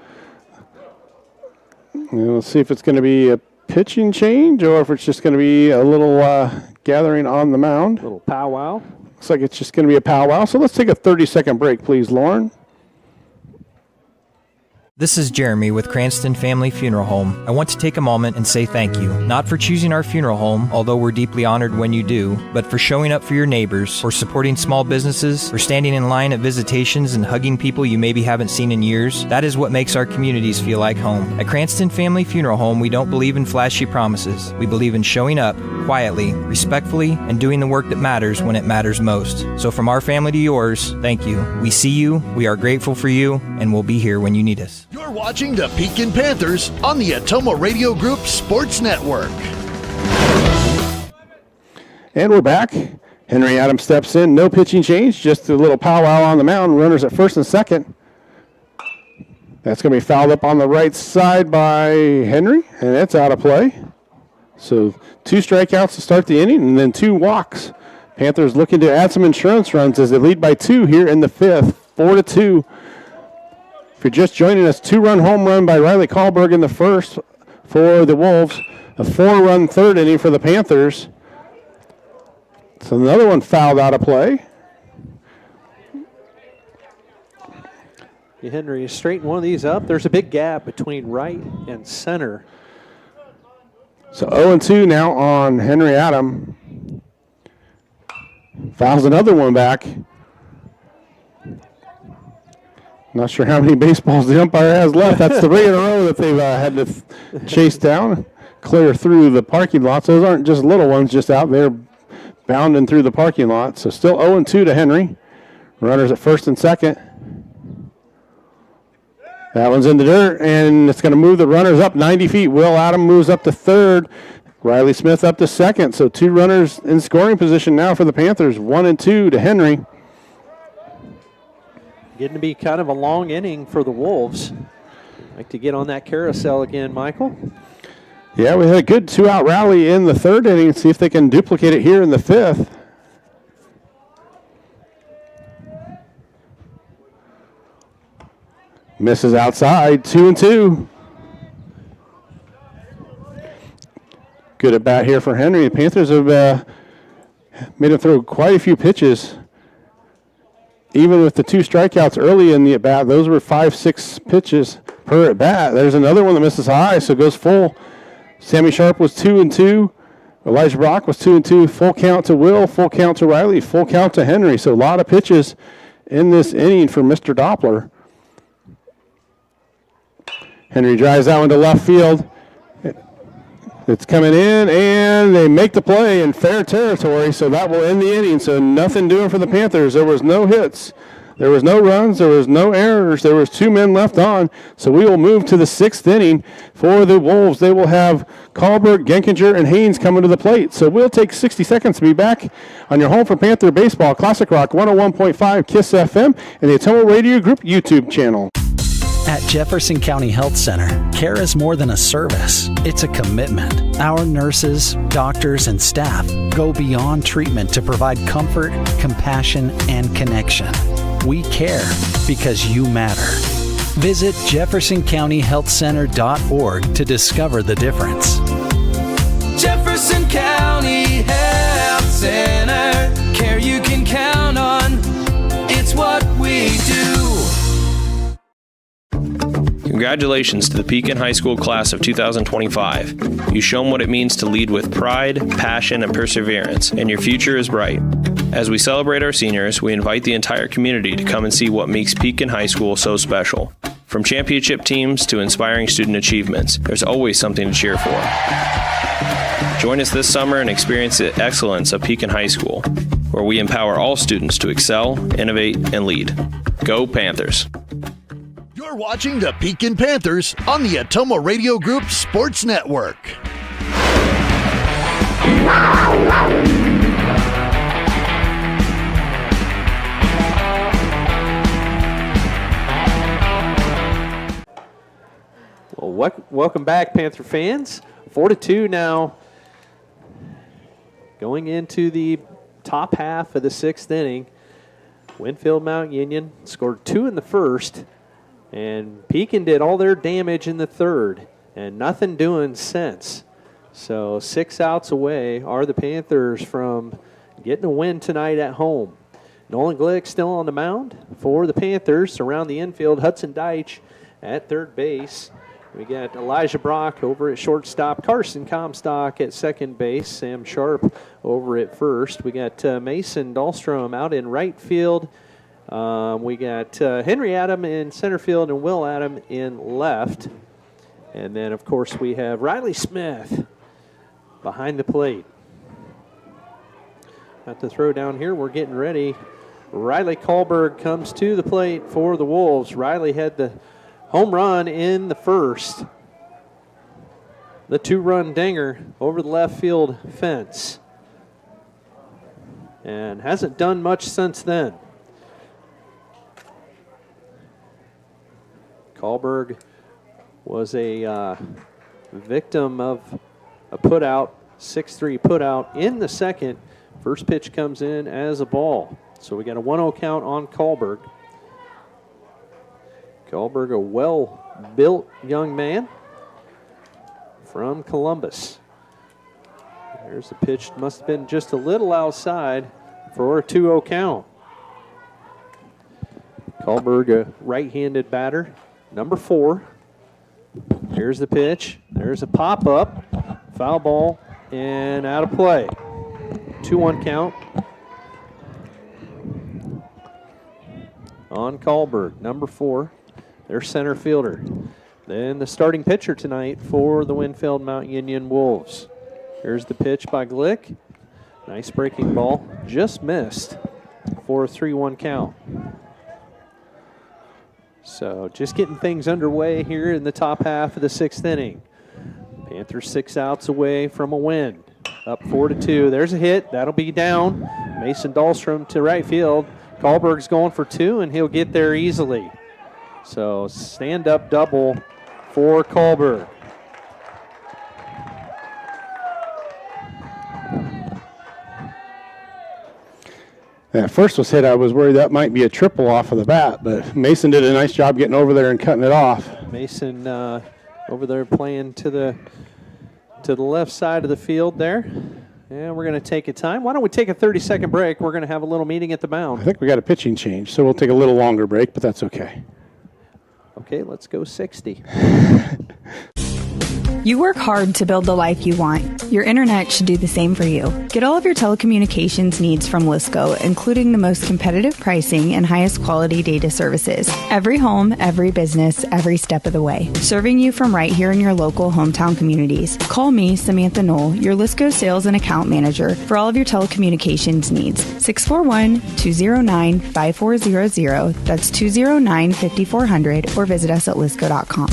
And we'll see if it's going to be a pitching change or if it's just going to be a little gathering on the mound. Little powwow. Looks like it's just going to be a powwow. So let's take a 30-second break, please, Lauren. This is Jeremy with Cranston Family Funeral Home. I want to take a moment and say thank you, not for choosing our funeral home, although we're deeply honored when you do, but for showing up for your neighbors, for supporting small businesses, for standing in line at visitations and hugging people you maybe haven't seen in years. That is what makes our communities feel like home. At Cranston Family Funeral Home, we don't believe in flashy promises. We believe in showing up quietly, respectfully, and doing the work that matters when it matters most. So from our family to yours, thank you. We see you, we are grateful for you, and we'll be here when you need us. You're watching the Pekin Panthers on the Atomo Radio Group Sports Network. And we're back. Henry Adams steps in. No pitching change, just a little powwow on the mound. Runners at first and second. That's going to be fouled up on the right side by Henry, and it's out of play. So 2 strikeouts to start the inning and then 2 walks. Panthers looking to add some insurance runs as they lead by 2 here in the 5th, 4-2. If you're just joining us, 2-run home run by Riley Kahlberg in the first for the Wolves. A 4-run third inning for the Panthers. So another one fouled out of play. Henry straighten one of these up. There's a big gap between right and center. So 0-2 now on Henry Adam. Fouls another one back. Not sure how many baseballs the umpire has left. That's 3 in a row that they've had to chase down, clear through the parking lots. Those aren't just little ones just out there bounding through the parking lot. So still 0-2 to Henry. Runners at first and second. That one's in the dirt, and it's going to move the runners up 90 feet. Will Adam moves up to third. Riley Smith up to second. So 2 runners in scoring position now for the Panthers. 1-2 to Henry. Getting to be kind of a long inning for the Wolves. Like to get on that carousel again, Michael. Yeah, we had a good 2-out rally in the 3rd inning. See if they can duplicate it here in the 5th. Misses outside, 2-2. Good at bat here for Henry. The Panthers have made him throw quite a few pitches. Even with the 2 strikeouts early in the at-bat, those were 5-6 pitches per at-bat. There's another one that misses high, so it goes full. Sammy Sharp was 2-2. Elijah Brock was 2-2. Full count to Will, full count to Riley, full count to Henry. So a lot of pitches in this inning for Mr. Doppler. Henry drives that one to left field. It's coming in, and they make the play in fair territory, so that will end the inning. So nothing doing for the Panthers. There was no hits. There was no runs. There was no errors. There was 2 men left on. So we will move to the 6th inning for the Wolves. They will have Kahlberg, Genkinger, and Haynes coming to the plate. So we'll take 60 seconds to be back on your home for Panther Baseball, Classic Rock 101.5 KISS FM, and the Atomo Radio Group YouTube channel. At Jefferson County Health Center, care is more than a service. It's a commitment. Our nurses, doctors, and staff go beyond treatment to provide comfort, compassion, and connection. We care because you matter. Visit jeffersoncountyhealthcenter.org to discover the difference. Jefferson County Health Center, care you can count on. It's what we do. Congratulations to the Pekin High School class of 2025. You've shown what it means to lead with pride, passion, and perseverance, and your future is bright. As we celebrate our seniors, we invite the entire community to come and see what makes Pekin High School so special. From championship teams to inspiring student achievements, there's always something to cheer for. Join us this summer and experience the excellence of Pekin High School, where we empower all students to excel, innovate, and lead. Go Panthers! You're watching the Pekin Panthers on the Atomo Radio Group Sports Network. Well, welcome back, Panther fans. 4-2 now. Going into the top half of the sixth inning. Winfield Mount Union scored 2 in the first, and Pekin did all their damage in the third, and nothing doing since. So 6 outs away are the Panthers from getting a win tonight at home. Nolan Glick still on the mound for the Panthers. Around the infield, Hudson Deitch at third base. We got Elijah Brock over at shortstop, Carson Comstock at second base, Sam Sharp over at first. We got Mason Dahlstrom out in right field. We got Henry Adam in center field and Will Adam in left. And then, of course, we have Riley Smith behind the plate. At the throw down here, we're getting ready. Riley Kahlberg comes to the plate for the Wolves. Riley had the home run in the first. The 2-run dinger over the left field fence. And hasn't done much since then. Kahlberg was a victim of a putout, 6-3 putout in the second. First pitch comes in as a ball. So we got a 1-0 count on Kahlberg. Kahlberg, a well-built young man from Columbus. There's the pitch. Must have been just a little outside for a 2-0 count. Kahlberg, a right-handed batter, number 4. Here's the pitch. There's a pop-up, foul ball, and out of play. 2-1 count on Kahlberg, number 4. Their center fielder. Then the starting pitcher tonight for the Winfield Mount Union Wolves. Here's the pitch by Glick. Nice breaking ball. Just missed for a 3-1 count. So just getting things underway here in the top half of the sixth inning. Panthers 6 outs away from a win. Up 4-2. There's a hit. That'll be down. Mason Dahlstrom to right field. Kahlberg's going for 2, and he'll get there easily. So stand-up double for Kahlberg. At first was hit, I was worried that might be a triple off of the bat, but Mason did a nice job getting over there and cutting it off. Mason over there playing to the left side of the field there. And we're going to take a time. Why don't we take a 30-second break? We're going to have a little meeting at the mound. I think we got a pitching change, so we'll take a little longer break, but that's okay. Okay, let's go 60. You work hard to build the life you want. Your internet should do the same for you. Get all of your telecommunications needs from Lisco, including the most competitive pricing and highest quality data services. Every home, every business, every step of the way. Serving you from right here in your local hometown communities. Call me, Samantha Knoll, your Lisco sales and account manager for all of your telecommunications needs. 641-209-5400. That's 209-5400, or visit us at lisco.com.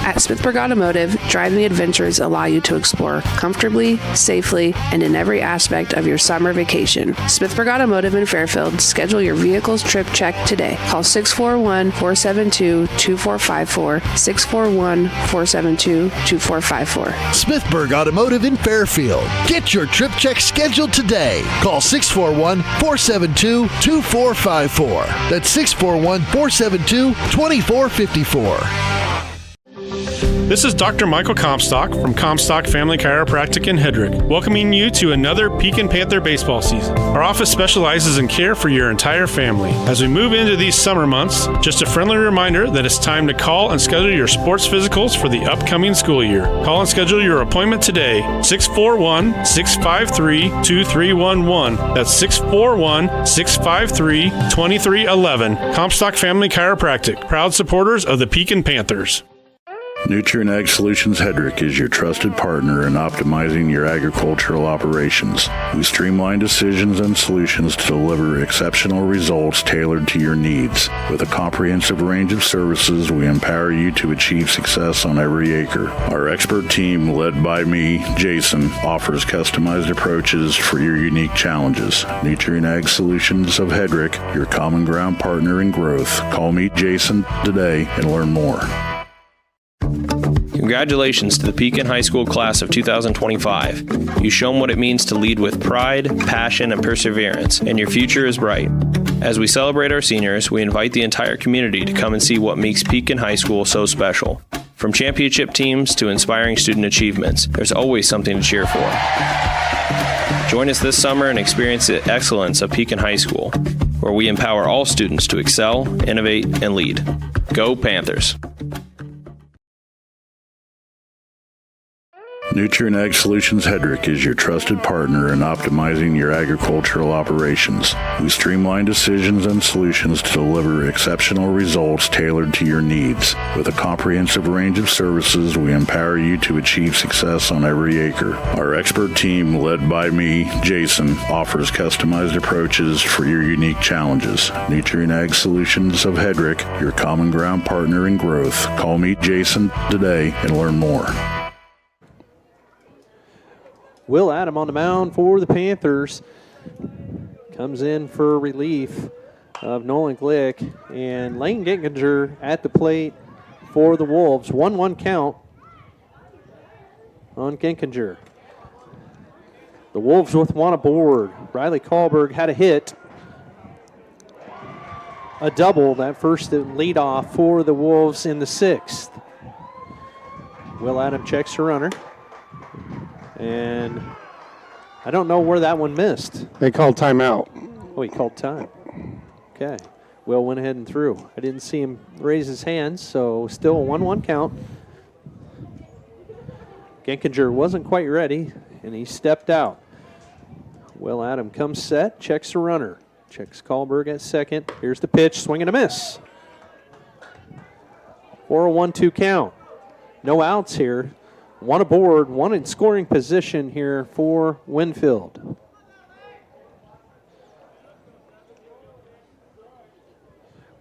At Smithburg Automotive, driving adventures allow you to explore comfortably, safely, and in every aspect of your summer vacation. Smithburg Automotive in Fairfield. Schedule your vehicle's trip check today. Call 641-472-2454, 641-472-2454. Smithburg Automotive in Fairfield. Get your trip check scheduled today. Call 641-472-2454. That's 641-472-2454. This is Dr. Michael Comstock from Comstock Family Chiropractic in Hedrick, welcoming you to another Pekin Panther baseball season. Our office specializes in care for your entire family. As we move into these summer months, just a friendly reminder that it's time to call and schedule your sports physicals for the upcoming school year. Call and schedule your appointment today, 641-653-2311. That's 641-653-2311. Comstock Family Chiropractic, proud supporters of the Pekin Panthers. Nutrient Ag Solutions Hedrick is your trusted partner in optimizing your agricultural operations. We streamline decisions and solutions to deliver exceptional results tailored to your needs. With a comprehensive range of services, we empower you to achieve success on every acre. Our expert team, led by me, Jason, offers customized approaches for your unique challenges. Nutrient Ag Solutions of Hedrick, your common ground partner in growth. Call me, Jason, today and learn more. Congratulations to the Pekin High School class of 2025. You shown what it means to lead with pride, passion, and perseverance, and your future is bright. As we celebrate our seniors, we invite the entire community to come and see what makes Pekin High School so special. From championship teams to inspiring student achievements, there's always something to cheer for. Join us this summer and experience the excellence of Pekin High School, where we empower all students to excel, innovate, and lead. Go Panthers! Nutrient Ag Solutions Hedrick is your trusted partner in optimizing your agricultural operations. We streamline decisions and solutions to deliver exceptional results tailored to your needs. With a comprehensive range of services, we empower you to achieve success on every acre. Our expert team, led by me, Jason, offers customized approaches for your unique challenges. Nutrient Ag Solutions of Hedrick, your common ground partner in growth. Call me, Jason, today and learn more. Will Adam on the mound for the Panthers. Comes in for relief of Nolan Glick. And Lane Ginkinger at the plate for the Wolves. 1-1 count on Ginkinger. The Wolves with one aboard. Riley Kahlberg had a hit. A double, that first leadoff for the Wolves in the sixth. Will Adam checks the runner. And I don't know where that one missed. They called timeout. Oh, he called time. Okay. Will went ahead and threw. I didn't see him raise his hands, so still a 1-1 count. Ginkinger wasn't quite ready, and he stepped out. Will Adam comes set, checks the runner. Checks Kahlberg at second. Here's the pitch, swing and a miss. For a 1-2 count. No outs here. One aboard, one in scoring position here for Winfield.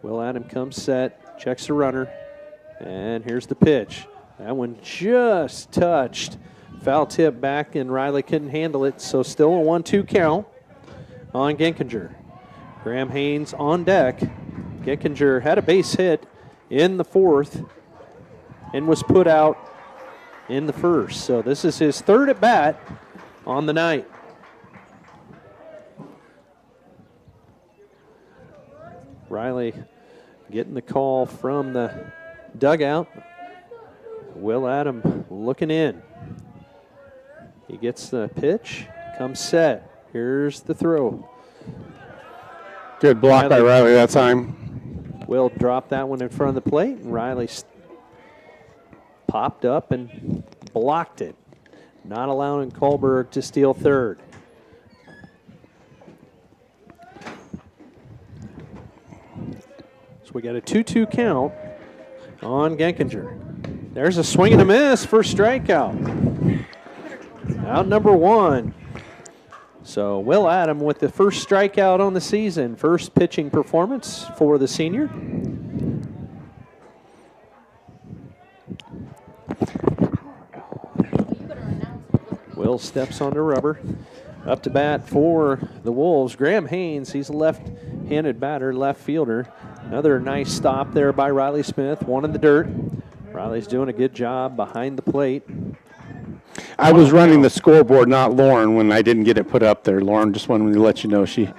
Will Adam comes set, checks the runner, and here's the pitch. That one just touched. Foul tip back, and Riley couldn't handle it, so still a 1-2 count on Ginkinger. Graham Haynes on deck. Ginkinger had a base hit in the fourth and was put out in the first. So this is his third at bat on the night. Riley getting the call from the dugout. Will Adam looking in. He gets the pitch, comes set. Here's the throw. Good block by Riley that time. Will drop that one in front of the plate, and Riley popped up and blocked it, not allowing Kahlberg to steal third. So we got a 2-2 count on Ginkinger. There's a swing and a miss for strikeout. Out number one. So Will Adam with the first strikeout on the season, first pitching performance for the senior. Will steps on the rubber. Up to bat for the Wolves. Graham Haynes, he's a left-handed batter, left fielder. Another nice stop there by Riley Smith, one in the dirt. Riley's doing a good job behind the plate. I was running the scoreboard, not Lauren, when I didn't get it put up there. Lauren just wanted to let you know she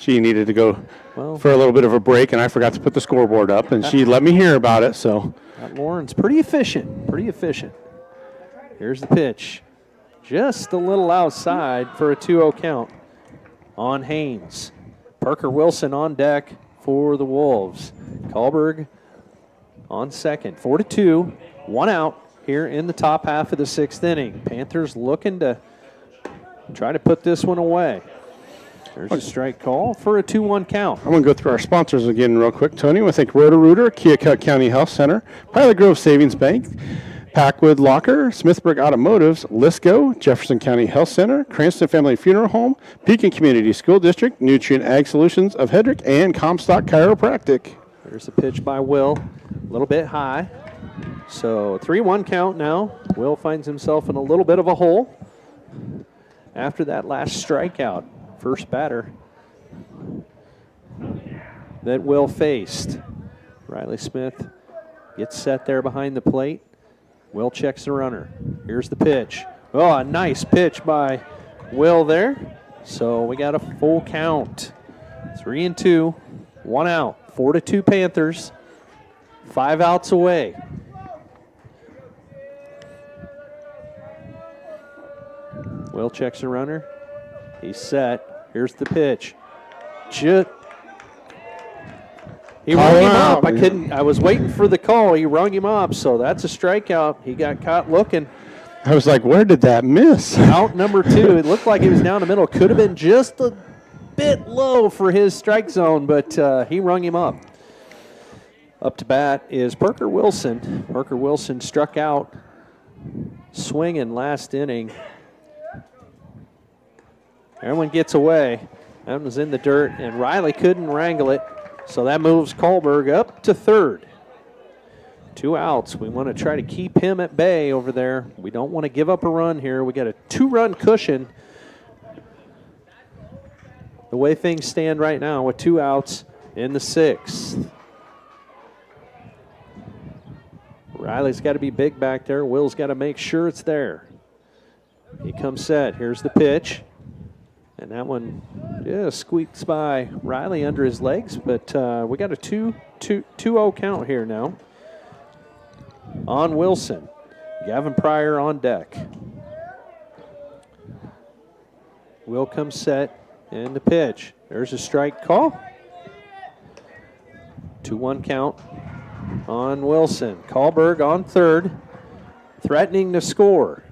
needed to go for a little bit of a break, and I forgot to put the scoreboard up, and she let me hear about it. So Scott Lawrence, pretty efficient, pretty efficient. Here's the pitch. Just a little outside for a 2-0 count on Haynes. Parker Wilson on deck for the Wolves. Kahlberg on second. 4-2, 1 out here in the top half of the 6th inning. Panthers looking to try to put this one away. There's a strike call for a 2-1 count. I'm going to go through our sponsors again real quick, Tony. We thank Roto-Rooter, Keokuk County Health Center, Pilot Grove Savings Bank, Packwood Locker, Smithburg Automotives, Lisco, Jefferson County Health Center, Cranston Family Funeral Home, Pekin Community School District, Nutrient Ag Solutions of Hedrick, and Comstock Chiropractic. There's a pitch by Will, a little bit high. So 3-1 count now. Will finds himself in a little bit of a hole after that last strikeout. First batter that Will faced. Riley Smith gets set there behind the plate. Will checks the runner. Here's the pitch. Oh, a nice pitch by Will there. So we got a full count. 3-2, 1 out. 4-2 Panthers. 5 outs away. Will checks the runner. He's set. Here's the pitch. He rung him up. I was waiting for the call. He rung him up, so that's a strikeout. He got caught looking. I was like, where did that miss? Out number 2. It looked like he was down the middle. Could have been just a bit low for his strike zone, but he rung him up. Up to bat is Parker Wilson. Parker Wilson struck out swinging last inning. Everyone gets away. That was in the dirt, and Riley couldn't wrangle it. So that moves Kahlberg up to third. 2 outs. We want to try to keep him at bay over there. We don't want to give up a run here. We got a 2-run cushion. The way things stand right now with 2 outs in the 6th. Riley's got to be big back there. Will's got to make sure it's there. He comes set. Here's the pitch. And that one just squeaks by Riley under his legs, but we got a 2-0 count here now on Wilson. Gavin Pryor on deck. Will comes set and the pitch. There's a strike call. 2-1 count on Wilson. Kahlberg on third, threatening to score.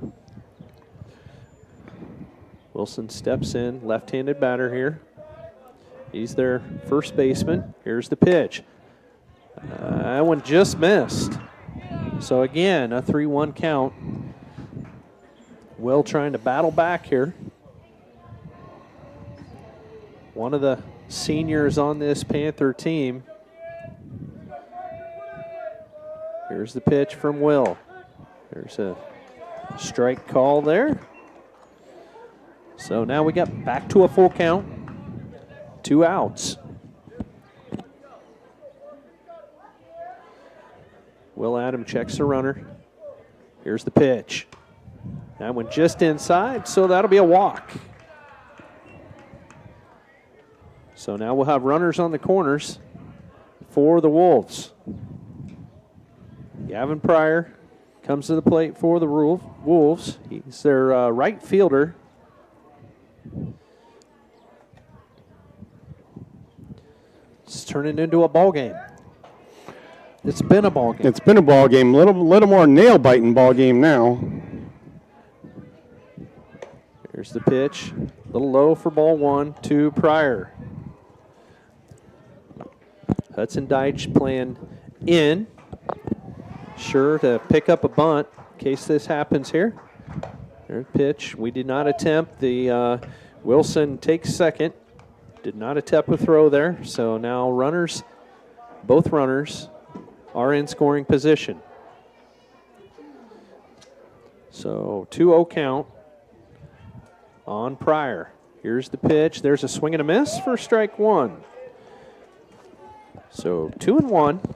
Wilson steps in, left-handed batter here. He's their first baseman. Here's the pitch. That one just missed. So again, a 3-1 count. Will trying to battle back here. One of the seniors on this Panther team. Here's the pitch from Will. There's a strike call there. So now we got back to a full count. 2 outs. Will Adam checks the runner. Here's the pitch. That one just inside, so that'll be a walk. So now we'll have runners on the corners for the Wolves. Gavin Pryor comes to the plate for the Wolves. He's their right fielder. It's turning into a ball game. It's been a ball game. It's been a ball game. Little more nail-biting ball game now. Here's the pitch. A little low for ball 1 to Pryor. Hudson Deitch playing in. Sure to pick up a bunt in case this happens here. There's the pitch. We did not attempt. The Wilson takes second. Did not attempt a throw there. So now both runners are in scoring position. So 2-0 count on Pryor. Here's the pitch. There's a swing and a miss for strike 1. So 2-1.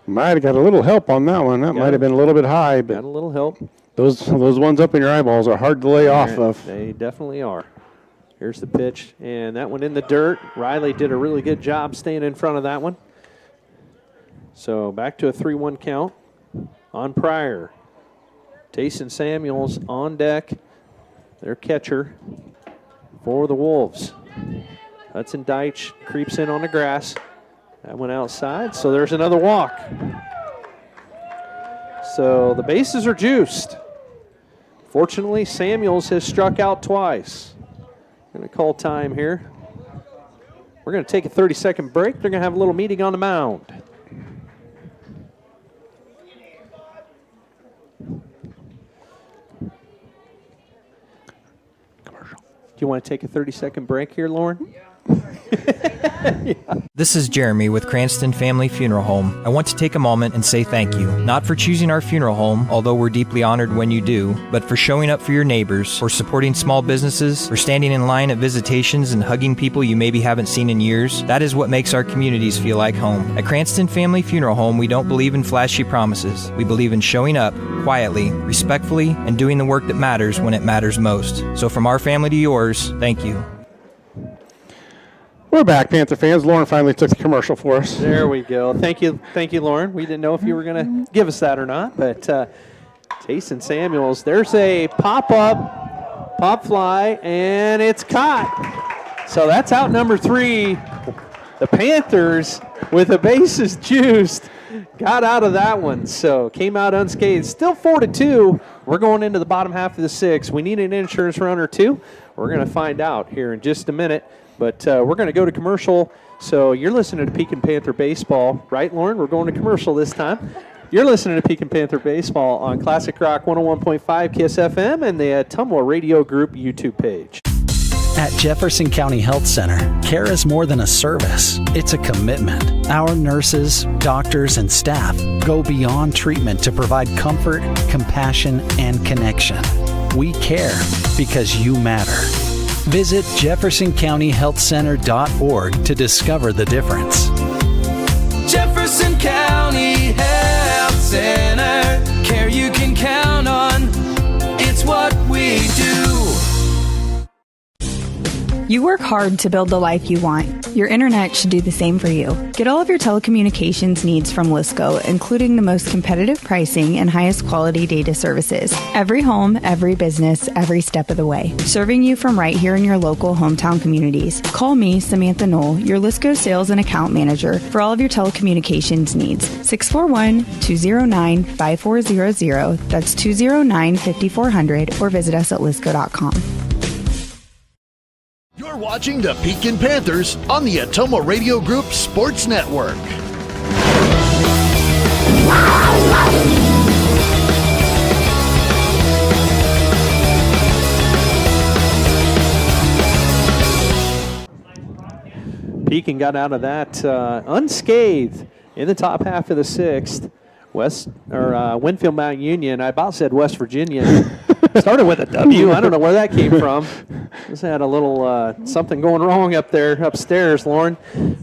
Might have got a little help on that one. That might have been a little bit high, but got a little help. Those ones up in your eyeballs are hard to lay off of. They definitely are. Here's the pitch, and that one in the dirt. Riley did a really good job staying in front of that one. So back to a 3-1 count on Pryor. Tayson Samuels on deck, their catcher for the Wolves. Hudson Deitch creeps in on the grass. That went outside, so there's another walk. So the bases are juiced. Fortunately, Samuels has struck out twice. Going to call time here. We're going to take a 30-second break. They're going to have a little meeting on the mound. Do you want to take a 30-second break here, Lauren? This is Jeremy with Cranston Family Funeral Home. I want to take a moment and say thank you, not for choosing our funeral home, although we're deeply honored when you do, but for showing up for your neighbors, for supporting small businesses, for standing in line at visitations and hugging people you maybe haven't seen in years. That is what makes our communities feel like home. At Cranston Family Funeral Home, we don't believe in flashy promises. We believe in showing up quietly, respectfully, and doing the work that matters when it matters most. So from our family to yours, thank you. We're back, Panther fans. Lauren finally took the commercial for us. There we go. Thank you, Lauren. We didn't know if you were going to give us that or not, but Tayson Samuels, there's a pop-up, pop fly, and it's caught. So that's out number 3. The Panthers, with the bases juiced, got out of that one. So came out unscathed. Still 4-2. We're going into the bottom half of the 6th. We need an insurance run or two. We're going to find out here in just a minute. But we're going to go to commercial. So you're listening to Pekin Panther Baseball, right, Lauren? We're going to commercial this time. You're listening to Pekin Panther Baseball on Classic Rock 101.5 KISS FM and the Ottumwa Radio Group YouTube page. At Jefferson County Health Center, care is more than a service. It's a commitment. Our nurses, doctors, and staff go beyond treatment to provide comfort, compassion, and connection. We care because you matter. Visit JeffersonCountyHealthCenter.org to discover the difference. Jefferson County Health Center, care you can count on. It's what we do. You work hard to build the life you want. Your internet should do the same for you. Get all of your telecommunications needs from Lisco, including the most competitive pricing and highest quality data services. Every home, every business, every step of the way. Serving you from right here in your local hometown communities. Call me, Samantha Knoll, your Lisco sales and account manager for all of your telecommunications needs. 641-209-5400. That's 209-5400, or visit us at lisco.com. You're watching the Pekin Panthers on the Ottumwa Radio Group Sports Network. Pekin got out of that unscathed in the top half of the 6th. Winfield Mount Union, I about said West Virginia. Started with a W. I don't know where that came from. Just had a little something going wrong up there upstairs, Lauren.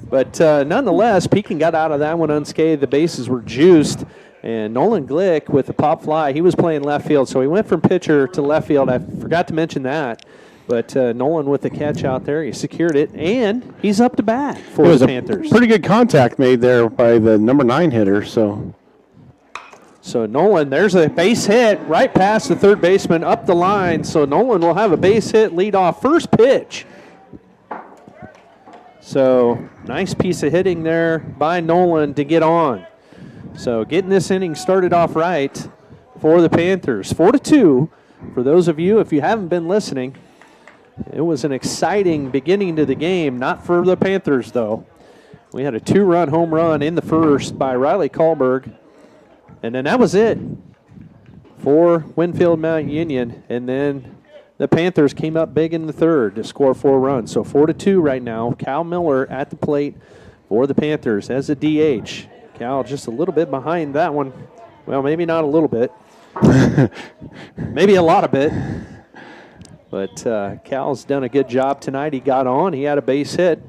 But nonetheless, Pekin got out of that one unscathed. The bases were juiced. And Nolan Glick with the pop fly, he was playing left field. So he went from pitcher to left field. I forgot to mention that. But Nolan with the catch out there, he secured it, and he's up to bat for the Panthers. Pretty good contact made there by the number 9 hitter. So Nolan, there's a base hit right past the third baseman up the line. So Nolan will have a base hit lead off first pitch. So nice piece of hitting there by Nolan to get on. So getting this inning started off right for the Panthers. 4-2. For those of you, if you haven't been listening, it was an exciting beginning to the game. Not for the Panthers, though. We had a 2-run home run in the first by Riley Kahlberg. And then that was it for Winfield Mount Union. And then the Panthers came up big in the third to score 4 runs. So 4-2 right now. Cal Miller at the plate for the Panthers as a DH. Cal just a little bit behind that one. Well, maybe not a little bit. Maybe a lot of bit. But Cal's done a good job tonight. He got on. He had a base hit.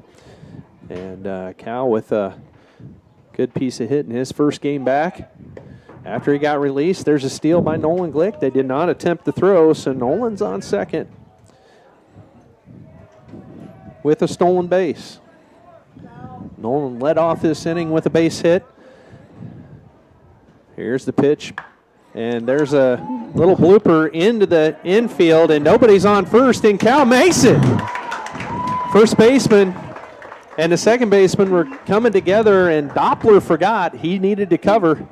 And Cal with a good piece of hit in his first game back. After he got released, there's a steal by Nolan Glick. They did not attempt the throw, so Nolan's on second with a stolen base. Nolan led off this inning with a base hit. Here's the pitch. And there's a little blooper into the infield, and nobody's on first, and Cal makes it. First baseman and the second baseman were coming together, and Doppler forgot he needed to cover.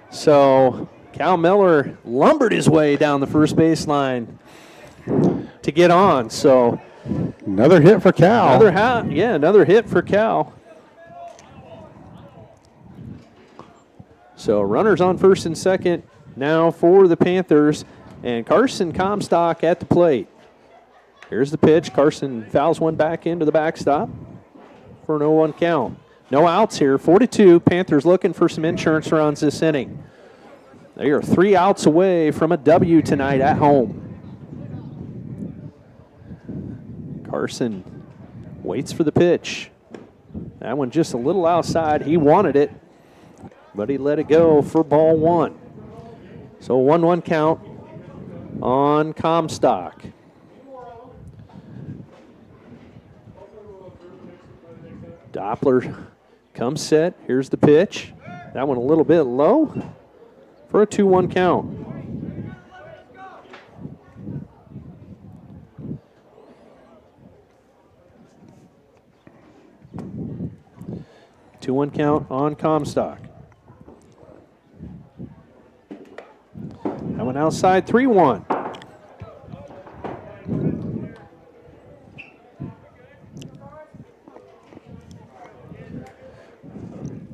So Cal Miller lumbered his way down the first baseline to get on. So another hit for Cal. Another hit for Cal. So runners on first and second now for the Panthers, and Carson Comstock at the plate. Here's the pitch. Carson fouls one back into the backstop for an 0-1 count. No outs here. 4-2. Panthers looking for some insurance runs this inning. They are 3 outs away from a W tonight at home. Carson waits for the pitch. That one just a little outside. He wanted it, but he let it go for ball 1. So 1-1 count on Comstock. Doppler comes set. Here's the pitch. That one a little bit low for a 2-1 count. Two-one count on Comstock. That one outside, 3-1.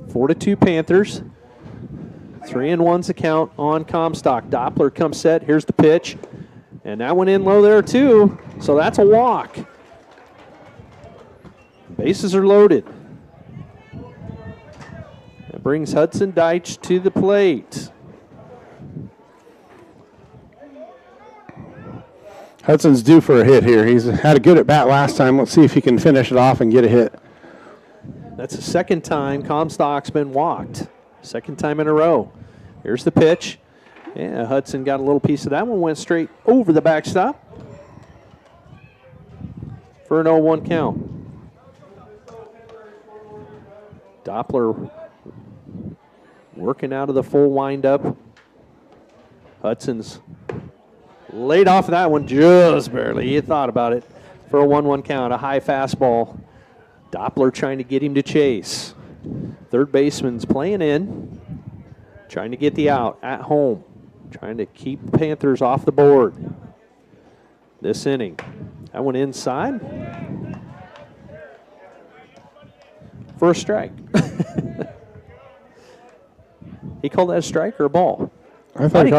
Four to 2 Panthers. 3-1's the count on Comstock. Doppler comes set. Here's the pitch. And that one in low there too. So that's a walk. Bases are loaded. That brings Hudson Deitch to the plate. Hudson's due for a hit here. He's had a good at bat last time. Let's see if he can finish it off and get a hit. That's the second time Comstock's been walked. Second time in a row. Here's the pitch. Yeah, Hudson got a little piece of that one. Went straight over the backstop for an 0-1 count. Doppler working out of the full windup. Hudson's laid off that one just barely. He thought about it for a 1-1 count. A high fastball. Doppler trying to get him to chase. Third baseman's playing in, trying to get the out at home, trying to keep the Panthers off the board this inning. That one inside for a strike. He called that a strike or a ball? I don't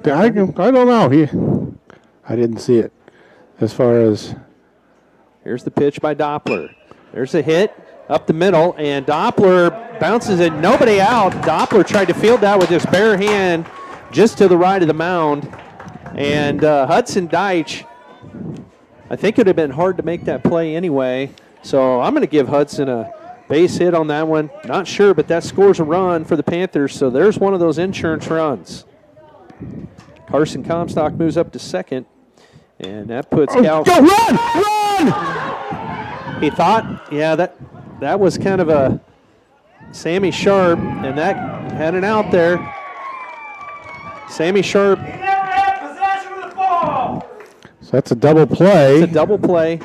know. I didn't see it. As far as here's the pitch by Doppler. There's a hit up the middle, and Doppler bounces it. Nobody out. Doppler tried to field that with his bare hand just to the right of the mound. And Hudson Deitch, I think it would have been hard to make that play anyway. So I'm going to give Hudson a base hit on that one. Not sure, but that scores a run for the Panthers. So there's one of those insurance runs. Carson Comstock moves up to second. And that puts Cal. Go, run! He thought, yeah, that was kind of a Sammy Sharp, and that had an out there. Sammy Sharp. He never had possession of the ball. So that's a double play. It's a double play.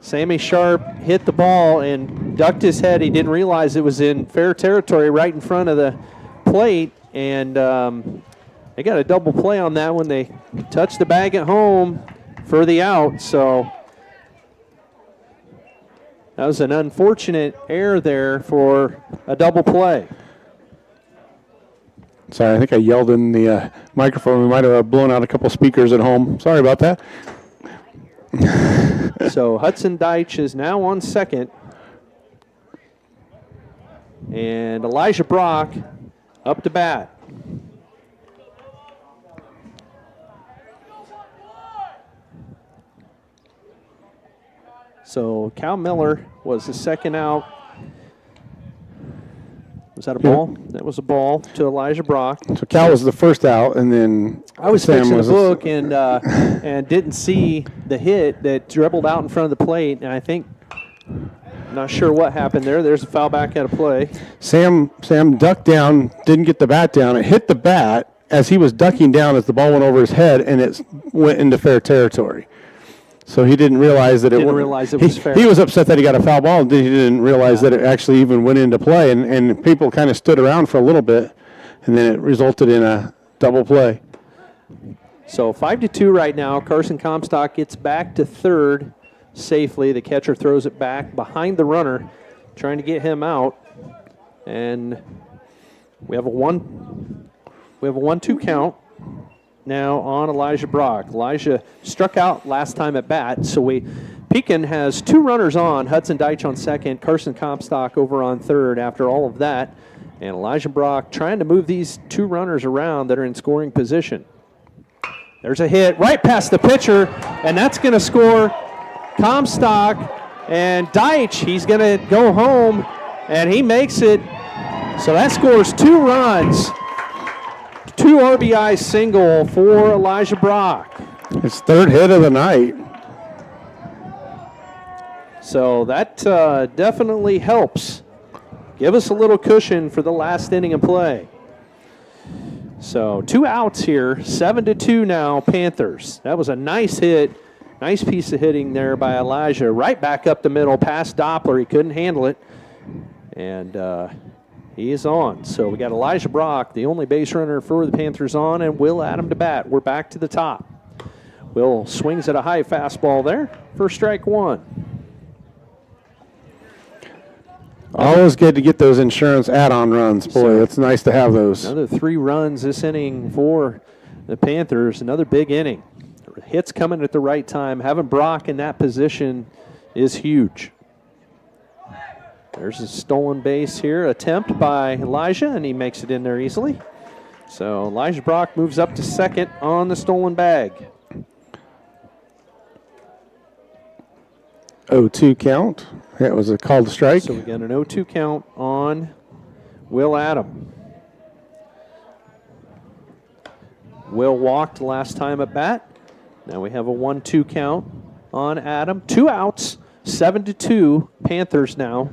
Sammy Sharp hit the ball and ducked his head. He didn't realize it was in fair territory right in front of the plate, and they got a double play on that one. They touched the bag at home for the out, so that was an unfortunate error there for a double play. Sorry, I think I yelled in the microphone. We might have blown out a couple speakers at home. Sorry about that. So Hudson Deitch is now on second. And Elijah Brock up to bat. So Cal Miller was the second out. Was that a ball? That was a ball to Elijah Brock. So Cal was the first out, and then I was Sam fixing was the book and didn't see the hit that dribbled out in front of the plate, and I think Not sure what happened there. There's a foul back out of play. Sam ducked down, didn't get the bat down. It hit the bat as he was ducking down as the ball went over his head, and it went into fair territory. So he didn't realize that it was fair. He was upset that he got a foul ball. He didn't realize that it actually even went into play, and people kind of stood around for a little bit, and then it resulted in a double play. So 5-2 right now. Carson Comstock gets back to third safely. The catcher throws it back behind the runner, trying to get him out. And we have a 1-2 count now on Elijah Brock. Elijah struck out last time at bat, so Pekin has 2 runners on. Hudson Deitch on second, Carson Comstock over on third after all of that. And Elijah Brock trying to move these 2 runners around that are in scoring position. There's a hit right past the pitcher, and that's going to score Comstock. And Deitch, he's going to go home, and he makes it. So that scores 2 runs. 2 RBI single for Elijah Brock. His 3rd hit of the night. So that definitely helps. Give us a little cushion for the last inning of play. So 2 outs here, 7-2 now, Panthers. That was a nice hit, nice piece of hitting there by Elijah. Right back up the middle, past Doppler. He couldn't handle it. And he is on. So we got Elijah Brock, the only base runner for the Panthers on, and Will Adam to bat. We're back to the top. Will swings at a high fastball there for strike 1. Always good to get those insurance add-on runs. Boy, it's nice to have those. Another 3 runs this inning for the Panthers. Another big inning. Hits coming at the right time. Having Brock in that position is huge. There's a stolen base here. Attempt by Elijah, and he makes it in there easily. So Elijah Brock moves up to second on the stolen bag. 0-2 count. That was a called strike. So we got an 0-2 count on Will Adam. Will walked last time at bat. Now we have a 1-2 count on Adam. 2 outs, 7-2 Panthers now.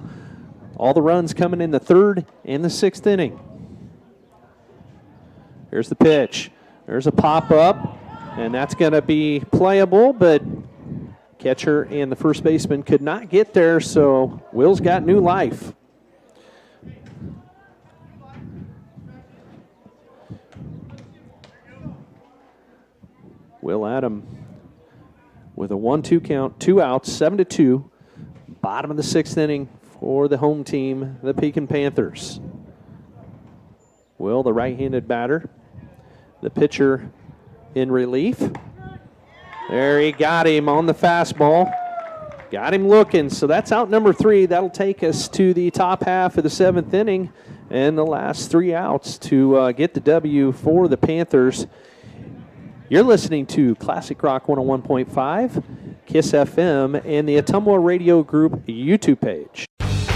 All the runs coming in the 3rd and the 6th inning. Here's the pitch. There's a pop-up, and that's going to be playable, but catcher and the first baseman could not get there, so Will's got new life. Will Adam with a 1-2 count, 2 outs, 7-2. Bottom of the 6th inning for the home team, the Pekin Panthers. Will, the right-handed batter. The pitcher in relief. There, he got him on the fastball. Got him looking, so that's out number 3. That'll take us to the top half of the 7th inning and the last 3 outs to get the W for the Panthers. You're listening to Classic Rock 101.5, KISS FM, and the Ottumwa Radio Group YouTube page.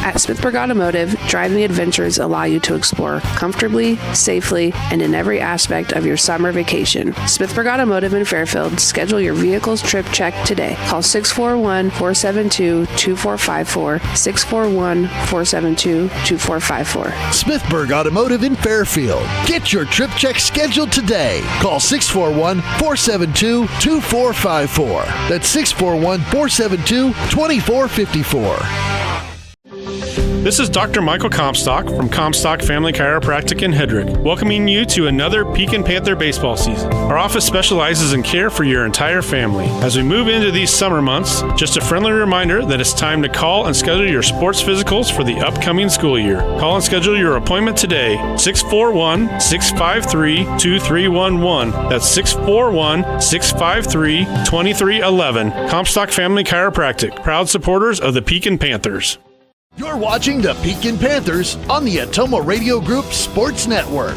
At Smithburg Automotive, driving adventures allow you to explore comfortably, safely, and in every aspect of your summer vacation. Smithburg Automotive in Fairfield. Schedule your vehicle's trip check today. Call 641-472-2454, 641-472-2454. Smithburg Automotive in Fairfield. Get your trip check scheduled today. Call 641-472-2454. That's 641-472-2454. This is Dr. Michael Comstock from Comstock Family Chiropractic in Hedrick, welcoming you to another Pekin Panther baseball season. Our office specializes in care for your entire family. As we move into these summer months, just a friendly reminder that it's time to call and schedule your sports physicals for the upcoming school year. Call and schedule your appointment today, 641-653-2311. That's 641-653-2311. Comstock Family Chiropractic, proud supporters of the Pekin Panthers. You're watching the Pekin Panthers on the Ottumwa Radio Group Sports Network.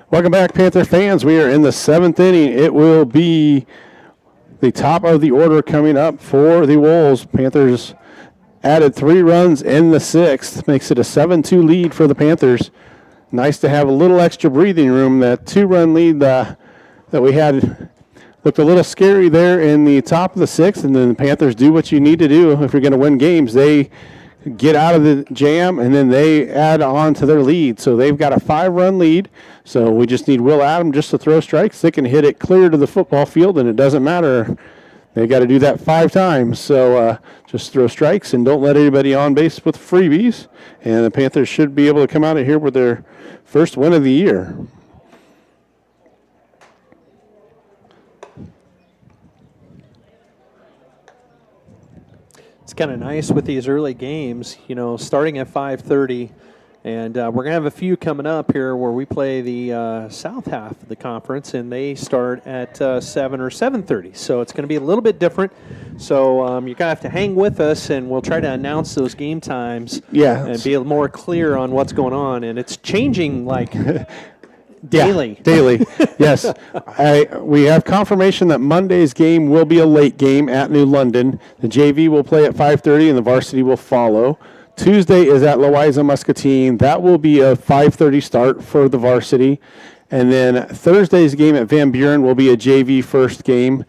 Welcome back, Panther fans. We are in the 7th inning. It will be the top of the order coming up for the Wolves. Panthers added 3 runs in the 6th, makes it a 7-2 lead for the Panthers. Nice to have a little extra breathing room. That 2-run lead that we had looked a little scary there in the top of the 6th, and then the Panthers do what you need to do if you're going to win games. They get out of the jam, and then they add on to their lead. So they've got a 5-run lead. So we just need Will Adam just to throw strikes. They can hit it clear to the football field, and it doesn't matter. They got to do that 5 times. So just throw strikes and don't let anybody on base with freebies. And the Panthers should be able to come out of here with their first win of the year. It's kind of nice with these early games, starting at 5:30. And we're going to have a few coming up here where we play the south half of the conference, and they start at 7 or 7:30. So it's going to be a little bit different. So you're going to have to hang with us, and we'll try to announce those game times and be more clear on what's going on. And it's changing like daily. Yeah, daily, yes. We have confirmation that Monday's game will be a late game at New London. The JV will play at 5:30, and the varsity will follow. Tuesday is at Louisa Muscatine. That will be a 5:30 start for the varsity. And then Thursday's game at Van Buren will be a JV first game.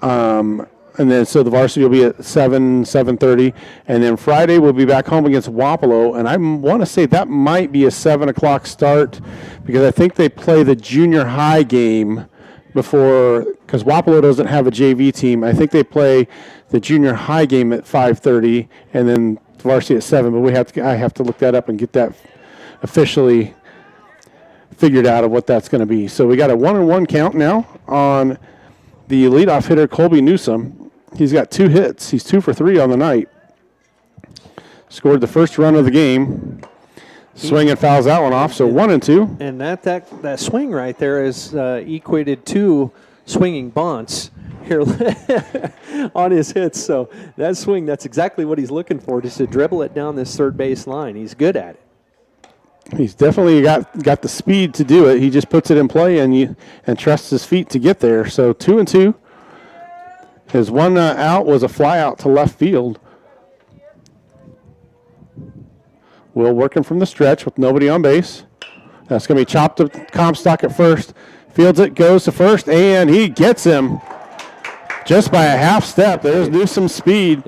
And then so the varsity will be at 7:30. And then Friday we'll be back home against Wapello. And I want to say that might be a 7 o'clock start because I think they play the junior high game before, because Wapello doesn't have a JV team. I think they play the junior high game at 5:30 and then varsity at 7, but I have to look that up and get that officially figured out of what that's going to be. So we got a 1-1 count now on the leadoff hitter, Colby Newsom. He's got 2 hits. He's 2 for 3 on the night. Scored the first run of the game. Swing and fouls that one off, so 1-2. And that swing right there is equated to swinging bunts here on his hits. So that swing, that's exactly what he's looking for, just to dribble it down this third base line. He's good at it. He's definitely got the speed to do it. He just puts it in play and trusts his feet to get there. So 2-2. His one out was a fly out to left field. Will working from the stretch with nobody on base. That's going to be chopped to Comstock at first. Fields it, goes to first, and he gets him. Just by a half step. There's Newsom's speed.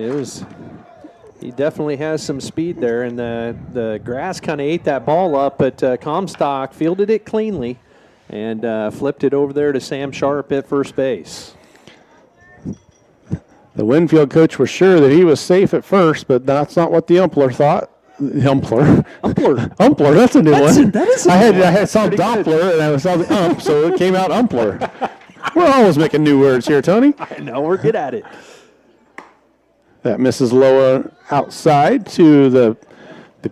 He definitely has some speed there, and the grass kind of ate that ball up, but Comstock fielded it cleanly and flipped it over there to Sam Sharp at first base. The Winfield coach was sure that he was safe at first, but that's not what the umpire thought. Umpler, that's a new one. That is I saw Doppler and I saw the ump, so it came out umpler. We're always making new words here, Tony. I know, we're good at it. That misses lower outside to the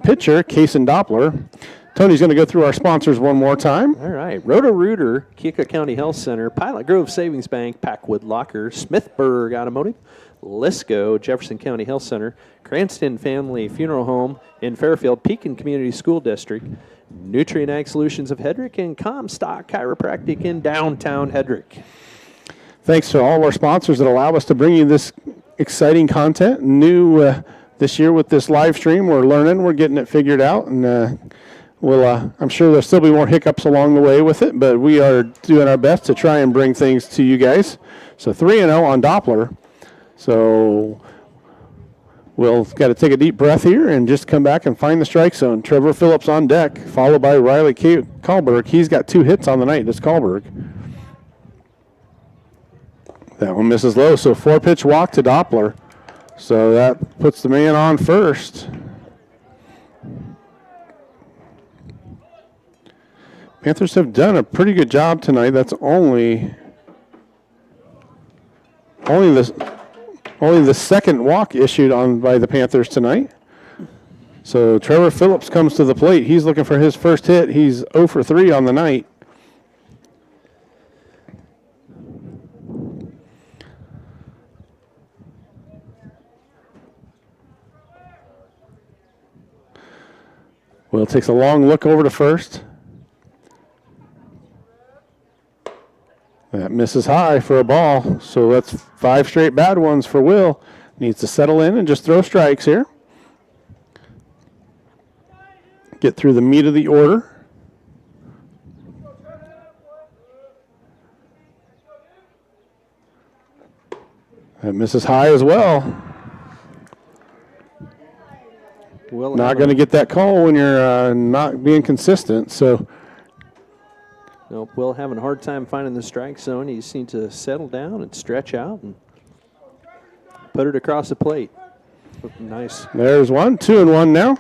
pitcher, Kason Doppler. Tony's going to go through our sponsors one more time. All right. Roto-Rooter, Keokuk County Health Center, Pilot Grove Savings Bank, Packwood Locker, Smithburg Automotive, Lisco, Jefferson County Health Center, Cranston Family Funeral Home in Fairfield, Pekin Community School District, Nutrient Ag Solutions of Hedrick, and Comstock Chiropractic in downtown Hedrick. Thanks to all of our sponsors that allow us to bring you this exciting content. New this year with this live stream, we're learning, we're getting it figured out, and I'm sure there'll still be more hiccups along the way with it, but we are doing our best to try and bring things to you guys. So 3-0 on Doppler. So we'll got to take a deep breath here and just come back and find the strike zone. Trevor Phillips on deck, followed by Riley Kahlberg. He's got 2 hits on the night. That's Kahlberg. That one misses low, so 4-pitch walk to Doppler. So that puts the man on first. Panthers have done a pretty good job tonight. That's only the second walk issued on by the Panthers tonight. So Trevor Phillips comes to the plate. He's looking for his first hit. He's 0 for 3 on the night. Will takes a long look over to first. That misses high for a ball, so that's 5 straight bad ones for Will. Needs to settle in and just throw strikes here. Get through the meat of the order. And misses high as well. Not going to get that call when you're not being consistent. So, nope, Will having a hard time finding the strike zone. He just needs to settle down and stretch out and put it across the plate. Nice. There's one, 2-1 now.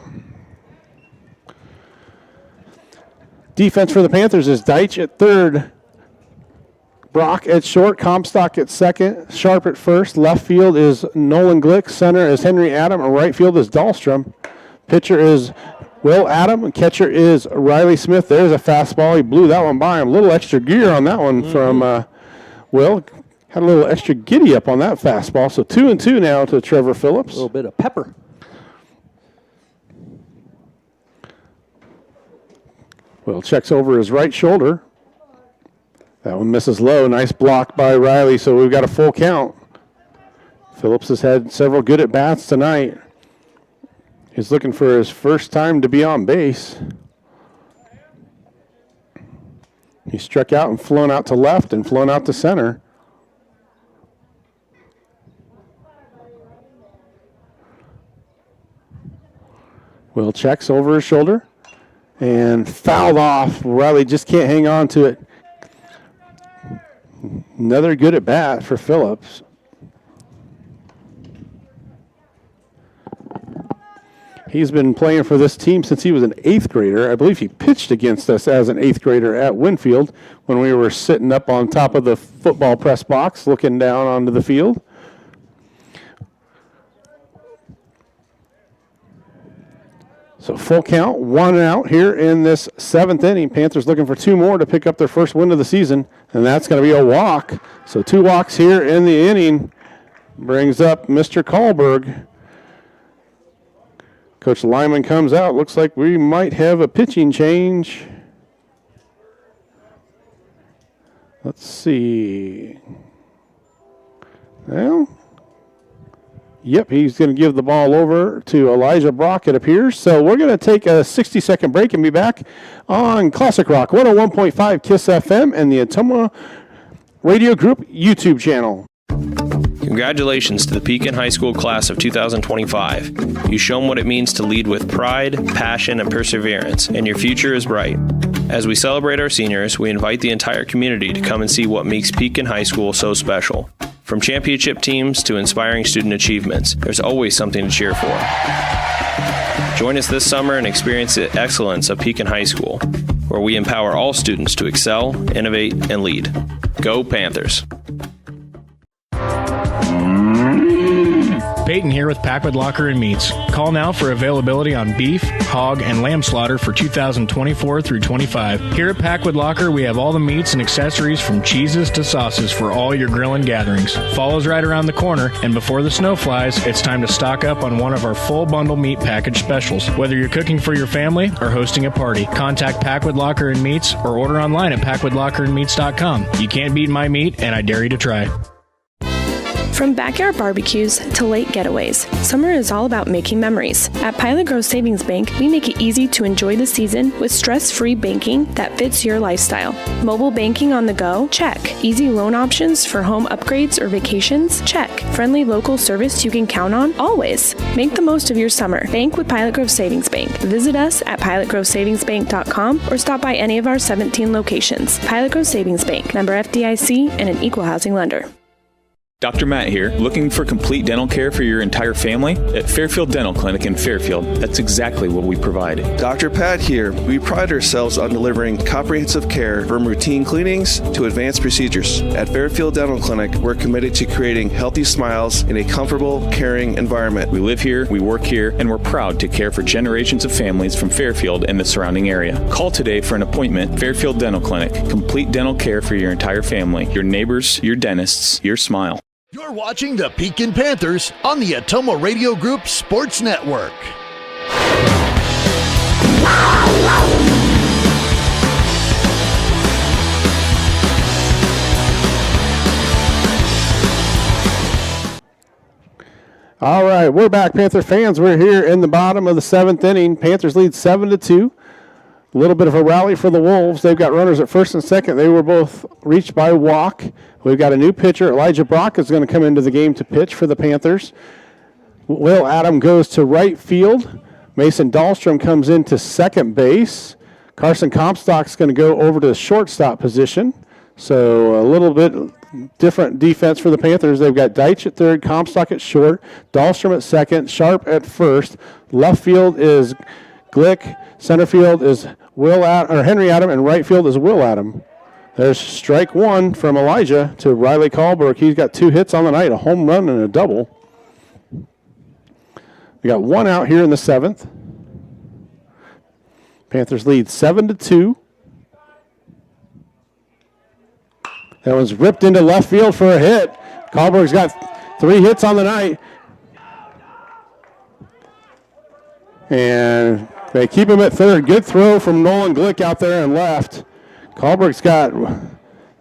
Defense for the Panthers is Deitch at third. Brock at short, Comstock at second, Sharp at first. Left field is Nolan Glick. Center is Henry Adam, and right field is Dahlstrom. Pitcher is Will Adam, and catcher is Riley Smith. There's a fastball. He blew that one by him. A little extra gear on that one from Will. Had a little extra giddy up on that fastball. So 2-2 now to Trevor Phillips. A little bit of pepper. Will checks over his right shoulder. That one misses low. Nice block by Riley, so we've got a full count. Phillips has had several good at-bats tonight. He's looking for his first time to be on base. He struck out and flown out to left and flown out to center. Will checks over his shoulder and fouled off. Riley just can't hang on to it. Another good at bat for Phillips. He's been playing for this team since he was an 8th grader. I believe he pitched against us as an 8th grader at Winfield when we were sitting up on top of the football press box looking down onto the field. So full count, 1 out here in this 7th inning. Panthers looking for 2 more to pick up their first win of the season, and that's going to be a walk. So 2 walks here in the inning brings up Mr. Kahlberg. Coach Lyman comes out. Looks like we might have a pitching change. Let's see. Well, yep, he's going to give the ball over to Elijah Brock, it appears. So we're going to take a 60-second break and be back on Classic Rock 101.5 KISS FM and the Ottumwa Radio Group YouTube channel. Congratulations to the Pekin High School class of 2025. You've shown what it means to lead with pride, passion, and perseverance, and your future is bright. As we celebrate our seniors, we invite the entire community to come and see what makes Pekin High School so special. From championship teams to inspiring student achievements, there's always something to cheer for. Join us this summer and experience the excellence of Pekin High School, where we empower all students to excel, innovate, and lead. Go Panthers! Peyton here with Packwood Locker and Meats. Call now for availability on beef, hog, and lamb slaughter for 2024 through 25. Here at Packwood Locker, we have all the meats and accessories from cheeses to sauces for all your grilling gatherings. Fall's right around the corner, and before the snow flies, it's time to stock up on one of our full bundle meat package specials. Whether you're cooking for your family or hosting a party, contact Packwood Locker and Meats or order online at packwoodlockerandmeats.com. You can't beat my meat, and I dare you to try. From backyard barbecues to late getaways, summer is all about making memories. At Pilot Grove Savings Bank, we make it easy to enjoy the season with stress-free banking that fits your lifestyle. Mobile banking on the go? Check. Easy loan options for home upgrades or vacations? Check. Friendly local service you can count on? Always. Make the most of your summer. Bank with Pilot Grove Savings Bank. Visit us at pilotgrovesavingsbank.com or stop by any of our 17 locations. Pilot Grove Savings Bank, member FDIC, and an equal housing lender. Dr. Matt here, looking for complete dental care for your entire family? At Fairfield Dental Clinic in Fairfield, that's exactly what we provide. Dr. Pat here. We pride ourselves on delivering comprehensive care from routine cleanings to advanced procedures. At Fairfield Dental Clinic, we're committed to creating healthy smiles in a comfortable, caring environment. We live here, we work here, and we're proud to care for generations of families from Fairfield and the surrounding area. Call today for an appointment. Fairfield Dental Clinic, complete dental care for your entire family, your neighbors, your dentists, your smile. You're watching the Pekin Panthers on the Ottumwa Radio Group Sports Network. All right, we're back, Panther fans. We're here in the bottom of the 7th inning. Panthers lead 7-2. A little bit of a rally for the Wolves. They've got runners at first and second. They were both reached by walk. We've got a new pitcher. Elijah Brock is going to come into the game to pitch for the Panthers. Will Adam goes to right field. Mason Dahlstrom comes into second base. Carson Comstock's going to go over to the shortstop position. So a little bit different defense for the Panthers. They've got Deitch at third, Comstock at short, Dahlstrom at second, Sharp at first. Left field is Glick. Center field is Henry Adam, and right field is Will Adam. There's strike one from Elijah to Riley Kahlberg. He's got 2 hits on the night, a home run and a double. We got 1 out here in the 7th. Panthers lead 7-2. That one's ripped into left field for a hit. Kahlberg's got 3 hits on the night. And they keep him at third. Good throw from Nolan Glick out there and left. Kahlberg's got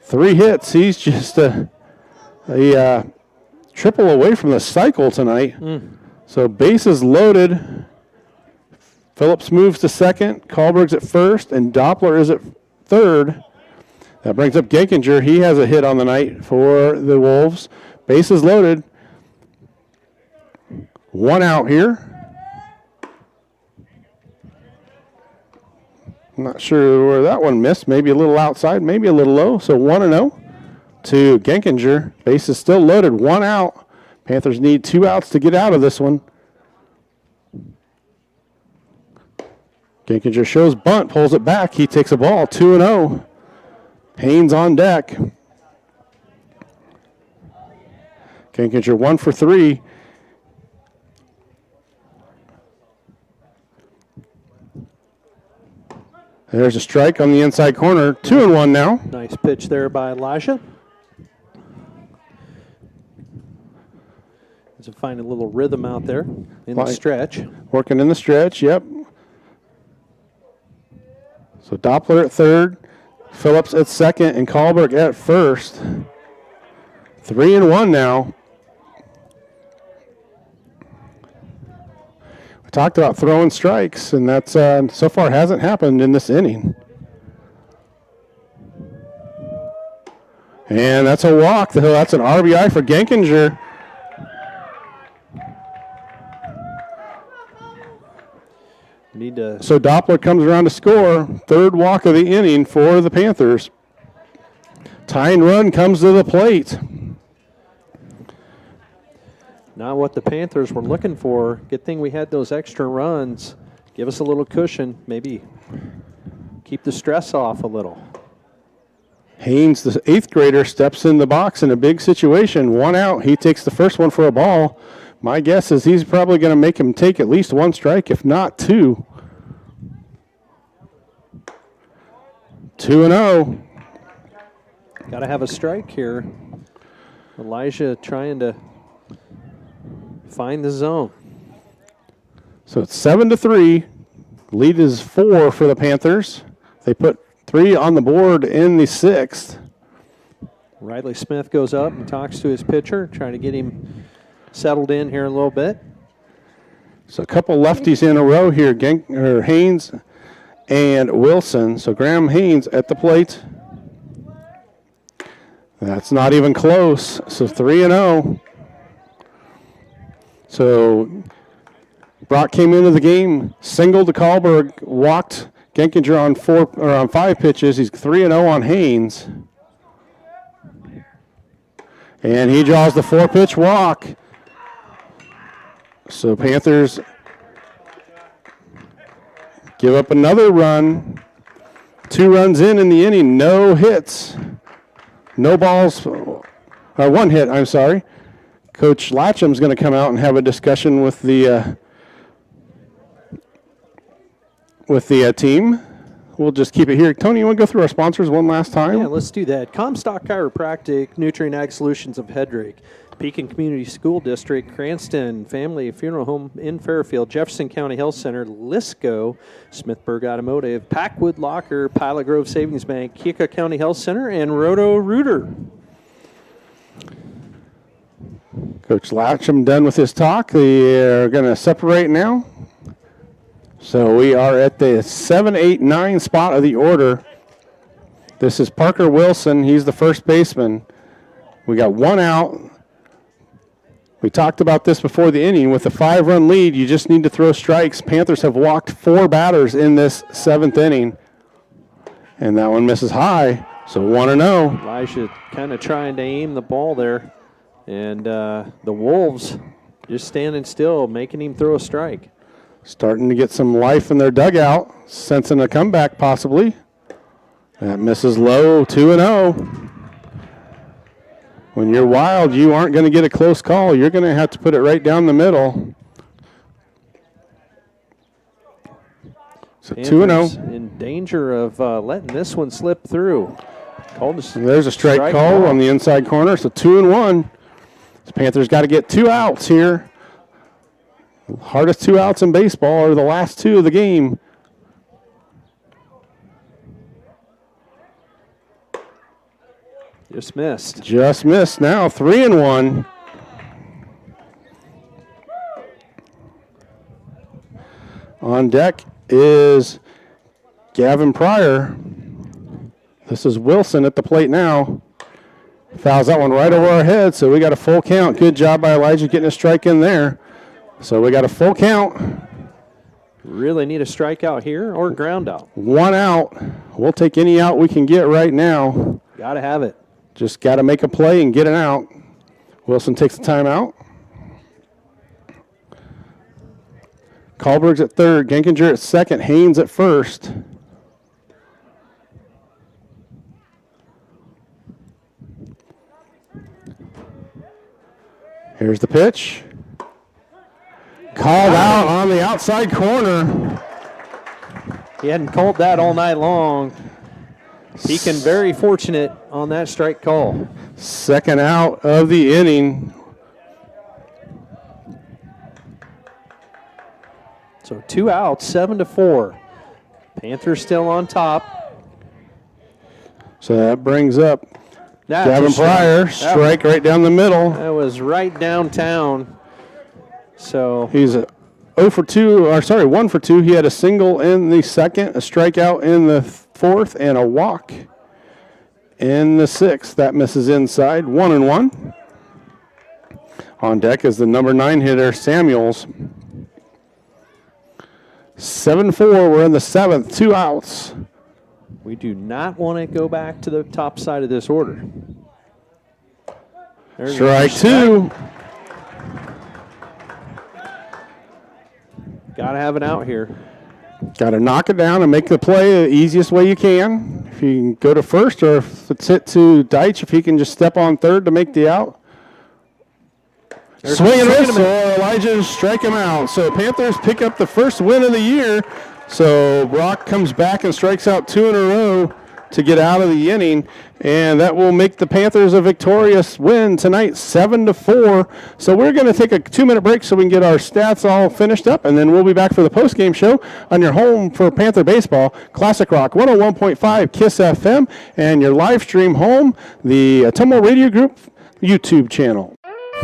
3 hits. He's just a triple away from the cycle tonight. So bases loaded. Phillips moves to second. Kahlberg's at first, and Doppler is at third. That brings up Genkinger. He has a hit on the night for the Wolves. Bases loaded. 1 out here. Not sure where that one missed. Maybe a little outside, maybe a little low. So 1-0 to Genkinger. Base is still loaded. 1 out. Panthers need 2 outs to get out of this one. Genkinger shows bunt, pulls it back. He takes a ball. 2-0. Haynes on deck. Genkinger 1 for 3. There's a strike on the inside corner. 2-1 now. Nice pitch there by Elijah. To find a little rhythm out there in the stretch. Working in the stretch, yep. So Doppler at third, Phillips at second, and Kahlberg at first. 3-1 now. We talked about throwing strikes, and that's so far hasn't happened in this inning. And that's a walk. That's an RBI for Genkinger. So Doppler comes around to score. 3rd walk of the inning for the Panthers. Tying run comes to the plate. Not what the Panthers were looking for. Good thing we had those extra runs. Give us a little cushion. Maybe keep the stress off a little. Haynes, the 8th grader, steps in the box in a big situation. 1 out. He takes the first one for a ball. My guess is he's probably going to make him take at least 1 strike, if not 2. 2-0. Got to have a strike here. Elijah trying to find the zone. So it's 7-3. Lead is 4 for the Panthers. They put 3 on the board in the 6th. Riley Smith goes up and talks to his pitcher, trying to get him settled in here a little bit. So a couple lefties in a row here, Haynes and Wilson. So Graham Haynes at the plate. That's not even close. So 3-0. So Brock came into the game, singled to Kahlberg, walked Genkinger on 5 pitches. He's 3-0 on Haynes. And he draws the 4-pitch walk. So Panthers give up another run. 2 runs in the inning, no hits. No balls, 1 hit, I'm sorry. Coach Latcham's going to come out and have a discussion with the team. We'll just keep it here. Tony, you want to go through our sponsors one last time? Yeah, let's do that. Comstock Chiropractic, Nutrient Ag Solutions of Hedrick, Pekin Community School District, Cranston Family Funeral Home in Fairfield, Jefferson County Health Center, Lisco, Smithburg Automotive, Packwood Locker, Pilot Grove Savings Bank, Keokuk County Health Center, and Roto Rooter. Coach Latcham done with his talk. They are going to separate now. So we are at the 7, 8, 9 spot of the order. This is Parker Wilson. He's the first baseman. We got one out. We talked about this before the inning. With a 5-run lead, you just need to throw strikes. Panthers have walked 4 batters in this 7th inning. And that one misses high, so 1-0. Elijah kind of trying to aim the ball there. And the Wolves just standing still, making him throw a strike. Starting to get some life in their dugout, sensing a comeback possibly. That misses low, 2-0. When you're Wild, you aren't going to get a close call. You're going to have to put it right down the middle. So 2-0. In danger of letting this one slip through. There's a strike call on the inside corner, so 2-1. The Panthers got to get 2 outs here. The hardest 2 outs in baseball are the last 2 of the game. Just missed. Just missed now, 3-1. On deck is Gavin Pryor. This is Wilson at the plate now. Fouls that one right over our head, so we got a full count. Good job by Elijah getting a strike in there. So we got a full count. Really need a strikeout here or ground out. 1 out. We'll take any out we can get right now. Got to have it. Just got to make a play and get it out. Wilson takes the timeout. Kahlberg's at third. Genkinger at second. Haynes at first. Here's the pitch. Called out on the outside corner. He hadn't called that all night long. Pekin very fortunate on that strike call. Second out of the inning. So 2 outs, 7-4. Panthers still on top. So that brings up That's Gavin Pryor, strike right down the middle. That was right downtown. So he's 1 for 2. He had a single in the second, a strikeout in the fourth, and a walk in the sixth. That misses inside. 1-1. On deck is the number 9 hitter, Samuels. 7-4. We're in the 7th. 2 outs. We do not want to go back to the top side of this order. There's strike 2. Got to have it out here. Got to knock it down and make the play the easiest way you can. If you can go to first, or if it's hit to Deitch, if he can just step on third to make the out. Swing and miss, so Elijah strike him out. So Panthers pick up the first win of the year. So Brock comes back and strikes out 2 in a row to get out of the inning, and that will make the Panthers a victorious win tonight, 7-4. So we're going to take a 2-minute break so we can get our stats all finished up, and then we'll be back for the post-game show on your home for Panther baseball, Classic Rock 101.5 KISS FM, and your live stream home, the Atomo Radio Group YouTube channel.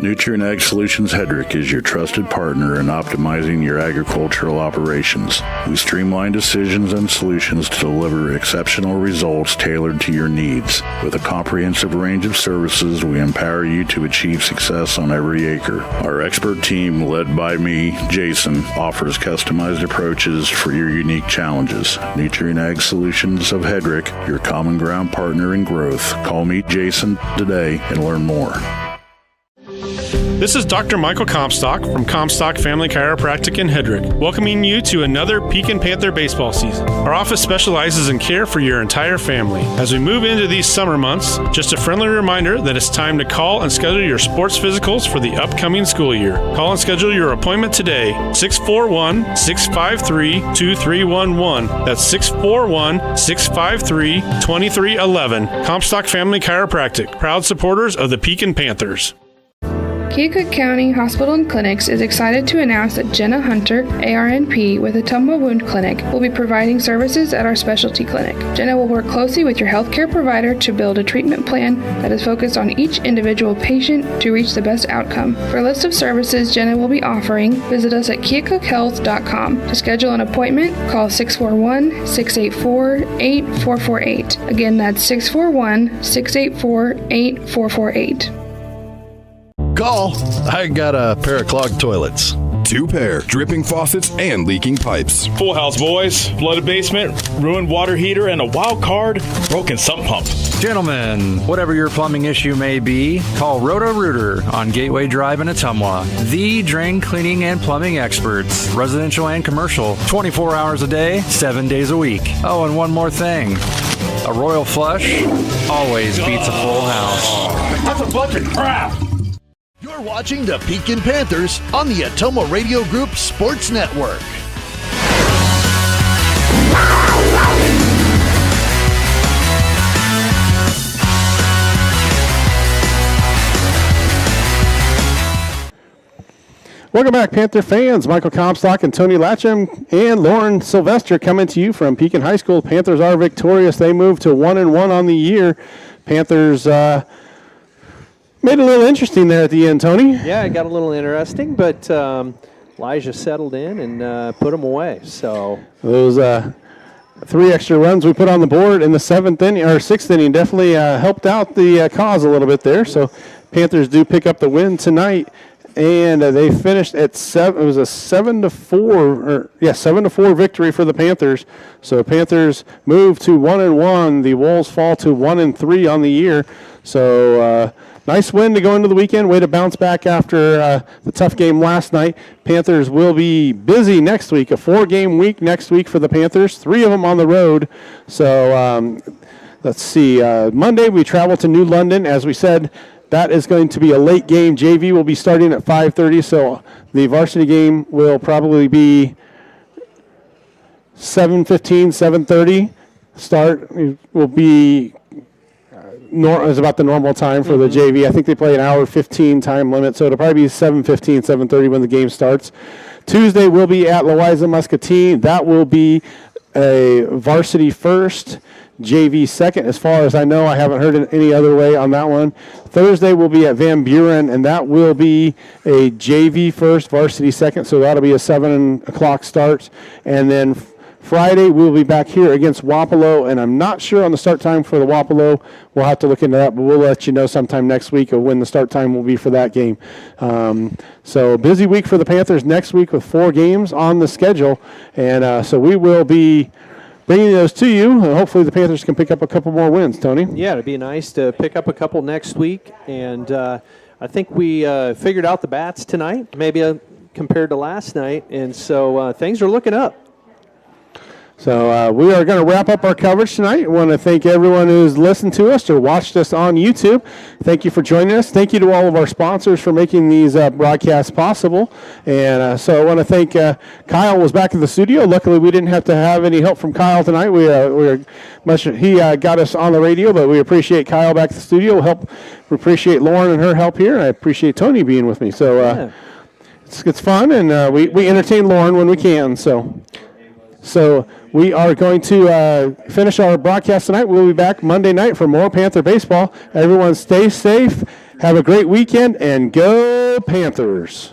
Nutrient Ag Solutions Hedrick is your trusted partner in optimizing your agricultural operations. We streamline decisions and solutions to deliver exceptional results tailored to your needs. With a comprehensive range of services, we empower you to achieve success on every acre. Our expert team, led by me, Jason, offers customized approaches for your unique challenges. Nutrient Ag Solutions of Hedrick, your common ground partner in growth. Call me, Jason, today and learn more. This is Dr. Michael Comstock from Comstock Family Chiropractic in Hedrick, welcoming you to another Pekin Panther baseball season. Our office specializes in care for your entire family. As we move into these summer months, just a friendly reminder that it's time to call and schedule your sports physicals for the upcoming school year. Call and schedule your appointment today, 641-653-2311. That's 641-653-2311. Comstock Family Chiropractic, proud supporters of the Pekin Panthers. Keokuk County Hospital and Clinics is excited to announce that Jenna Hunter, ARNP with Ottumwa Wound Clinic, will be providing services at our specialty clinic. Jenna will work closely with your healthcare provider to build a treatment plan that is focused on each individual patient to reach the best outcome. For a list of services Jenna will be offering, visit us at keokukhealth.com. To schedule an appointment, call 641-684-8448. Again, that's 641-684-8448. Call. I got a pair of clogged toilets. 2 pair, dripping faucets and leaking pipes. Full house, boys. Flooded basement, ruined water heater, and a wild card, broken sump pump. Gentlemen, whatever your plumbing issue may be, call Roto-Rooter on Gateway Drive in Ottumwa. The drain cleaning and plumbing experts, residential and commercial, 24 hours a day, 7 days a week. Oh, and one more thing. A royal flush always beats a full house. That's a bunch of crap. You're watching the Pekin Panthers on the Ottumwa Radio Group Sports Network. Welcome back, Panther fans. Michael Comstock and Tony Latcham and Lauren Sylvester coming to you from Pekin High School. Panthers are victorious. They moved to 1-1 on the year. Panthers made it a little interesting there at the end, Tony. Yeah, it got a little interesting, but Elijah settled in and put them away. So those 3 extra runs we put on the board in the 6th inning definitely helped out the cause a little bit there. So Panthers do pick up the win tonight. And they finished at 7. It was a 7-4 victory for the Panthers. So Panthers move to 1-1. The Wolves fall to 1-3 on the year. So nice win to go into the weekend. Way to bounce back after the tough game last night. Panthers will be busy next week. A 4-game week next week for the Panthers. 3 of them on the road. So let's see. Monday we travel to New London, as we said. That is going to be a late game. JV will be starting at 5:30, so the varsity game will probably be 7:15, 7:30. Start will be is about the normal time for the JV. I think they play an hour 15 time limit, so it'll probably be 7:15, 7:30 when the game starts. Tuesday will be at Louisa Muscatine. That will be a varsity first, JV second. As far as I know, I haven't heard any other way on that one. Thursday will be at Van Buren, and that will be a JV first, varsity second, so that'll be a 7 o'clock start. And then Friday, we'll be back here against Wapello, and I'm not sure on the start time for the Wapello. We'll have to look into that, but we'll let you know sometime next week of when the start time will be for that game. So busy week for the Panthers next week with 4 games on the schedule, and so we will be bringing those to you, and hopefully the Panthers can pick up a couple more wins, Tony. Yeah, it'd be nice to pick up a couple next week, and I think we figured out the bats tonight, maybe compared to last night, and so things are looking up. So we are going to wrap up our coverage tonight. I want to thank everyone who's listened to us or watched us on YouTube. Thank you for joining us. Thank you to all of our sponsors for making these broadcasts possible. And so I want to thank Kyle was back in the studio. Luckily, we didn't have to have any help from Kyle tonight. He got us on the radio, but we appreciate Kyle back in the studio. We appreciate Lauren and her help here. And I appreciate Tony being with me. So it's fun, and we entertain Lauren when we can. So we are going to finish our broadcast tonight. We'll be back Monday night for more Panther baseball. Everyone stay safe, have a great weekend, and go Panthers.